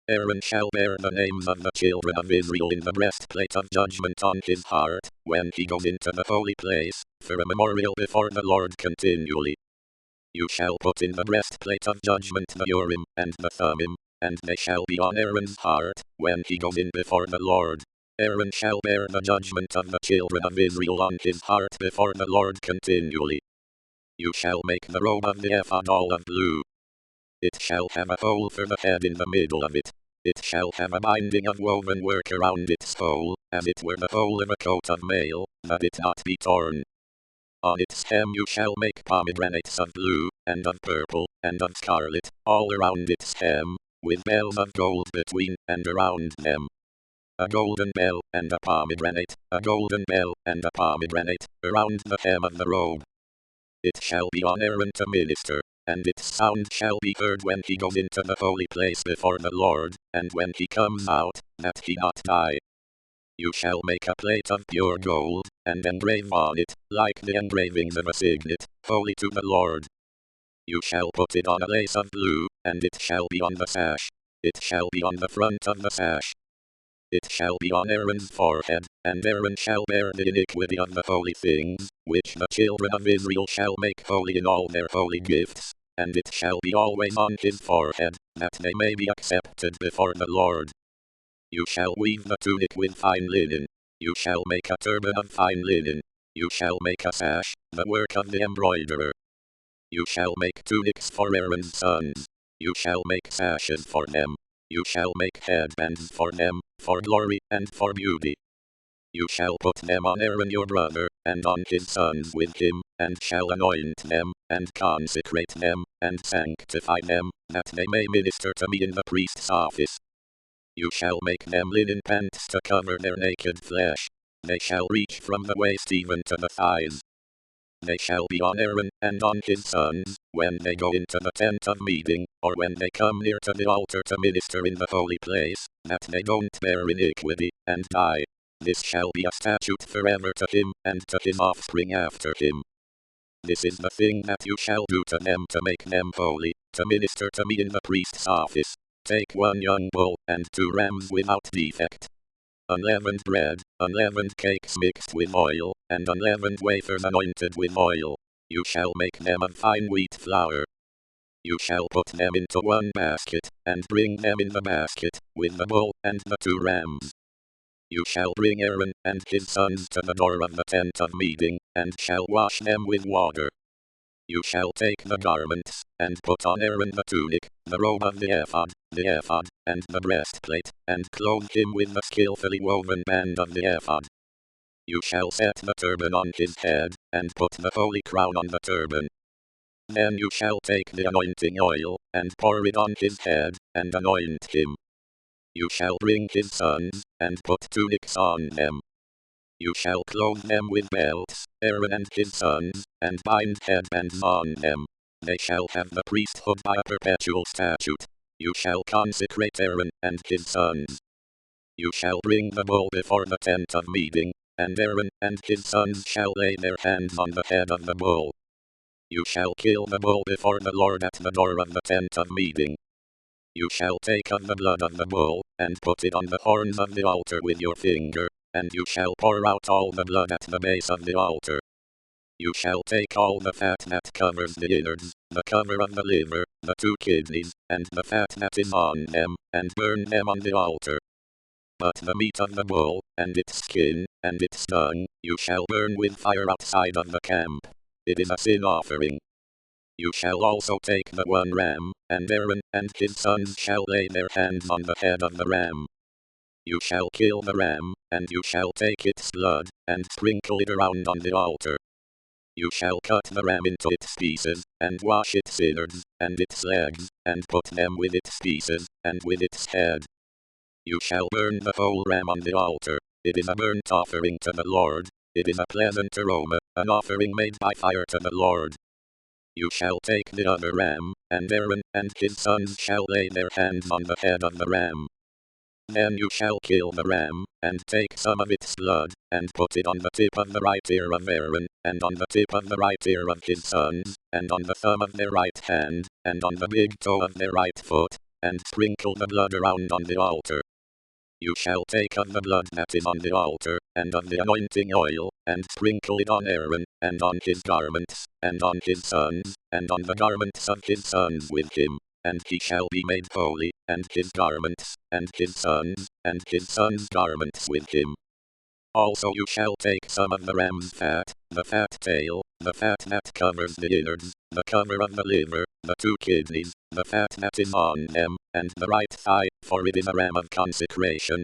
Aaron shall bear the names of the children of Israel in the breastplate of judgment on his heart, when he goes into the holy place, for a memorial before the Lord continually. You shall put in the breastplate of judgment the Urim and the Thummim, and they shall be on Aaron's heart, when he goes in before the Lord. Aaron shall bear the judgment of the children of Israel on his heart before the Lord continually. You shall make the robe of the ephod all of blue. It shall have a hole for the head in the middle of it. It shall have a binding of woven work around its hole, as it were the hole of a coat of mail, that it not be torn. On its hem you shall make pomegranates of blue, and of purple, and of scarlet, all around its hem, with bells of gold between and around them. A golden bell, and a pomegranate, a golden bell, and a pomegranate, around the hem of the robe. It shall be on Aaron to minister, and its sound shall be heard when he goes into the holy place before the Lord, and when he comes out, that he not die. You shall make a plate of pure gold, and engrave on it, like the engravings of a signet, holy to the Lord. You shall put it on a lace of blue, and it shall be on the sash. It shall be on the front of the sash. It shall be on Aaron's forehead, and Aaron shall bear the iniquity of the holy things, which the children of Israel shall make holy in all their holy gifts, and it shall be always on his forehead, that they may be accepted before the Lord. You shall weave the tunic with fine linen. You shall make a turban of fine linen. You shall make a sash, the work of the embroiderer. You shall make tunics for Aaron's sons. You shall make sashes for them. You shall make headbands for them, for glory and for beauty. You shall put them on Aaron your brother, and on his sons with him, and shall anoint them, and consecrate them, and sanctify them, that they may minister to me in the priest's office. You shall make them linen pants to cover their naked flesh. They shall reach from the waist even to the thighs. They shall be on Aaron and on his sons, when they go into the tent of meeting, or when they come near to the altar to minister in the holy place, that they don't bear iniquity, and die. This shall be a statute forever to him, and to his offspring after him. This is the thing that you shall do to them to make them holy, to minister to me in the priest's office. Take 1 young bull, and 2 rams without defect. Unleavened bread, unleavened cakes mixed with oil, and unleavened wafers anointed with oil. You shall make them of fine wheat flour. You shall put them into 1 basket, and bring them in the basket, with the bull and the 2 rams. You shall bring Aaron and his sons to the door of the tent of meeting, and shall wash them with water. You shall take the garments, and put on Aaron the tunic, the robe of the ephod, and the breastplate, and clothe him with the skillfully woven band of the ephod. You shall set the turban on his head, and put the holy crown on the turban. Then you shall take the anointing oil, and pour it on his head, and anoint him. You shall bring his sons, and put tunics on them. You shall clothe them with belts, Aaron and his sons, and bind headbands on them. They shall have the priesthood by a perpetual statute. You shall consecrate Aaron and his sons. You shall bring the bull before the tent of meeting, and Aaron and his sons shall lay their hands on the head of the bull. You shall kill the bull before the Lord at the door of the tent of meeting. You shall take of the blood of the bull, and put it on the horns of the altar with your finger, and you shall pour out all the blood at the base of the altar. You shall take all the fat that covers the innards, the cover of the liver, the 2 kidneys, and the fat that is on them, and burn them on the altar. But the meat of the bull, and its skin, and its dung, you shall burn with fire outside of the camp. It is a sin offering. You shall also take the 1 ram, and Aaron and his sons shall lay their hands on the head of the ram. You shall kill the ram, and you shall take its blood, and sprinkle it around on the altar. You shall cut the ram into its pieces, and wash its innards, and its legs, and put them with its pieces, and with its head. You shall burn the whole ram on the altar. It is a burnt offering to the Lord. It is a pleasant aroma, an offering made by fire to the Lord. You shall take the other ram, and Aaron and his sons shall lay their hands on the head of the ram. Then you shall kill the ram, and take some of its blood, and put it on the tip of the right ear of Aaron, and on the tip of the right ear of his sons, and on the thumb of their right hand, and on the big toe of their right foot, and sprinkle the blood around on the altar. You shall take of the blood that is on the altar, and of the anointing oil, and sprinkle it on Aaron, and on his garments, and on his sons, and on the garments of his sons with him. And he shall be made holy, and his garments, and his sons' garments with him. Also you shall take some of the ram's fat, the fat tail, the fat that covers the innards, the cover of the liver, the 2 kidneys, the fat that is on them, and the right thigh, for it is a ram of consecration.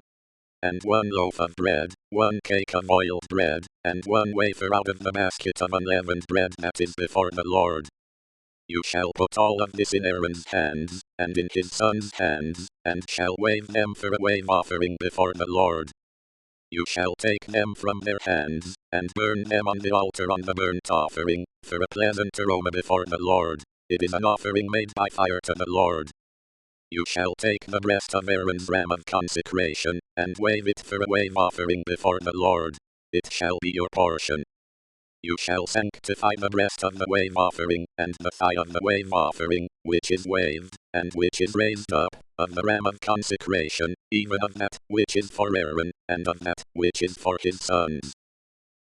And 1 loaf of bread, 1 cake of oiled bread, and 1 wafer out of the basket of unleavened bread that is before the Lord. You shall put all of this in Aaron's hands, and in his sons' hands, and shall wave them for a wave offering before the Lord. You shall take them from their hands, and burn them on the altar on the burnt offering, for a pleasant aroma before the Lord. It is an offering made by fire to the Lord. You shall take the breast of Aaron's ram of consecration, and wave it for a wave offering before the Lord. It shall be your portion. You shall sanctify the breast of the wave offering, and the thigh of the wave offering, which is waved, and which is raised up, of the ram of consecration, even of that which is for Aaron, and of that which is for his sons.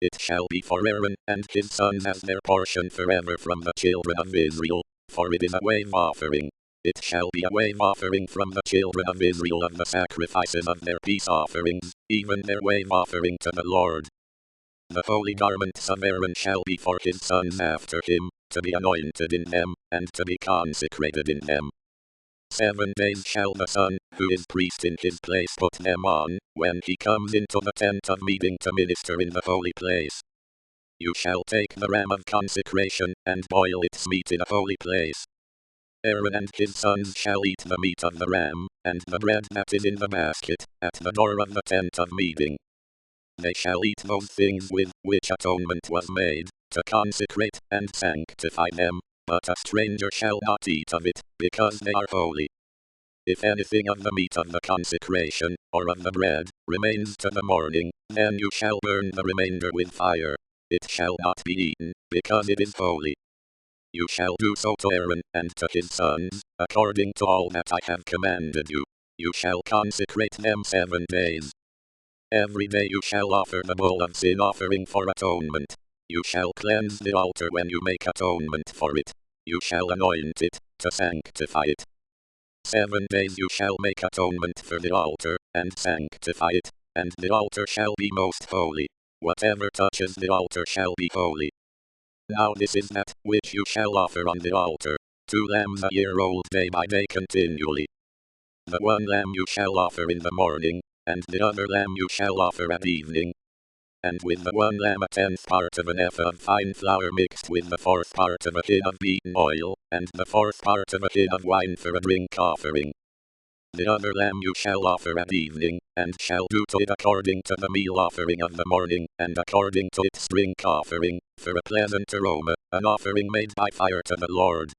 It shall be for Aaron and his sons as their portion forever from the children of Israel, for it is a wave offering. It shall be a wave offering from the children of Israel of the sacrifices of their peace offerings, even their wave offering to the Lord. The holy garments of Aaron shall be for his sons after him, to be anointed in them, and to be consecrated in them. 7 days shall the son, who is priest in his place, put them on, when he comes into the tent of meeting to minister in the holy place. You shall take the ram of consecration, and boil its meat in a holy place. Aaron and his sons shall eat the meat of the ram, and the bread that is in the basket, at the door of the tent of meeting. They shall eat those things with which atonement was made, to consecrate and sanctify them, but a stranger shall not eat of it, because they are holy. If anything of the meat of the consecration, or of the bread, remains to the morning, then you shall burn the remainder with fire. It shall not be eaten, because it is holy. You shall do so to Aaron and to his sons, according to all that I have commanded you. You shall consecrate them 7 days. Every day you shall offer the bull of sin offering for atonement. You shall cleanse the altar when you make atonement for it. You shall anoint it, to sanctify it. 7 days you shall make atonement for the altar, and sanctify it, and the altar shall be most holy. Whatever touches the altar shall be holy. Now this is that which you shall offer on the altar, 2 lambs a year old day by day continually. The one lamb you shall offer in the morning, and the other lamb you shall offer at evening. And with the one lamb a 10th part of an ephah of fine flour mixed with the 4th part of a hin of beaten oil, and the 4th part of a hin of wine for a drink offering. The other lamb you shall offer at evening, and shall do to it according to the meal offering of the morning, and according to its drink offering, for a pleasant aroma, an offering made by fire to the Lord.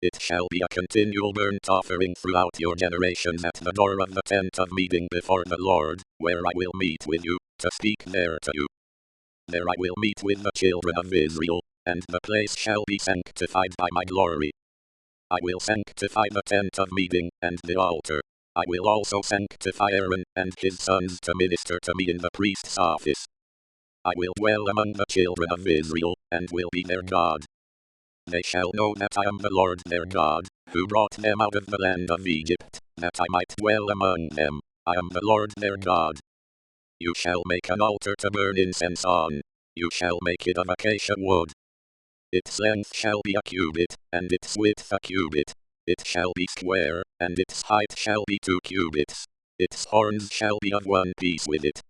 It shall be a continual burnt offering throughout your generations at the door of the tent of meeting before the Lord, where I will meet with you, to speak there to you. There I will meet with the children of Israel, and the place shall be sanctified by my glory. I will sanctify the tent of meeting, and the altar. I will also sanctify Aaron and his sons to minister to me in the priest's office. I will dwell among the children of Israel, and will be their God. They shall know that I am the Lord their God, who brought them out of the land of Egypt, that I might dwell among them. I am the Lord their God. You shall make an altar to burn incense on. You shall make it of acacia wood. Its length shall be a cubit, and its width a cubit. It shall be square, and its height shall be 2 cubits. Its horns shall be of one piece with it.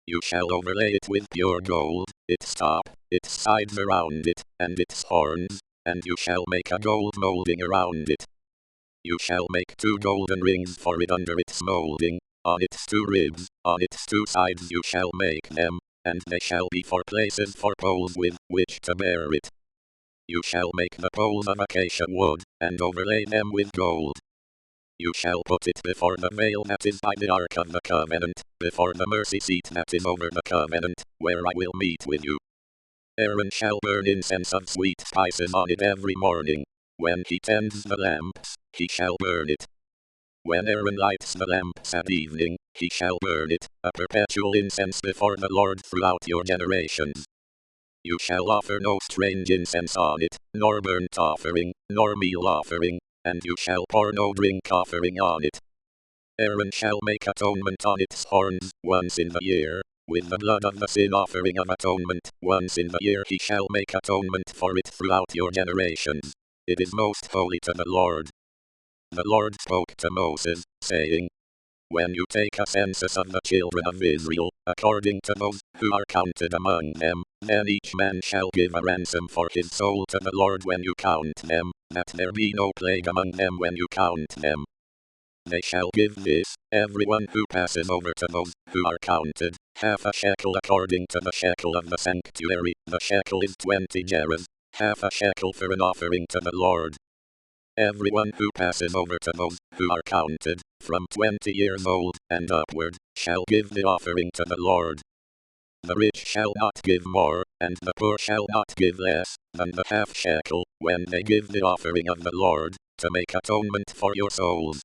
You shall overlay it with pure gold, its top, its sides around it, and its horns, and you shall make a gold molding around it. You shall make 2 golden rings for it under its molding, on its 2 ribs, on its 2 sides you shall make them, and they shall be for places for poles with which to bear it. You shall make the poles of acacia wood, and overlay them with gold. You shall put it before the veil that is by the ark of the covenant, before the mercy seat that is over the covenant, where I will meet with you. Aaron shall burn incense of sweet spices on it every morning. When he tends the lamps, he shall burn it. When Aaron lights the lamps at evening, he shall burn it, a perpetual incense before the Lord throughout your generations. You shall offer no strange incense on it, nor burnt offering, nor meal offering, and you shall pour no drink offering on it. Aaron shall make atonement on its horns once in the year, with the blood of the sin offering of atonement. Once in the year he shall make atonement for it throughout your generations. It is most holy to the Lord. The Lord spoke to Moses, saying, when you take a census of the children of Israel, according to those who are counted among them, then each man shall give a ransom for his soul to the Lord when you count them, that there be no plague among them when you count them. They shall give this, everyone who passes over to those who are counted, half a shekel according to the shekel of the sanctuary. The shekel is 20 gerahs, half a shekel for an offering to the Lord. Everyone who passes over to those who are counted, from 20 years old and upward, shall give the offering to the Lord. The rich shall not give more, and the poor shall not give less, than the half shekel, when they give the offering of the Lord, to make atonement for your souls.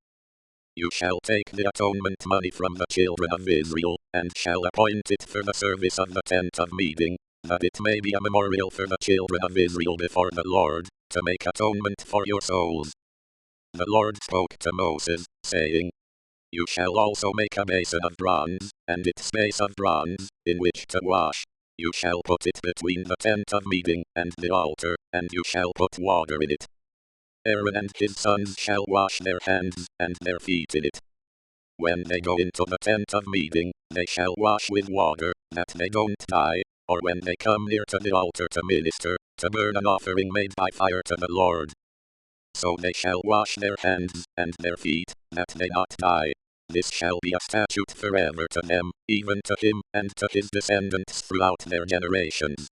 You shall take the atonement money from the children of Israel, and shall appoint it for the service of the tent of meeting, that it may be a memorial for the children of Israel before the Lord, to make atonement for your souls. The Lord spoke to Moses, saying, You shall also make a basin of bronze, and its base of bronze, in which to wash. You shall put it between the tent of meeting and the altar, and you shall put water in it. Aaron and his sons shall wash their hands and their feet in it. When they go into the tent of meeting, they shall wash with water, that they don't die, or when they come near to the altar to minister, to burn an offering made by fire to the Lord. So they shall wash their hands and their feet, that they not die. This shall be a statute forever to them, even to him and to his descendants throughout their generations.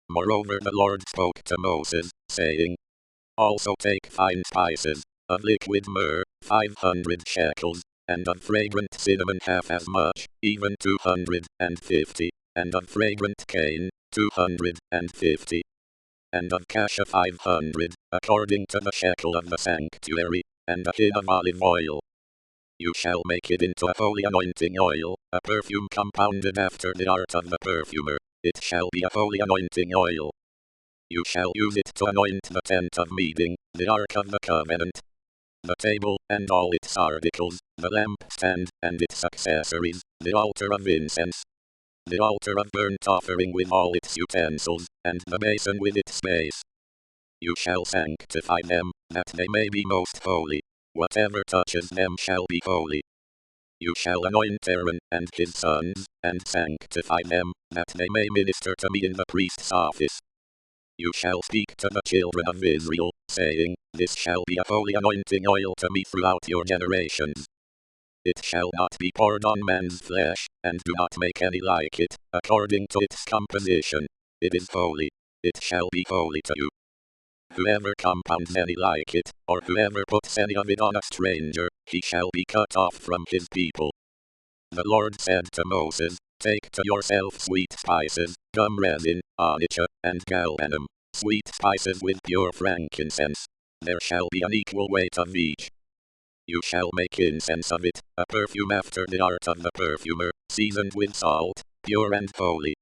Moreover the Lord spoke to Moses, saying, Also take fine spices, of liquid myrrh, 500 shekels, and of fragrant cinnamon half as much, even 250, and of fragrant cane, 250, and of cassia 500, according to the shekel of the sanctuary, and a hin of olive oil. You shall make it into a holy anointing oil, a perfume compounded after the art of the perfumer. It shall be a holy anointing oil. You shall use it to anoint the tent of meeting, the ark of the covenant, the table and all its articles, the lampstand and its accessories, the altar of incense, the altar of burnt offering with all its utensils, and the basin with its base. You shall sanctify them, that they may be most holy. Whatever touches them shall be holy. You shall anoint Aaron and his sons, and sanctify them, that they may minister to me in the priest's office. You shall speak to the children of Israel, saying, This shall be a holy anointing oil to me throughout your generations. It shall not be poured on man's flesh, and do not make any like it, according to its composition. It is holy. It shall be holy to you. Whoever compounds any like it, or whoever puts any of it on a stranger, he shall be cut off from his people. The Lord said to Moses, Take to yourself sweet spices, gum resin, onycha, and galbanum, sweet spices with pure frankincense. There shall be an equal weight of each. You shall make incense of it, a perfume after the art of the perfumer, seasoned with salt, pure and holy.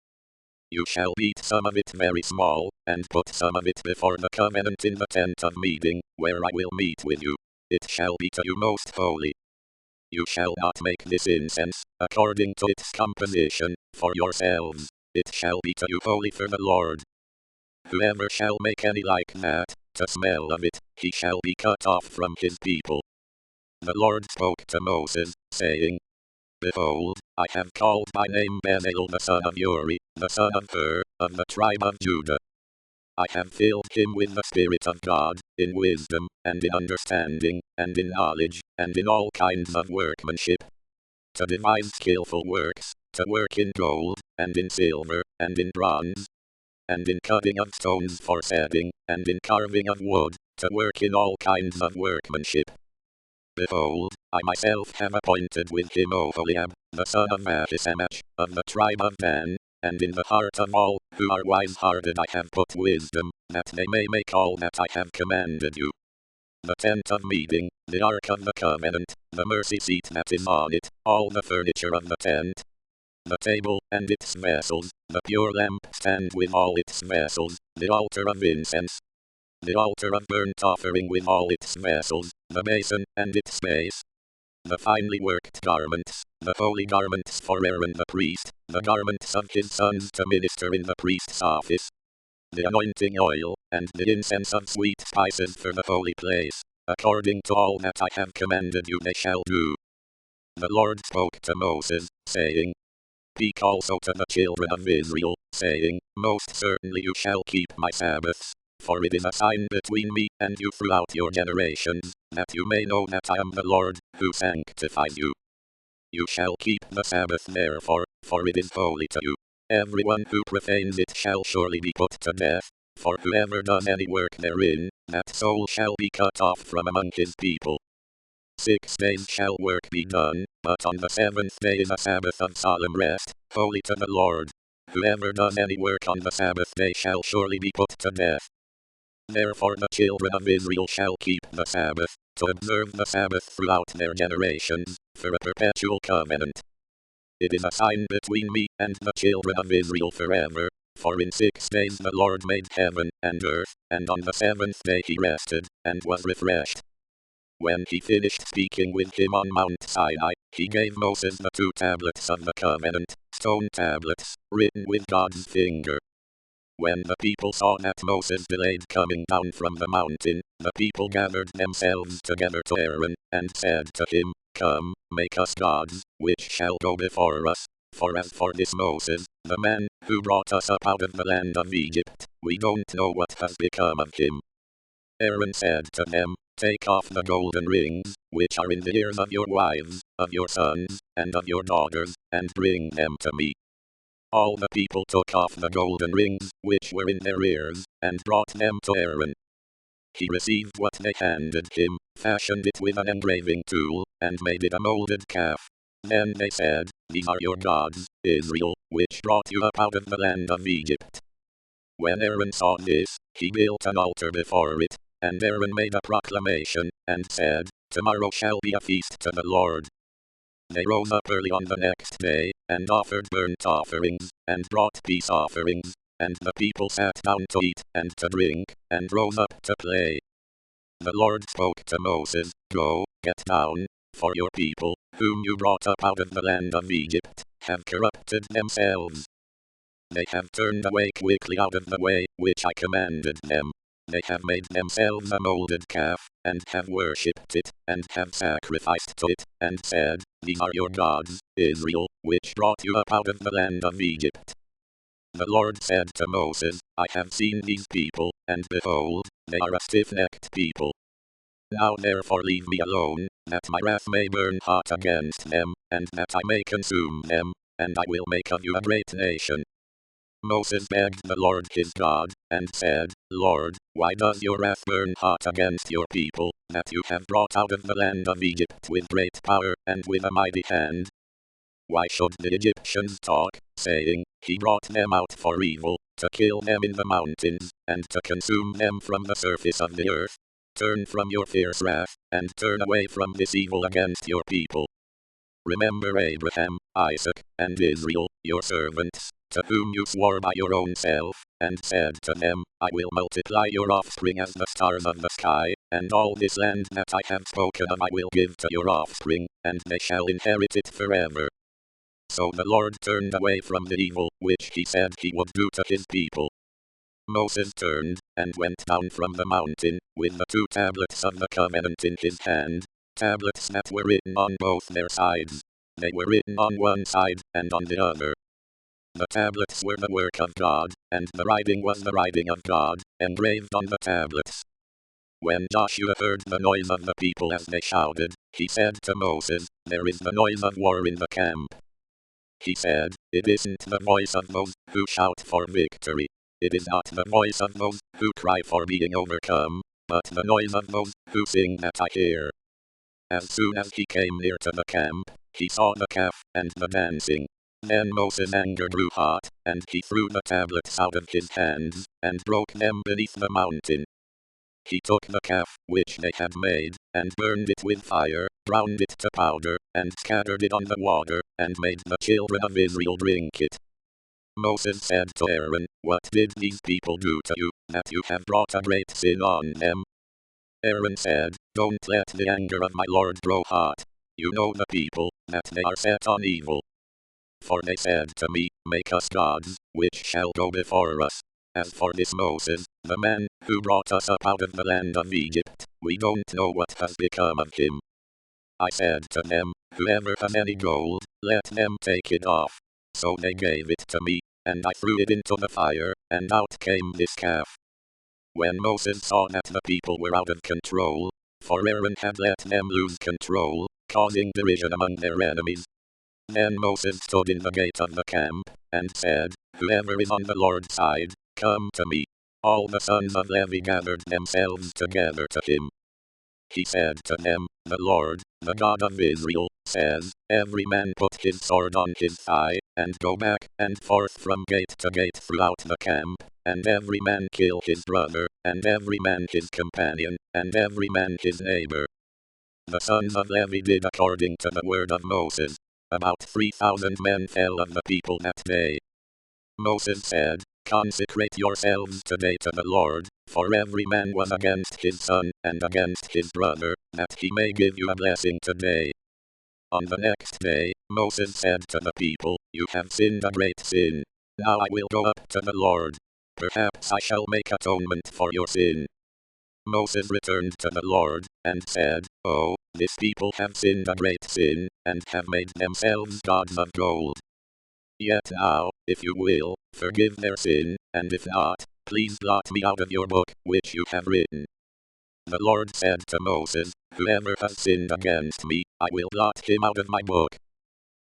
You shall beat some of it very small, and put some of it before the covenant in the tent of meeting, where I will meet with you. It shall be to you most holy. You shall not make this incense, according to its composition, for yourselves. It shall be to you holy for the Lord. Whoever shall make any like that, to smell of it, he shall be cut off from his people. The Lord spoke to Moses, saying, Behold, I have called by name Bezalel the son of Uri, the son of Hur, of the tribe of Judah. I have filled him with the Spirit of God, in wisdom, and in understanding, and in knowledge, and in all kinds of workmanship, to devise skillful works, to work in gold, and in silver, and in bronze, and in cutting of stones for setting, and in carving of wood, to work in all kinds of workmanship. Behold, I myself have appointed with him Oholiab, the son of Ahisamach, of the tribe of Dan, and in the heart of all who are wise-hearted I have put wisdom, that they may make all that I have commanded you. The tent of meeting, the ark of the covenant, the mercy seat that is on it, all the furniture of the tent, the table and its vessels, the pure lampstand with all its vessels, the altar of incense, the altar of burnt offering with all its vessels, the basin and its base, the finely worked garments, the holy garments for Aaron the priest, the garments of his sons to minister in the priest's office, the anointing oil, and the incense of sweet spices for the holy place, according to all that I have commanded you they shall do. The Lord spoke to Moses, saying, Speak also to the children of Israel, saying, Most certainly you shall keep my Sabbaths, for it is a sign between me and you throughout your generations, that you may know that I am the Lord, who sanctifies you. You shall keep the Sabbath therefore, for it is holy to you. Everyone who profanes it shall surely be put to death, for whoever does any work therein, that soul shall be cut off from among his people. 6 days shall work be done, but on the 7th day is a Sabbath of solemn rest, holy to the Lord. Whoever does any work on the Sabbath day shall surely be put to death. Therefore the children of Israel shall keep the Sabbath, to observe the Sabbath throughout their generations, for a perpetual covenant. It is a sign between me and the children of Israel forever, for in 6 days the Lord made heaven and earth, and on the 7th day he rested, and was refreshed. When he finished speaking with him on Mount Sinai, he gave Moses the 2 tablets of the covenant, stone tablets, written with God's finger. When the people saw that Moses delayed coming down from the mountain, the people gathered themselves together to Aaron, and said to him, "Come, make us gods, which shall go before us. For as for this Moses, the man who brought us up out of the land of Egypt, we don't know what has become of him." Aaron said to them, "Take off the golden rings, which are in the ears of your wives, of your sons, and of your daughters, and bring them to me." All the people took off the golden rings, which were in their ears, and brought them to Aaron. He received what they handed him, fashioned it with an engraving tool, and made it a molded calf. Then they said, "These are your gods, Israel, which brought you up out of the land of Egypt." When Aaron saw this, he built an altar before it, and Aaron made a proclamation, and said, "Tomorrow shall be a feast to the Lord." They rose up early on the next day, and offered burnt offerings, and brought peace offerings, and the people sat down to eat and to drink, and rose up to play. The Lord spoke to Moses, "Go, get down, for your people, whom you brought up out of the land of Egypt, have corrupted themselves. They have turned away quickly out of the way which I commanded them. They have made themselves a molded calf, and have worshipped it, and have sacrificed to it, and said, 'These are your gods, Israel, which brought you up out of the land of Egypt.' The Lord said to Moses, 'I have seen these people, and behold, they are a stiff-necked people. Now therefore leave me alone, that my wrath may burn hot against them, and that I may consume them, and I will make of you a great nation.' Moses begged the Lord his God, and said, 'Lord, why does your wrath burn hot against your people, that you have brought out of the land of Egypt with great power, and with a mighty hand? Why should the Egyptians talk, saying, He brought them out for evil, to kill them in the mountains, and to consume them from the surface of the earth? Turn from your fierce wrath, and turn away from this evil against your people. Remember Abraham, Isaac, and Israel, your servants, to whom you swore by your own self, and said to them, I will multiply your offspring as the stars of the sky, and all this land that I have spoken of I will give to your offspring, and they shall inherit it forever.' So the Lord turned away from the evil which he said he would do to his people. Moses turned, and went down from the mountain, with the 2 tablets of the covenant in his hand, tablets that were written on both their sides. They were written on one side, and on the other. The tablets were the work of God, and the writing was the writing of God, engraved on the tablets. When Joshua heard the noise of the people as they shouted, he said to Moses, There is the noise of war in the camp. He said, It isn't the voice of those who shout for victory. It is not the voice of those who cry for being overcome, but the noise of those who sing that I hear. As soon as he came near to the camp, he saw the calf and the dancing. Then Moses' anger grew hot, and he threw the tablets out of his hands, and broke them beneath the mountain. He took the calf which they had made, and burned it with fire, ground it to powder, and scattered it on the water, and made the children of Israel drink it. Moses said to Aaron, What did these people do to you, that you have brought a great sin on them? Aaron said, Don't let the anger of my Lord grow hot. You know the people, that they are set on evil. For they said to me, Make us gods, which shall go before us. As for this Moses, the man who brought us up out of the land of Egypt, we don't know what has become of him. I said to them, Whoever has any gold, let them take it off. So they gave it to me, and I threw it into the fire, and out came this calf. When Moses saw that the people were out of control, for Aaron had let them lose control, causing derision among their enemies, then Moses stood in the gate of the camp, and said, Whoever is on the Lord's side, come to me. All the sons of Levi gathered themselves together to him. He said to them, The Lord, the God of Israel, says, every man put his sword on his thigh, and go back and forth from gate to gate throughout the camp, and every man kill his brother, and every man his companion, and every man his neighbor. The sons of Levi did according to the word of Moses. About 3,000 men fell of the people that day. Moses said, consecrate yourselves today to the Lord, for every man was against his son and against his brother, that he may give you a blessing today. On the next day, Moses said to the people, you have sinned a great sin. Now I will go up to the Lord. Perhaps I shall make atonement for your sin. Moses returned to the Lord, and said, oh, this people have sinned a great sin, and have made themselves gods of gold. Yet now, if you will, forgive their sin, and if not, please blot me out of your book, which you have written. The Lord said to Moses, whoever has sinned against me, I will blot him out of my book.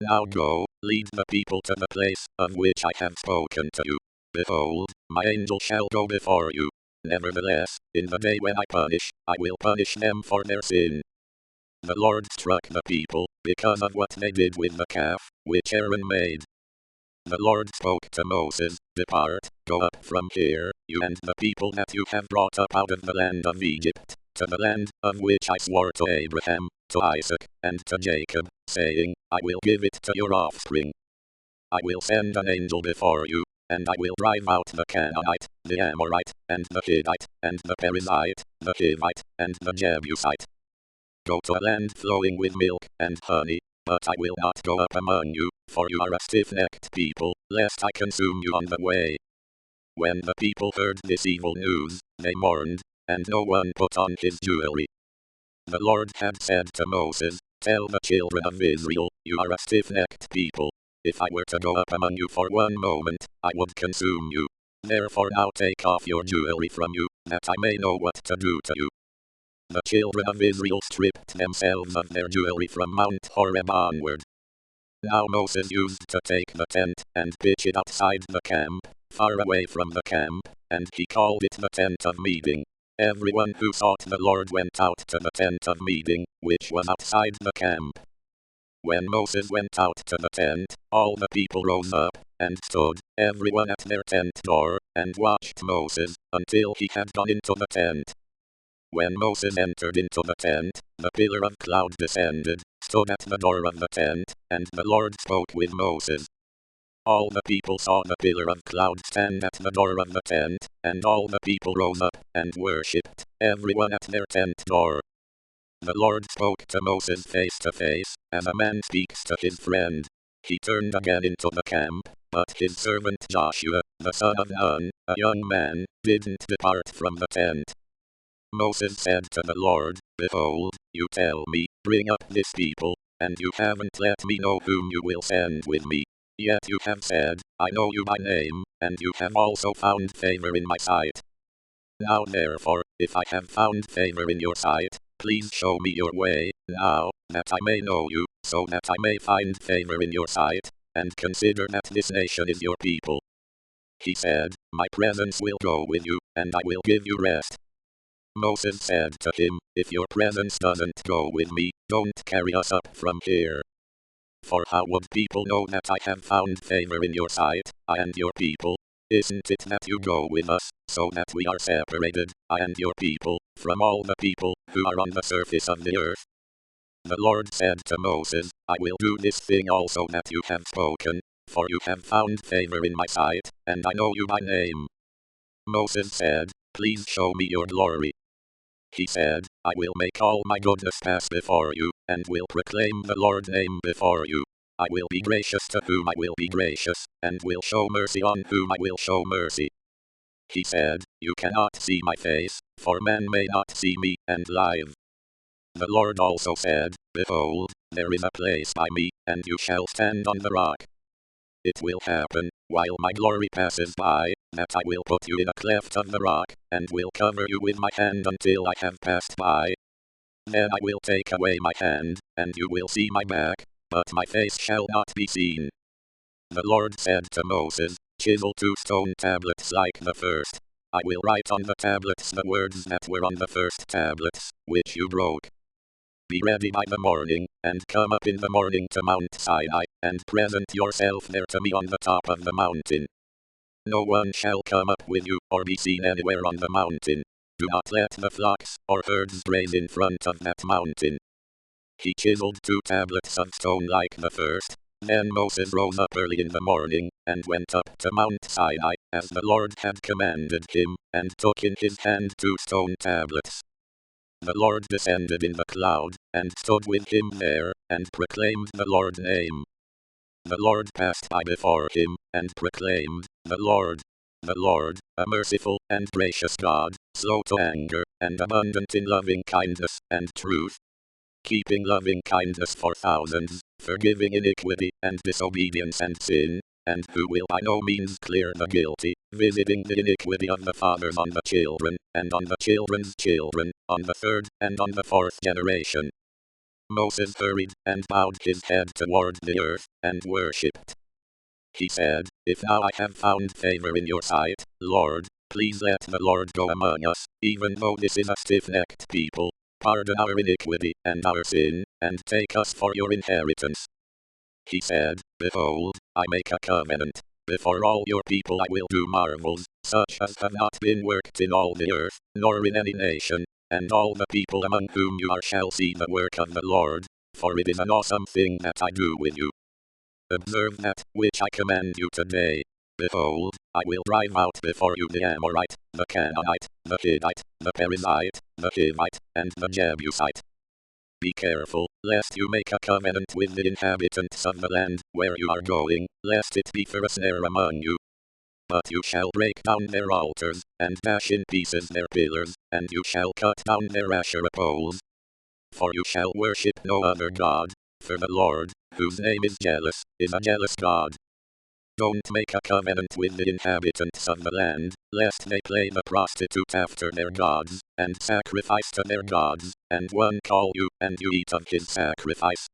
Now go, lead the people to the place of which I have spoken to you. Behold, my angel shall go before you. Nevertheless, in the day when I will punish them for their sin. The Lord struck the people, because of what they did with the calf, which Aaron made. The Lord spoke to Moses, depart, go up from here, you and the people that you have brought up out of the land of Egypt, to the land of which I swore to Abraham, to Isaac, and to Jacob, saying, I will give it to your offspring. I will send an angel before you, and I will drive out the Canaanite, the Amorite, and the Hittite, and the Perizzite, the Hivite, and the Jebusite. Go to a land flowing with milk and honey, but I will not go up among you, for you are a stiff-necked people, lest I consume you on the way. When the people heard this evil news, they mourned, and no one put on his jewelry. The Lord had said to Moses, tell the children of Israel, you are a stiff-necked people. If I were to go up among you for one moment, I would consume you. Therefore now take off your jewelry from you, that I may know what to do to you. The children of Israel stripped themselves of their jewelry from Mount Horeb onward. Now Moses used to take the tent and pitch it outside the camp, far away from the camp, and he called it the tent of meeting. Everyone who sought the Lord went out to the tent of meeting, which was outside the camp. When Moses went out to the tent, all the people rose up, and stood, everyone at their tent door, and watched Moses, until he had gone into the tent. When Moses entered into the tent, the pillar of cloud descended, stood at the door of the tent, and the Lord spoke with Moses. All the people saw the pillar of cloud stand at the door of the tent, and all the people rose up, and worshipped, everyone at their tent door. The Lord spoke to Moses face to face, as a man speaks to his friend. He turned again into the camp, but his servant Joshua, the son of Nun, a young man, didn't depart from the tent. Moses said to the Lord, behold, you tell me, bring up this people, and you haven't let me know whom you will send with me. Yet you have said, I know you by name, and you have also found favor in my sight. Now therefore, if I have found favor in your sight, please show me your way, now, that I may know you, so that I may find favor in your sight, and consider that this nation is your people. He said, my presence will go with you, and I will give you rest. Moses said to him, if your presence doesn't go with me, don't carry us up from here. For how would people know that I have found favor in your sight, I and your people? Isn't it that you go with us, so that we are separated, I and your people, from all the people who are on the surface of the earth? The Lord said to Moses, I will do this thing also that you have spoken, for you have found favor in my sight, and I know you by name. Moses said, please show me your glory. He said, I will make all my goodness pass before you, and will proclaim the Lord's name before you. I will be gracious to whom I will be gracious, and will show mercy on whom I will show mercy. He said, you cannot see my face, for man may not see me and live. The Lord also said, behold, there is a place by me, and you shall stand on the rock. It will happen, while my glory passes by, that I will put you in a cleft of the rock, and will cover you with my hand until I have passed by. Then I will take away my hand, and you will see my back, but my face shall not be seen. The Lord said to Moses, chisel 2 stone tablets like the first. I will write on the tablets the words that were on the first tablets, which you broke. Be ready by the morning, and come up in the morning to Mount Sinai, and present yourself there to me on the top of the mountain. No one shall come up with you, or be seen anywhere on the mountain. Do not let the flocks or herds graze in front of that mountain. He chiseled 2 tablets of stone like the first. Then Moses rose up early in the morning, and went up to Mount Sinai, as the Lord had commanded him, and took in his hand 2 stone tablets. The Lord descended in the cloud, and stood with him there, and proclaimed the Lord's name. The Lord passed by before him, and proclaimed, the Lord, a merciful and gracious God, slow to anger, and abundant in loving kindness and truth, keeping loving kindness for thousands, forgiving iniquity and disobedience and sin, and who will by no means clear the guilty, visiting the iniquity of the fathers on the children, and on the children's children, on the 3rd and on the 4th generation. Moses hurried and bowed his head toward the earth, and worshipped. He said, If now I have found favor in your sight, Lord, please let the Lord go among us, even though this is a stiff-necked people. Pardon our iniquity and our sin, and take us for your inheritance. He said, Behold, I make a covenant. Before all your people I will do marvels, such as have not been worked in all the earth, nor in any nation, and all the people among whom you are shall see the work of the Lord, for it is an awesome thing that I do with you. Observe that which I command you today. Behold, I will drive out before you the Amorite, the Canaanite, the Hittite, the Perizzite, the Hivite, and the Jebusite. Be careful, lest you make a covenant with the inhabitants of the land where you are going, lest it be for a snare among you. But you shall break down their altars, and dash in pieces their pillars, and you shall cut down their Asherah poles. For you shall worship no other God, for the Lord, whose name is jealous, is a jealous God. Don't make a covenant with the inhabitants of the land, lest they play the prostitute after their gods, and sacrifice to their gods, and one call you, and you eat of his sacrifice.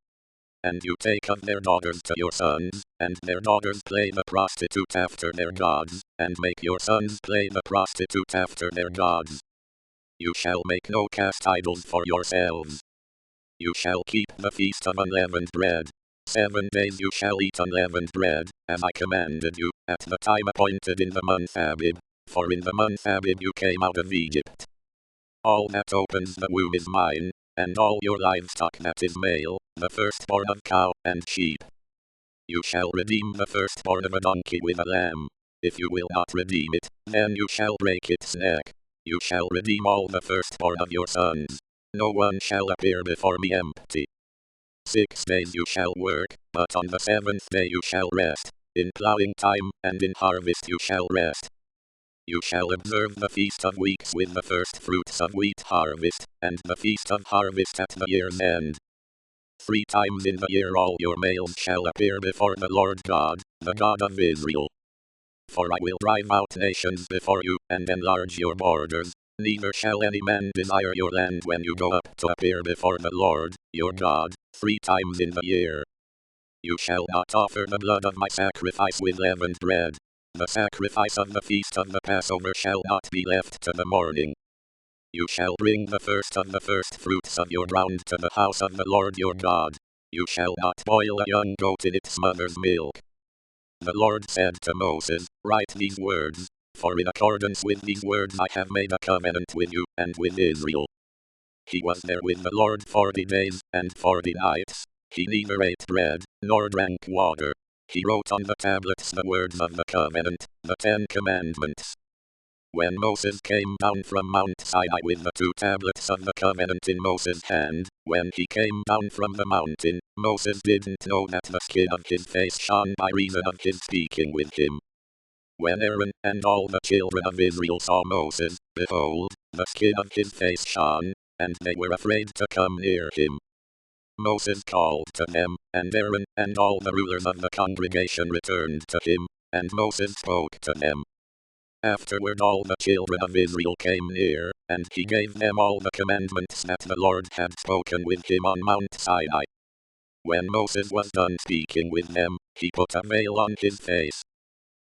And you take of their daughters to your sons, and their daughters play the prostitute after their gods, and make your sons play the prostitute after their gods. You shall make no cast idols for yourselves. You shall keep the feast of unleavened bread. 7 days you shall eat unleavened bread, as I commanded you, at the time appointed in the month Abib, for in the month Abib you came out of Egypt. All that opens the womb is mine, and all your livestock that is male, the firstborn of cow and sheep. You shall redeem the firstborn of a donkey with a lamb. If you will not redeem it, then you shall break its neck. You shall redeem all the firstborn of your sons. No one shall appear before me empty. 6 days you shall work, but on the 7th day you shall rest. In plowing time and in harvest you shall rest. You shall observe the Feast of Weeks with the first fruits of wheat harvest, and the Feast of Harvest at the year's end. 3 times in the year all your males shall appear before the Lord God, the God of Israel. For I will drive out nations before you, and enlarge your borders. Neither shall any man desire your land when you go up to appear before the Lord, your God, 3 times in the year. You shall not offer the blood of my sacrifice with leavened bread. The sacrifice of the feast of the Passover shall not be left to the morning. You shall bring the first of the first fruits of your ground to the house of the Lord your God. You shall not boil a young goat in its mother's milk. The Lord said to Moses, Write these words, for in accordance with these words I have made a covenant with you and with Israel. He was there with the Lord 40 days and 40 nights. He neither ate bread, nor drank water. He wrote on the tablets the words of the covenant, the 10 commandments. When Moses came down from Mount Sinai with the 2 tablets of the covenant in Moses' hand, when he came down from the mountain, Moses didn't know that the skin of his face shone by reason of his speaking with him. When Aaron and all the children of Israel saw Moses, behold, the skin of his face shone, and they were afraid to come near him. Moses called to them, and Aaron and all the rulers of the congregation returned to him, and Moses spoke to them. Afterward all the children of Israel came near, and he gave them all the commandments that the Lord had spoken with him on Mount Sinai. When Moses was done speaking with them, he put a veil on his face.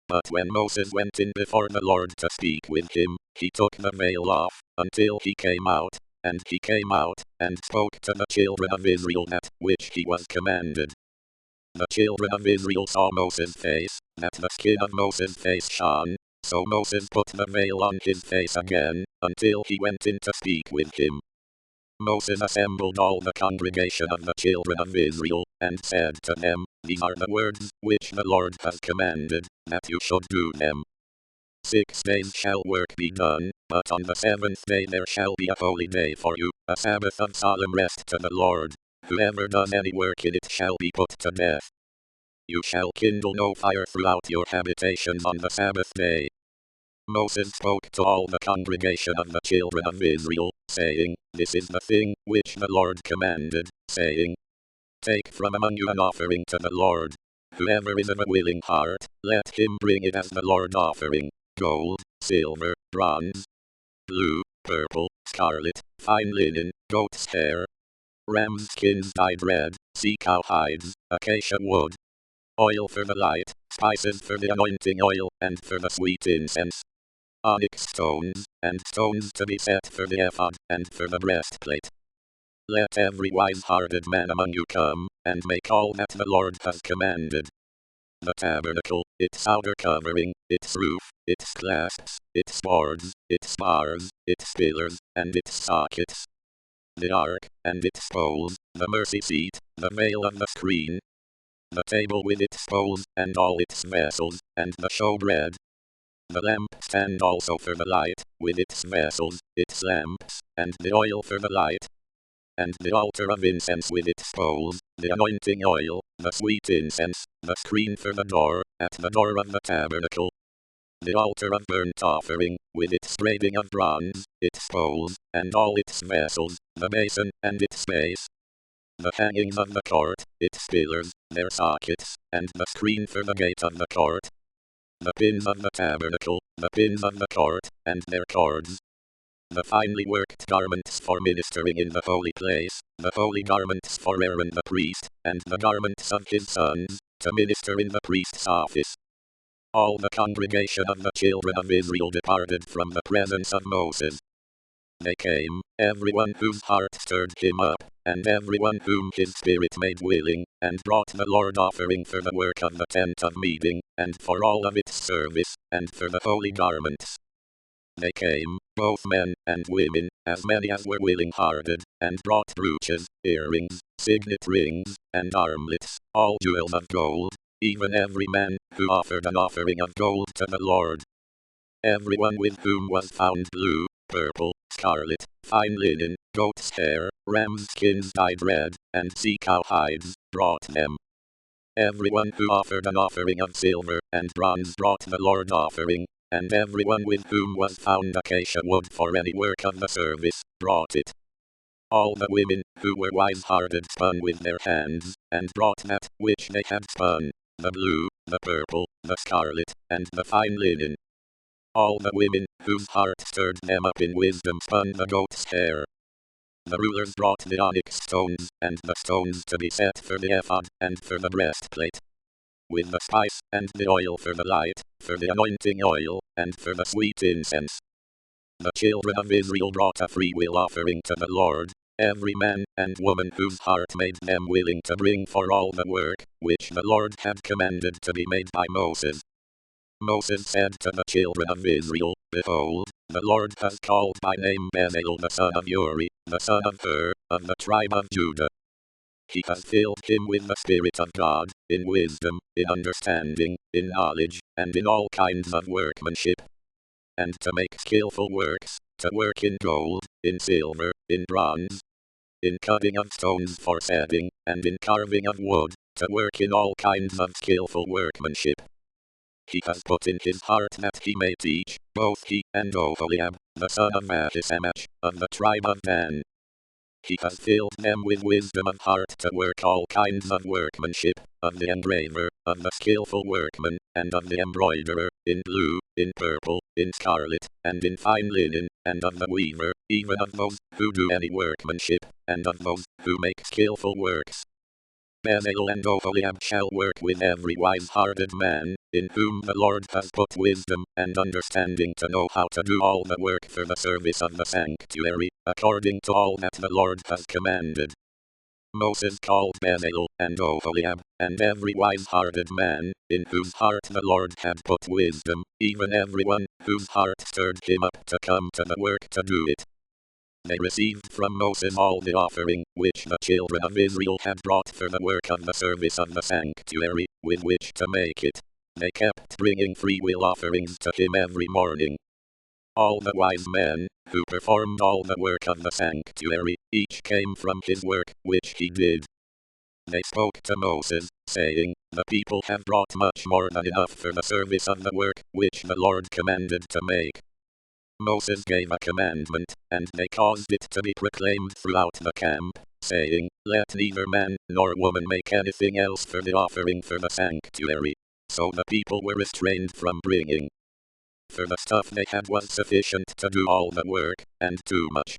But when Moses went in before the Lord to speak with him, he took the veil off, until he came out, and he came out, and spoke to the children of Israel that which he was commanded. The children of Israel saw Moses' face, that the skin of Moses' face shone, so Moses put the veil on his face again, until he went in to speak with him. Moses assembled all the congregation of the children of Israel, and said to them, These are the words which the Lord has commanded, that you should do them. 6 days shall work be done, but on the 7th day there shall be a holy day for you, a Sabbath of solemn rest to the Lord. Whoever does any work in it shall be put to death. You shall kindle no fire throughout your habitations on the Sabbath day. Moses spoke to all the congregation of the children of Israel, saying, This is the thing which the Lord commanded, saying, Take from among you an offering to the Lord. Whoever is of a willing heart, let him bring it as the Lord offering, gold, silver, bronze, blue, purple, scarlet, fine linen, goat's hair, ram's skins dyed red, sea cow hides, acacia wood, oil for the light, spices for the anointing oil, and for the sweet incense, onyx stones, and stones to be set for the ephod, and for the breastplate. Let every wise-hearted man among you come, and make all that the Lord has commanded. The tabernacle, its outer covering, its roof, its clasps, its boards, its bars, its pillars, and its sockets. The ark, and its poles, the mercy seat, the veil of the screen, the table with its poles, and all its vessels, and the showbread. The lampstand also for the light, with its vessels, its lamps, and the oil for the light. And the altar of incense with its poles, the anointing oil, the sweet incense, the screen for the door, at the door of the tabernacle. The altar of burnt offering, with its grating of bronze, its poles, and all its vessels, the basin, and its base. The hangings of the court, its pillars, their sockets, and the screen for the gate of the court. The pins of the tabernacle, the pins of the court, and their cords. The finely worked garments for ministering in the holy place, the holy garments for Aaron the priest, and the garments of his sons, to minister in the priest's office. All the congregation of the children of Israel departed from the presence of Moses. They came, everyone whose heart stirred him up, and everyone whom his spirit made willing, and brought the Lord offering for the work of the tent of meeting, and for all of its service, and for the holy garments. They came, both men and women, as many as were willing-hearted, and brought brooches, earrings, signet rings, and armlets, all jewels of gold, even every man who offered an offering of gold to the Lord. Everyone with whom was found blue, purple, scarlet, fine linen, goat's hair, ram's skins dyed red, and sea cow hides, brought them. Everyone who offered an offering of silver and bronze brought the Lord offering, and everyone with whom was found acacia wood for any work of the service, brought it. All the women who were wise-hearted spun with their hands, and brought that which they had spun, the blue, the purple, the scarlet, and the fine linen. All the women whose heart stirred them up in wisdom spun the goat's hair. The rulers brought the onyx stones, and the stones to be set for the ephod, and for the breastplate, with the spice, and the oil for the light, for the anointing oil, and for the sweet incense. The children of Israel brought a freewill offering to the Lord, every man and woman whose heart made them willing to bring for all the work, which the Lord had commanded to be made by Moses. Moses said to the children of Israel, Behold, the Lord has called by name Bezalel the son of Uri, the son of Hur, of the tribe of Judah. He has filled him with the Spirit of God, in wisdom, in understanding, in knowledge, and in all kinds of workmanship. And to make skillful works, to work in gold, in silver, in bronze, in cutting of stones for setting, and in carving of wood, to work in all kinds of skillful workmanship. He has put in his heart that he may teach, both he and Oholiab, the son of Ahisamach, of the tribe of Dan. He has filled them with wisdom of heart to work all kinds of workmanship, of the engraver, of the skillful workman, and of the embroiderer, in blue, in purple, in scarlet, and in fine linen, and of the weaver, even of those who do any workmanship, and of those who make skillful works. Bezalel and Oholiab shall work with every wise-hearted man, in whom the Lord has put wisdom and understanding to know how to do all the work for the service of the sanctuary, according to all that the Lord has commanded. Moses called Bezalel and Oholiab, and every wise-hearted man, in whose heart the Lord had put wisdom, even everyone whose heart stirred him up to come to the work to do it. They received from Moses all the offering which the children of Israel had brought for the work of the service of the sanctuary, with which to make it. They kept bringing freewill offerings to him every morning. All the wise men, who performed all the work of the sanctuary, each came from his work which he did. They spoke to Moses, saying, "The people have brought much more than enough for the service of the work which the Lord commanded to make." Moses gave a commandment, and they caused it to be proclaimed throughout the camp, saying, "Let neither man nor woman make anything else for the offering for the sanctuary." So the people were restrained from bringing. For the stuff they had was sufficient to do all the work, and too much.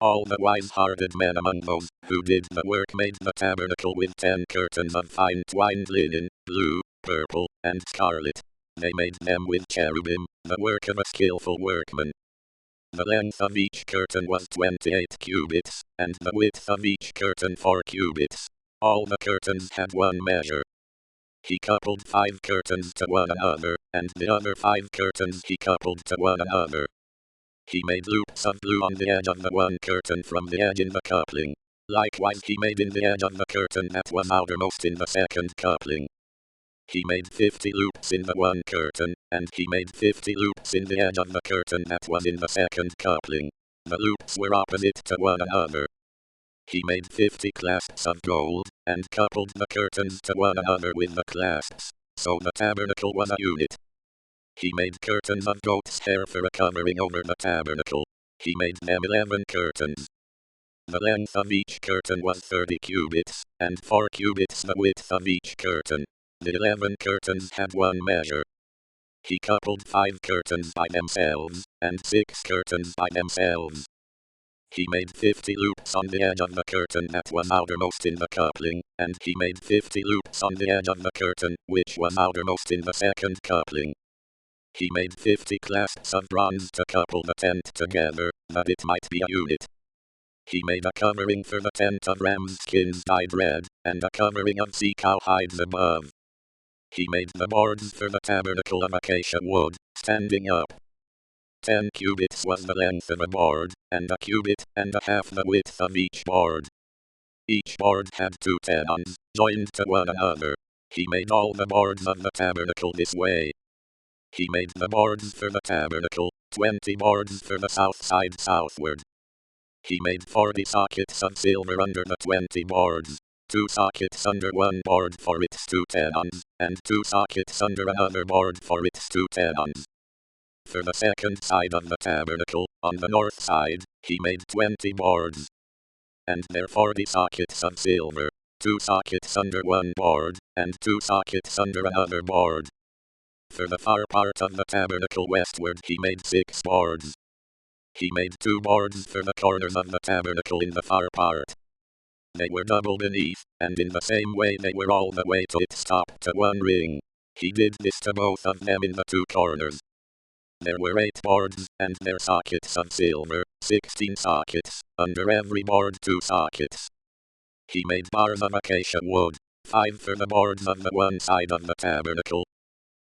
All the wise-hearted men among those who did the work made the tabernacle with 10 curtains of fine twined linen, blue, purple, and scarlet. They made them with cherubim, the work of a skillful workman. The length of each curtain was 28 cubits, and the width of each curtain 4 cubits. All the curtains had one measure. He coupled 5 curtains to one another, and the other 5 curtains he coupled to one another. He made loops of blue on the edge of the one curtain from the edge in the coupling. Likewise he made in the edge of the curtain that was outermost in the second coupling. He made 50 loops in the one curtain, and he made 50 loops in the edge of the curtain that was in the second coupling. The loops were opposite to one another. He made 50 clasps of gold, and coupled the curtains to one another with the clasps, so the tabernacle was a unit. He made curtains of goat's hair for a covering over the tabernacle. He made them 11 curtains. The length of each curtain was 30 cubits, and 4 cubits the width of each curtain. The 11 curtains had one measure. He coupled 5 curtains by themselves, and 6 curtains by themselves. He made 50 loops on the edge of the curtain that was outermost in the coupling, and he made 50 loops on the edge of the curtain which was outermost in the second coupling. He made 50 clasps of bronze to couple the tent together, that it might be a unit. He made a covering for the tent of ram's skins dyed red, and a covering of sea cow hides above. He made the boards for the tabernacle of acacia wood, standing up. 10 cubits was the length of a board, and a cubit and a half the width of each board. Each board had 2 tenons, joined to one another. He made all the boards of the tabernacle this way. He made the boards for the tabernacle, 20 boards for the south side southward. He made 40 sockets of silver under the 20 boards, 2 sockets under one board for its 2 tenons, and 2 sockets under another board for its 2 tenons. For the second side of the tabernacle, on the north side, he made 20 boards. And their 40 sockets of silver, 2 sockets under one board, and 2 sockets under another board. For the far part of the tabernacle westward he made 6 boards. He made 2 boards for the corners of the tabernacle in the far part. They were double beneath, and in the same way they were all the way to its top to one ring. He did this to both of them in the 2 corners. There were 8 boards, and their sockets of silver, 16 sockets, under every board 2 sockets. He made bars of acacia wood, 5 for the boards of the one side of the tabernacle,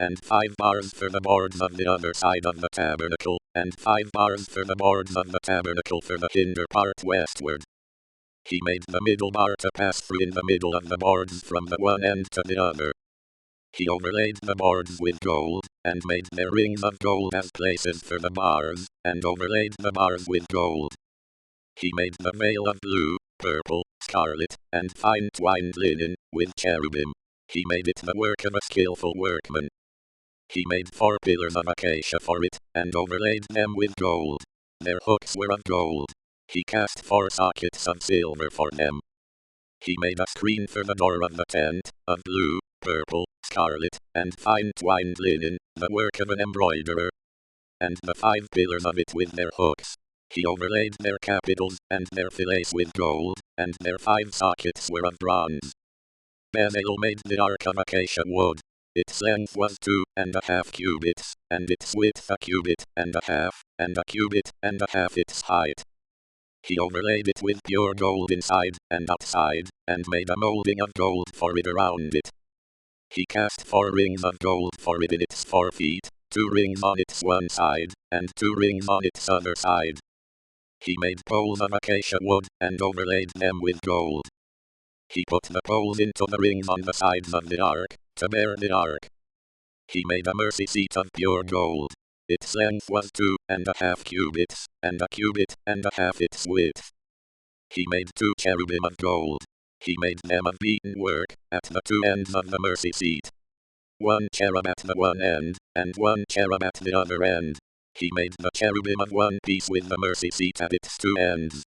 and 5 bars for the boards of the other side of the tabernacle, and 5 bars for the boards of the tabernacle for the hinder part westward. He made the middle bar to pass through in the middle of the boards from the one end to the other. He overlaid the boards with gold, and made their rings of gold as places for the bars, and overlaid the bars with gold. He made the veil of blue, purple, scarlet, and fine twined linen, with cherubim. He made it the work of a skillful workman. He made 4 pillars of acacia for it, and overlaid them with gold. Their hooks were of gold. He cast 4 sockets of silver for them. He made a screen for the door of the tent, of blue, purple, scarlet, and fine twined linen, the work of an embroiderer. And the 5 pillars of it with their hooks. He overlaid their capitals and their fillets with gold, and their 5 sockets were of bronze. Bezalel made the ark of acacia wood. Its length was 2.5 cubits, and its width a cubit and a half, and a cubit and a half its height. He overlaid it with pure gold inside and outside, and made a molding of gold for it around it. He cast 4 rings of gold for it in its 4 feet, 2 rings on its one side, and 2 rings on its other side. He made poles of acacia wood, and overlaid them with gold. He put the poles into the rings on the sides of the ark, to bear the ark. He made a mercy seat of pure gold. Its length was 2.5 cubits, and a cubit and a half its width. He made 2 cherubim of gold. He made them of beaten work, at the 2 ends of the mercy seat. 1 cherub at the one end, and 1 cherub at the other end. He made the cherubim of one piece with the mercy seat at its 2 ends.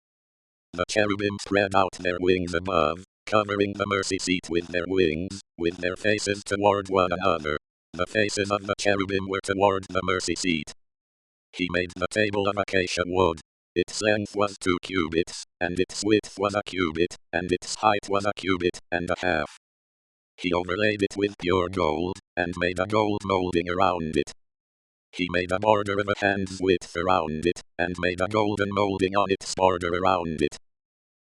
The cherubim spread out their wings above, covering the mercy seat with their wings, with their faces toward one another. The faces of the cherubim were toward the mercy seat. He made the table of acacia wood. Its length was 2 cubits, and its width was a cubit, and its height was a cubit and a half. He overlaid it with pure gold, and made a gold molding around it. He made a border of a hand's width around it, and made a golden molding on its border around it.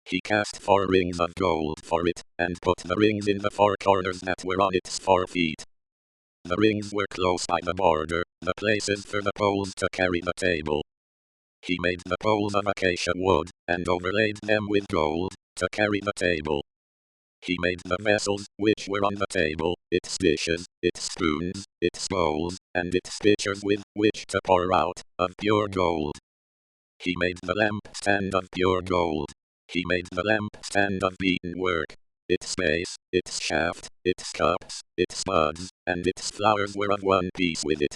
He cast 4 rings of gold for it, and put the rings in the 4 corners that were on its 4 feet. The rings were close by the border, the places for the poles to carry the table. He made the poles of acacia wood, and overlaid them with gold, to carry the table. He made the vessels, which were on the table, its dishes, its spoons, its bowls, and its pitchers with which to pour out, of pure gold. He made the lampstand of pure gold. He made the lampstand of beaten work. Its base, its shaft, its cups, its buds, and its flowers were of one piece with it.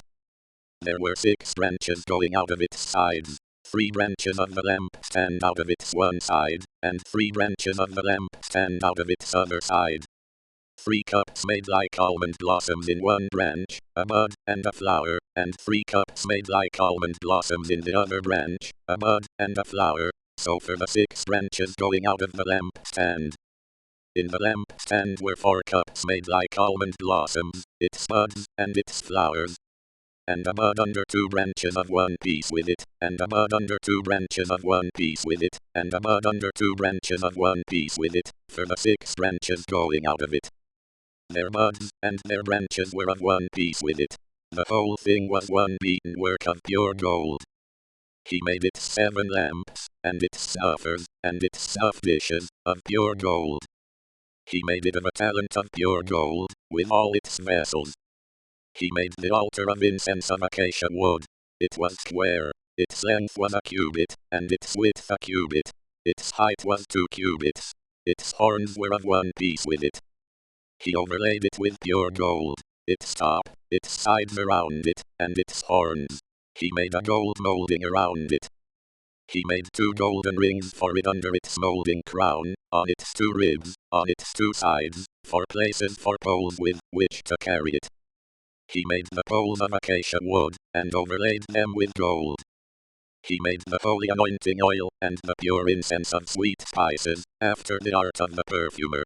There were 6 branches going out of its sides, 3 branches of the lampstand out of its one side, and 3 branches of the lampstand out of its other side. 3 cups made like almond blossoms in one branch, a bud and a flower, and 3 cups made like almond blossoms in the other branch, a bud and a flower, so for the 6 branches going out of the lampstand. In the lampstand were 4 cups made like almond blossoms, its buds and its flowers, and a bud under 2 branches of one piece with it, and a bud under 2 branches of one piece with it, and a bud under 2 branches of one piece with it, for the 6 branches growing out of it. Their buds and their branches were of one piece with it. The whole thing was one beaten work of pure gold. He made its 7 lamps, and its stuffers, and its stuff dishes, of pure gold. He made it of a talent of pure gold, with all its vessels. He made the altar of incense of acacia wood. It was square. Its length was a cubit, and its width a cubit. Its height was 2 cubits. Its horns were of one piece with it. He overlaid it with pure gold. Its top, its sides around it, and its horns. He made a gold molding around it. He made 2 golden rings for it under its molding crown, on its 2 ribs, on its 2 sides, for places for poles with which to carry it. He made the poles of acacia wood, and overlaid them with gold. He made the holy anointing oil, and the pure incense of sweet spices, after the art of the perfumer.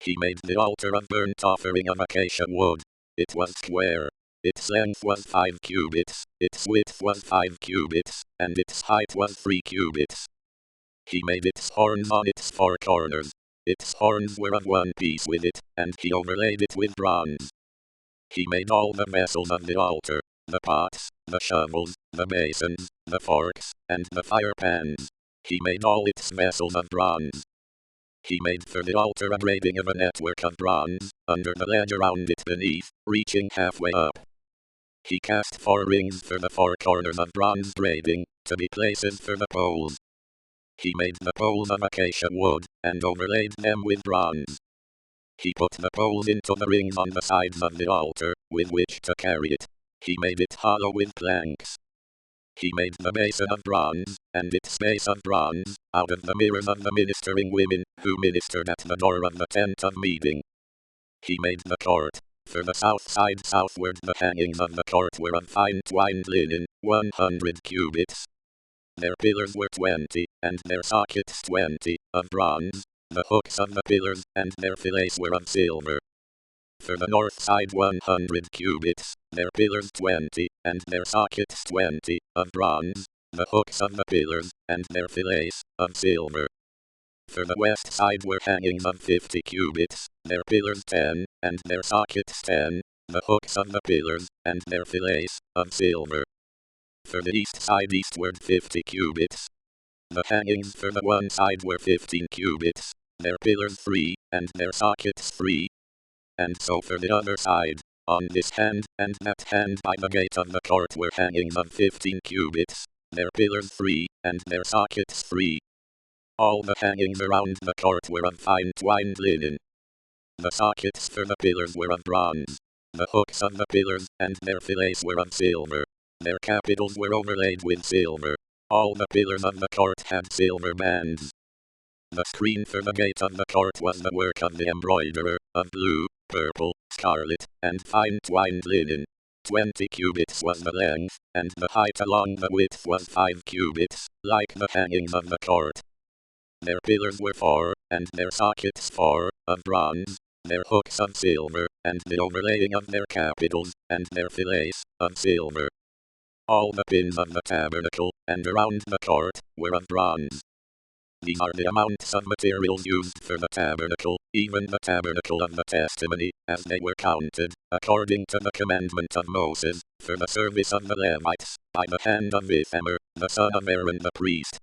He made the altar of burnt offering of acacia wood. It was square. Its length was 5 cubits, its width was 5 cubits, and its height was 3 cubits. He made its horns on its 4 corners. Its horns were of one piece with it, and he overlaid it with bronze. He made all the vessels of the altar, the pots, the shovels, the basins, the forks, and the fire pans. He made all its vessels of bronze. He made for the altar a braiding of a network of bronze, under the ledge around it beneath, reaching halfway up. He cast 4 rings for the 4 corners of bronze braiding, to be places for the poles. He made the poles of acacia wood, and overlaid them with bronze. He put the poles into the rings on the sides of the altar, with which to carry it. He made it hollow with planks. He made the basin of bronze, and its base of bronze, out of the mirrors of the ministering women, who ministered at the door of the tent of meeting. He made the court. For the south side southward the hangings of the court were of fine twined linen, 100 cubits. Their pillars were 20, and their sockets 20, of bronze. The hooks on the pillars and their fillets were of silver. For the north side 100 cubits, their pillars 20, and their sockets 20, of bronze, the hooks on the pillars, and their fillets, of silver. For the west side were hangings of 50 cubits, their pillars 10, and their sockets 10, the hooks on the pillars, and their fillets, of silver. For the east side eastward 50 cubits. The hangings for the one side were 15 cubits, their pillars 3, and their sockets 3. And so for the other side, on this hand and that hand by the gate of the court were hangings of 15 cubits, their pillars 3, and their sockets 3. All the hangings around the court were of fine twined linen. The sockets for the pillars were of bronze. The hooks on the pillars and their fillets were of silver. Their capitals were overlaid with silver. All the pillars of the court had silver bands. The screen for the gate of the court was the work of the embroiderer, of blue, purple, scarlet, and fine twined linen. 20 cubits was the length, and the height along the width was 5 cubits, like the hangings of the court. Their pillars were 4, and their sockets 4, of bronze, their hooks of silver, and the overlaying of their capitals, and their fillets, of silver. All the pins of the tabernacle, and around the court, were of bronze. These are the amounts of materials used for the tabernacle, even the tabernacle of the testimony, as they were counted, according to the commandment of Moses, for the service of the Levites, by the hand of Ithamar, the son of Aaron the priest.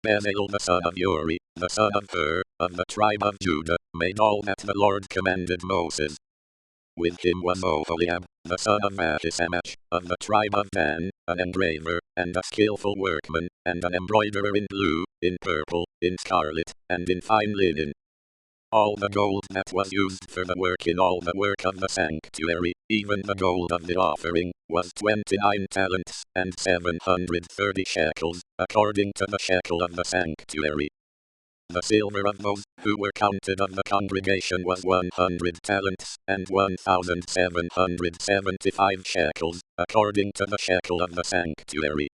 Bezalel the son of Uri, the son of Hur, of the tribe of Judah, made all that the Lord commanded Moses. With him was Oholiab, the son of Ahisamach, of the tribe of Dan, an engraver, and a skillful workman, and an embroiderer in blue, in purple, in scarlet, and in fine linen. All the gold that was used for the work in all the work of the sanctuary, even the gold of the offering, was 29 talents, and 730 shekels, according to the shekel of the sanctuary. The silver of those who were counted of the congregation was 100 talents, and 1,775 shekels, according to the shekel of the sanctuary.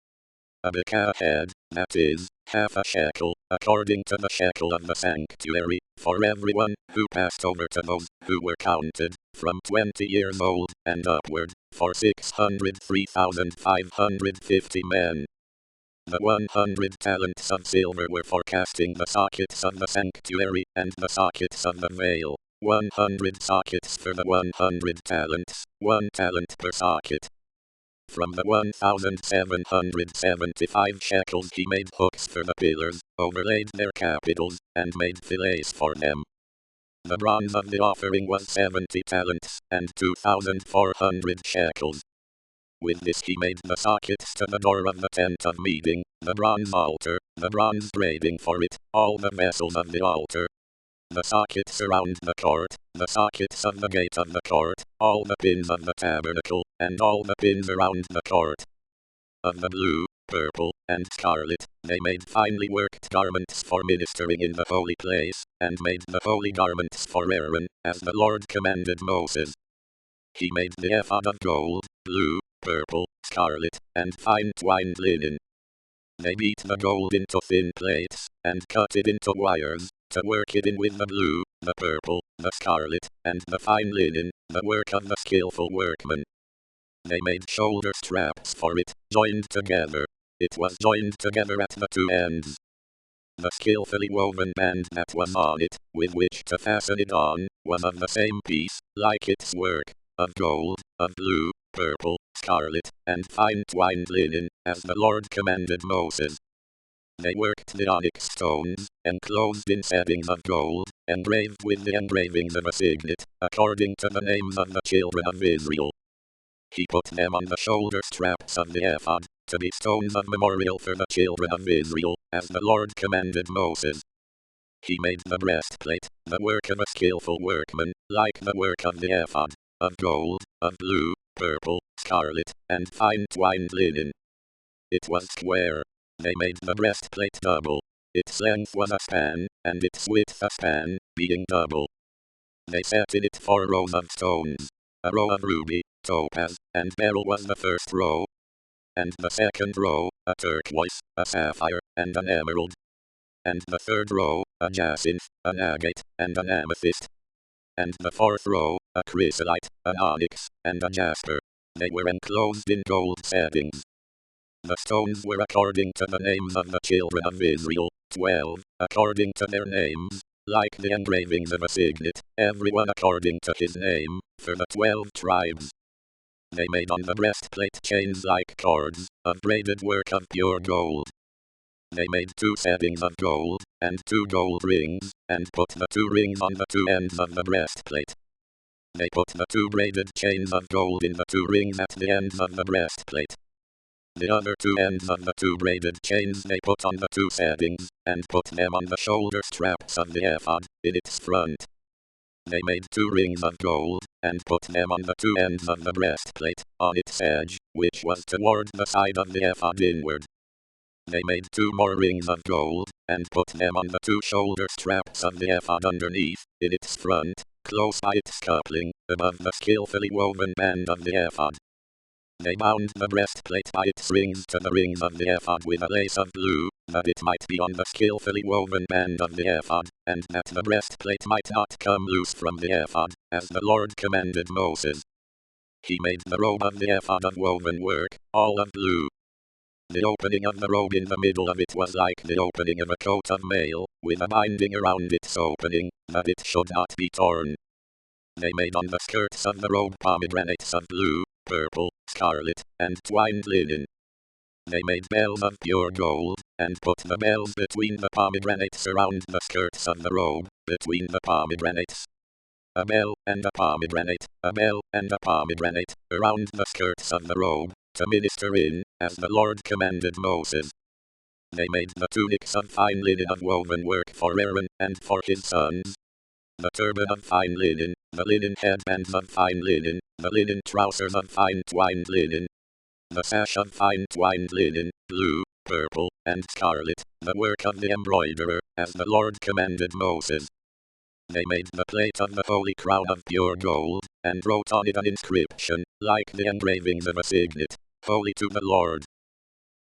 A bekah head, that is, half a shekel, according to the shekel of the sanctuary, for everyone who passed over to those who were counted, from 20 years old and upward, for 603,550 men. The 100 talents of silver were for casting the sockets of the sanctuary and the sockets of the veil. 100 sockets for the 100 talents, 1 talent per socket. From the 1,775 shekels he made hooks for the pillars, overlaid their capitals, and made fillets for them. The bronze of the offering was 70 talents, and 2,400 shekels. With this he made the sockets to the door of the tent of meeting, the bronze altar, the bronze grating for it, all the vessels of the altar, the sockets around the court, the sockets of the gate of the court, all the pins of the tabernacle, and all the pins around the court. Of the blue, purple, and scarlet, they made finely worked garments for ministering in the holy place, and made the holy garments for Aaron, as the Lord commanded Moses. He made the ephod of gold, blue, purple, scarlet, and fine twined linen. They beat the gold into thin plates, and cut it into wires, to work it in with the blue, the purple, the scarlet, and the fine linen, the work of the skillful workman. They made shoulder straps for it, joined together. It was joined together at the two ends. The skillfully woven band that was on it, with which to fasten it on, was of the same piece, like its work, of gold, of blue, purple, scarlet, and fine twined linen, as the Lord commanded Moses. They worked the onyx stones, enclosed in settings of gold, engraved with the engravings of a signet, according to the names of the children of Israel. He put them on the shoulder straps of the ephod, to be stones of memorial for the children of Israel, as the Lord commanded Moses. He made the breastplate, the work of a skillful workman, like the work of the ephod, of gold, of blue, purple, scarlet, and fine twined linen. It was square. They made the breastplate double. Its length was a span, and its width a span, being double. They set in it 4 rows of stones. A row of ruby, topaz, and beryl was the first row, and the second row, a turquoise, a sapphire, and an emerald. And the third row, a jacinth, an agate, and an amethyst. And the fourth row, a chrysolite, an onyx, and a jasper. They were enclosed in gold settings. The stones were according to the names of the children of Israel, 12, according to their names, like the engravings of a signet, everyone according to his name, for the 12 tribes. They made on the breastplate chains like cords, of braided work of pure gold. They made 2 settings of gold, and 2 gold rings, and put the 2 rings on the 2 ends of the breastplate. They put the 2 braided chains of gold in the 2 rings at the ends of the breastplate. The other 2 ends of the 2 braided chains they put on the 2 settings, and put them on the shoulder straps of the ephod, in its front. They made 2 rings of gold, and put them on the 2 ends of the breastplate, on its edge, which was toward the side of the ephod inward. They made 2 more rings of gold, and put them on the 2 shoulder straps of the ephod underneath, in its front, close by its coupling, above the skillfully woven band of the ephod. They bound the breastplate by its rings to the rings of the ephod with a lace of blue, that it might be on the skillfully woven band of the ephod, and that the breastplate might not come loose from the ephod, as the Lord commanded Moses. He made the robe of the ephod of woven work, all of blue. The opening of the robe in the middle of it was like the opening of a coat of mail, with a binding around its opening, that it should not be torn. They made on the skirts of the robe pomegranates of blue, purple, scarlet, and twined linen. They made bells of pure gold, and put the bells between the pomegranates around the skirts of the robe, between the pomegranates. A bell and a pomegranate, a bell and a pomegranate, around the skirts of the robe, to minister in, as the Lord commanded Moses. They made the tunics of fine linen of woven work for Aaron and for his sons. The turban of fine linen, the linen headbands of fine linen, the linen trousers of fine twined linen, the sash of fine twined linen, blue, purple, and scarlet, the work of the embroiderer, as the Lord commanded Moses. They made the plate of the holy crown of pure gold, and wrote on it an inscription, like the engravings of a signet, holy to the Lord.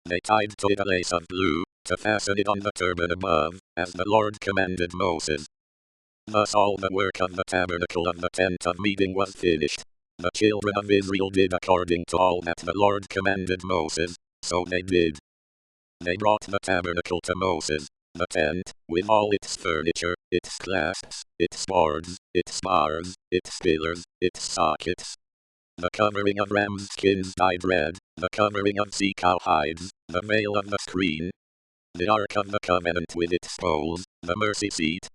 They tied to it a lace of blue, to fasten it on the turban above, as the Lord commanded Moses. Thus all the work of the tabernacle of the tent of meeting was finished. The children of Israel did according to all that the Lord commanded Moses, so they did. They brought the tabernacle to Moses, the tent, with all its furniture, its clasps, its boards, its bars, its pillars, its sockets. The covering of ram's skins dyed red, the covering of sea cow hides, the veil of the screen, the ark of the covenant with its poles, the mercy seat,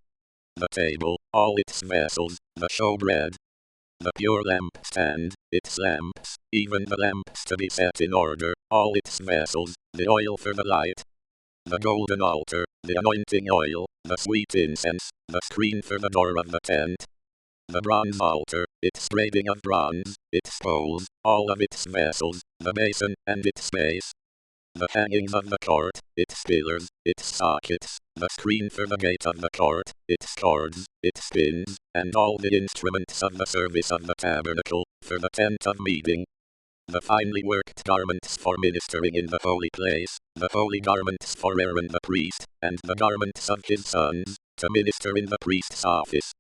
the table, all its vessels, the showbread, the pure lampstand, its lamps, even the lamps to be set in order, all its vessels, the oil for the light, the golden altar, the anointing oil, the sweet incense, the screen for the door of the tent, the bronze altar, its braiding of bronze, its poles, all of its vessels, the basin and its base, the hangings of the court, its pillars, its sockets, the screen for the gate of the court, its cords, its pins, and all the instruments of the service of the tabernacle, for the tent of meeting, the finely worked garments for ministering in the holy place, the holy garments for Aaron the priest, and the garments of his sons, to minister in the priest's office.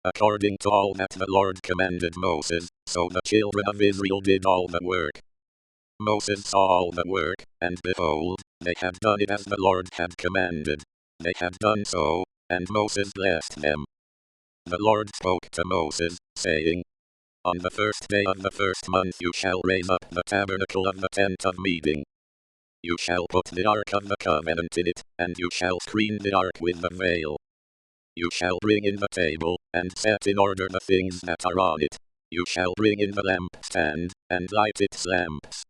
According to all that the Lord commanded Moses, so the children of Israel did all the work. Moses saw all the work, and behold, they had done it as the Lord had commanded. They had done so, and Moses blessed them. The Lord spoke to Moses, saying, On the first day of the first month you shall raise up the tabernacle of the tent of meeting. You shall put the ark of the covenant in it, and you shall screen the ark with the veil. You shall bring in the table, and set in order the things that are on it. You shall bring in the lampstand, and light its lamps.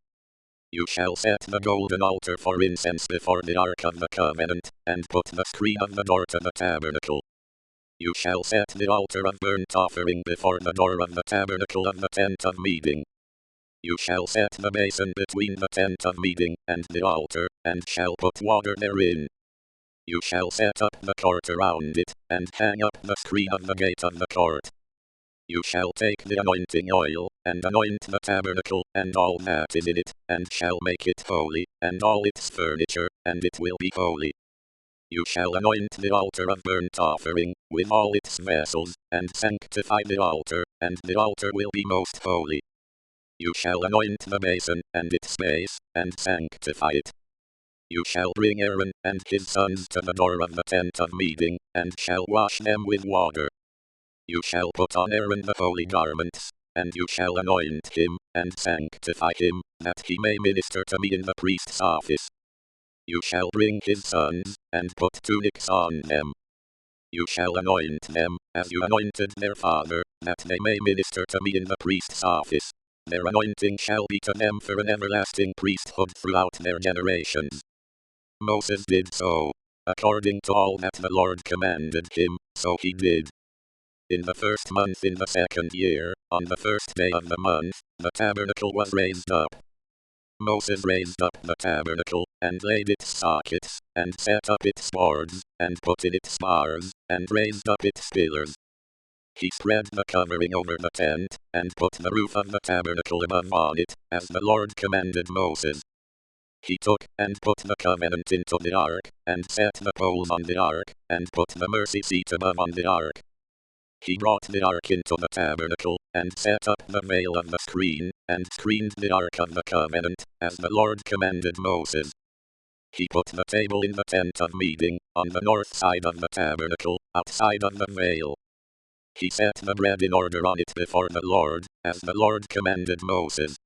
You shall set the golden altar for incense before the ark of the covenant, and put the screen of the door to the tabernacle. You shall set the altar of burnt offering before the door of the tabernacle of the tent of meeting. You shall set the basin between the tent of meeting and the altar, and shall put water therein. You shall set up the court around it, and hang up the screen of the gate of the court. You shall take the anointing oil, and anoint the tabernacle, and all that is in it, and shall make it holy, and all its furniture, and it will be holy. You shall anoint the altar of burnt offering, with all its vessels, and sanctify the altar will be most holy. You shall anoint the basin and its base, and sanctify it. You shall bring Aaron and his sons to the door of the tent of meeting, and shall wash them with water. You shall put on Aaron the holy garments, and you shall anoint him, and sanctify him, that he may minister to me in the priest's office. You shall bring his sons, and put tunics on them. You shall anoint them, as you anointed their father, that they may minister to me in the priest's office. Their anointing shall be to them for an everlasting priesthood throughout their generations. Moses did so. According to all that the Lord commanded him, so he did. In the first month in the second year, on the first day of the month, the tabernacle was raised up. Moses raised up the tabernacle, and laid its sockets, and set up its boards, and put in its bars, and raised up its pillars. He spread the covering over the tent, and put the roof of the tabernacle above on it, as the Lord commanded Moses. He took and put the covenant into the ark, and set the poles on the ark, and put the mercy seat above on the ark. He brought the ark into the tabernacle, and set up the veil of the screen, and screened the ark of the covenant, as the Lord commanded Moses. He put the table in the tent of meeting, on the north side of the tabernacle, outside of the veil. He set the bread in order on it before the Lord, as the Lord commanded Moses.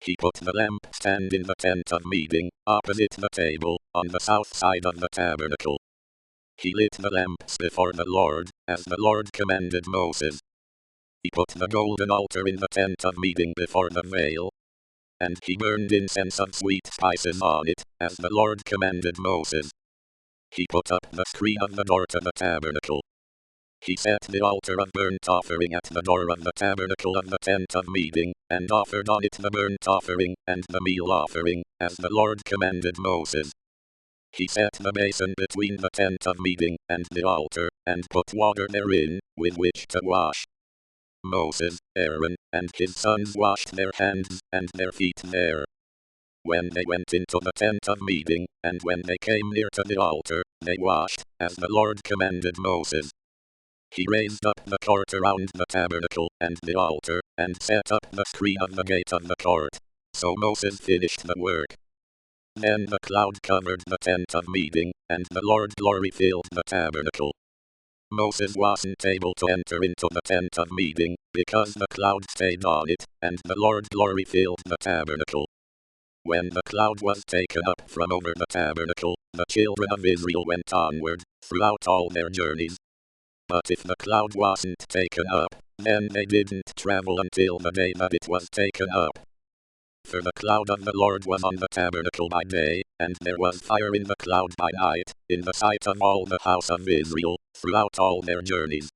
He put the lampstand in the tent of meeting, opposite the table, on the south side of the tabernacle. He lit the lamps before the Lord, as the Lord commanded Moses. He put the golden altar in the tent of meeting before the veil, and he burned incense of sweet spices on it, as the Lord commanded Moses. He put up the screen of the door to the tabernacle. He set the altar of burnt offering at the door of the tabernacle of the tent of meeting, and offered on it the burnt offering and the meal offering, as the Lord commanded Moses. He set the basin between the tent of meeting and the altar, and put water therein, with which to wash. Moses, Aaron, and his sons washed their hands and their feet there. When they went into the tent of meeting, and when they came near to the altar, they washed, as the Lord commanded Moses. He raised up the court around the tabernacle and the altar, and set up the screen of the gate of the court. So Moses finished the work. Then the cloud covered the tent of meeting, and the Lord's glory filled the tabernacle. Moses wasn't able to enter into the tent of meeting, because the cloud stayed on it, and the Lord's glory filled the tabernacle. When the cloud was taken up from over the tabernacle, the children of Israel went onward, throughout all their journeys. But if the cloud wasn't taken up, then they didn't travel until the day that it was taken up. For the cloud of the Lord was on the tabernacle by day, and there was fire in the cloud by night, in the sight of all the house of Israel, throughout all their journeys.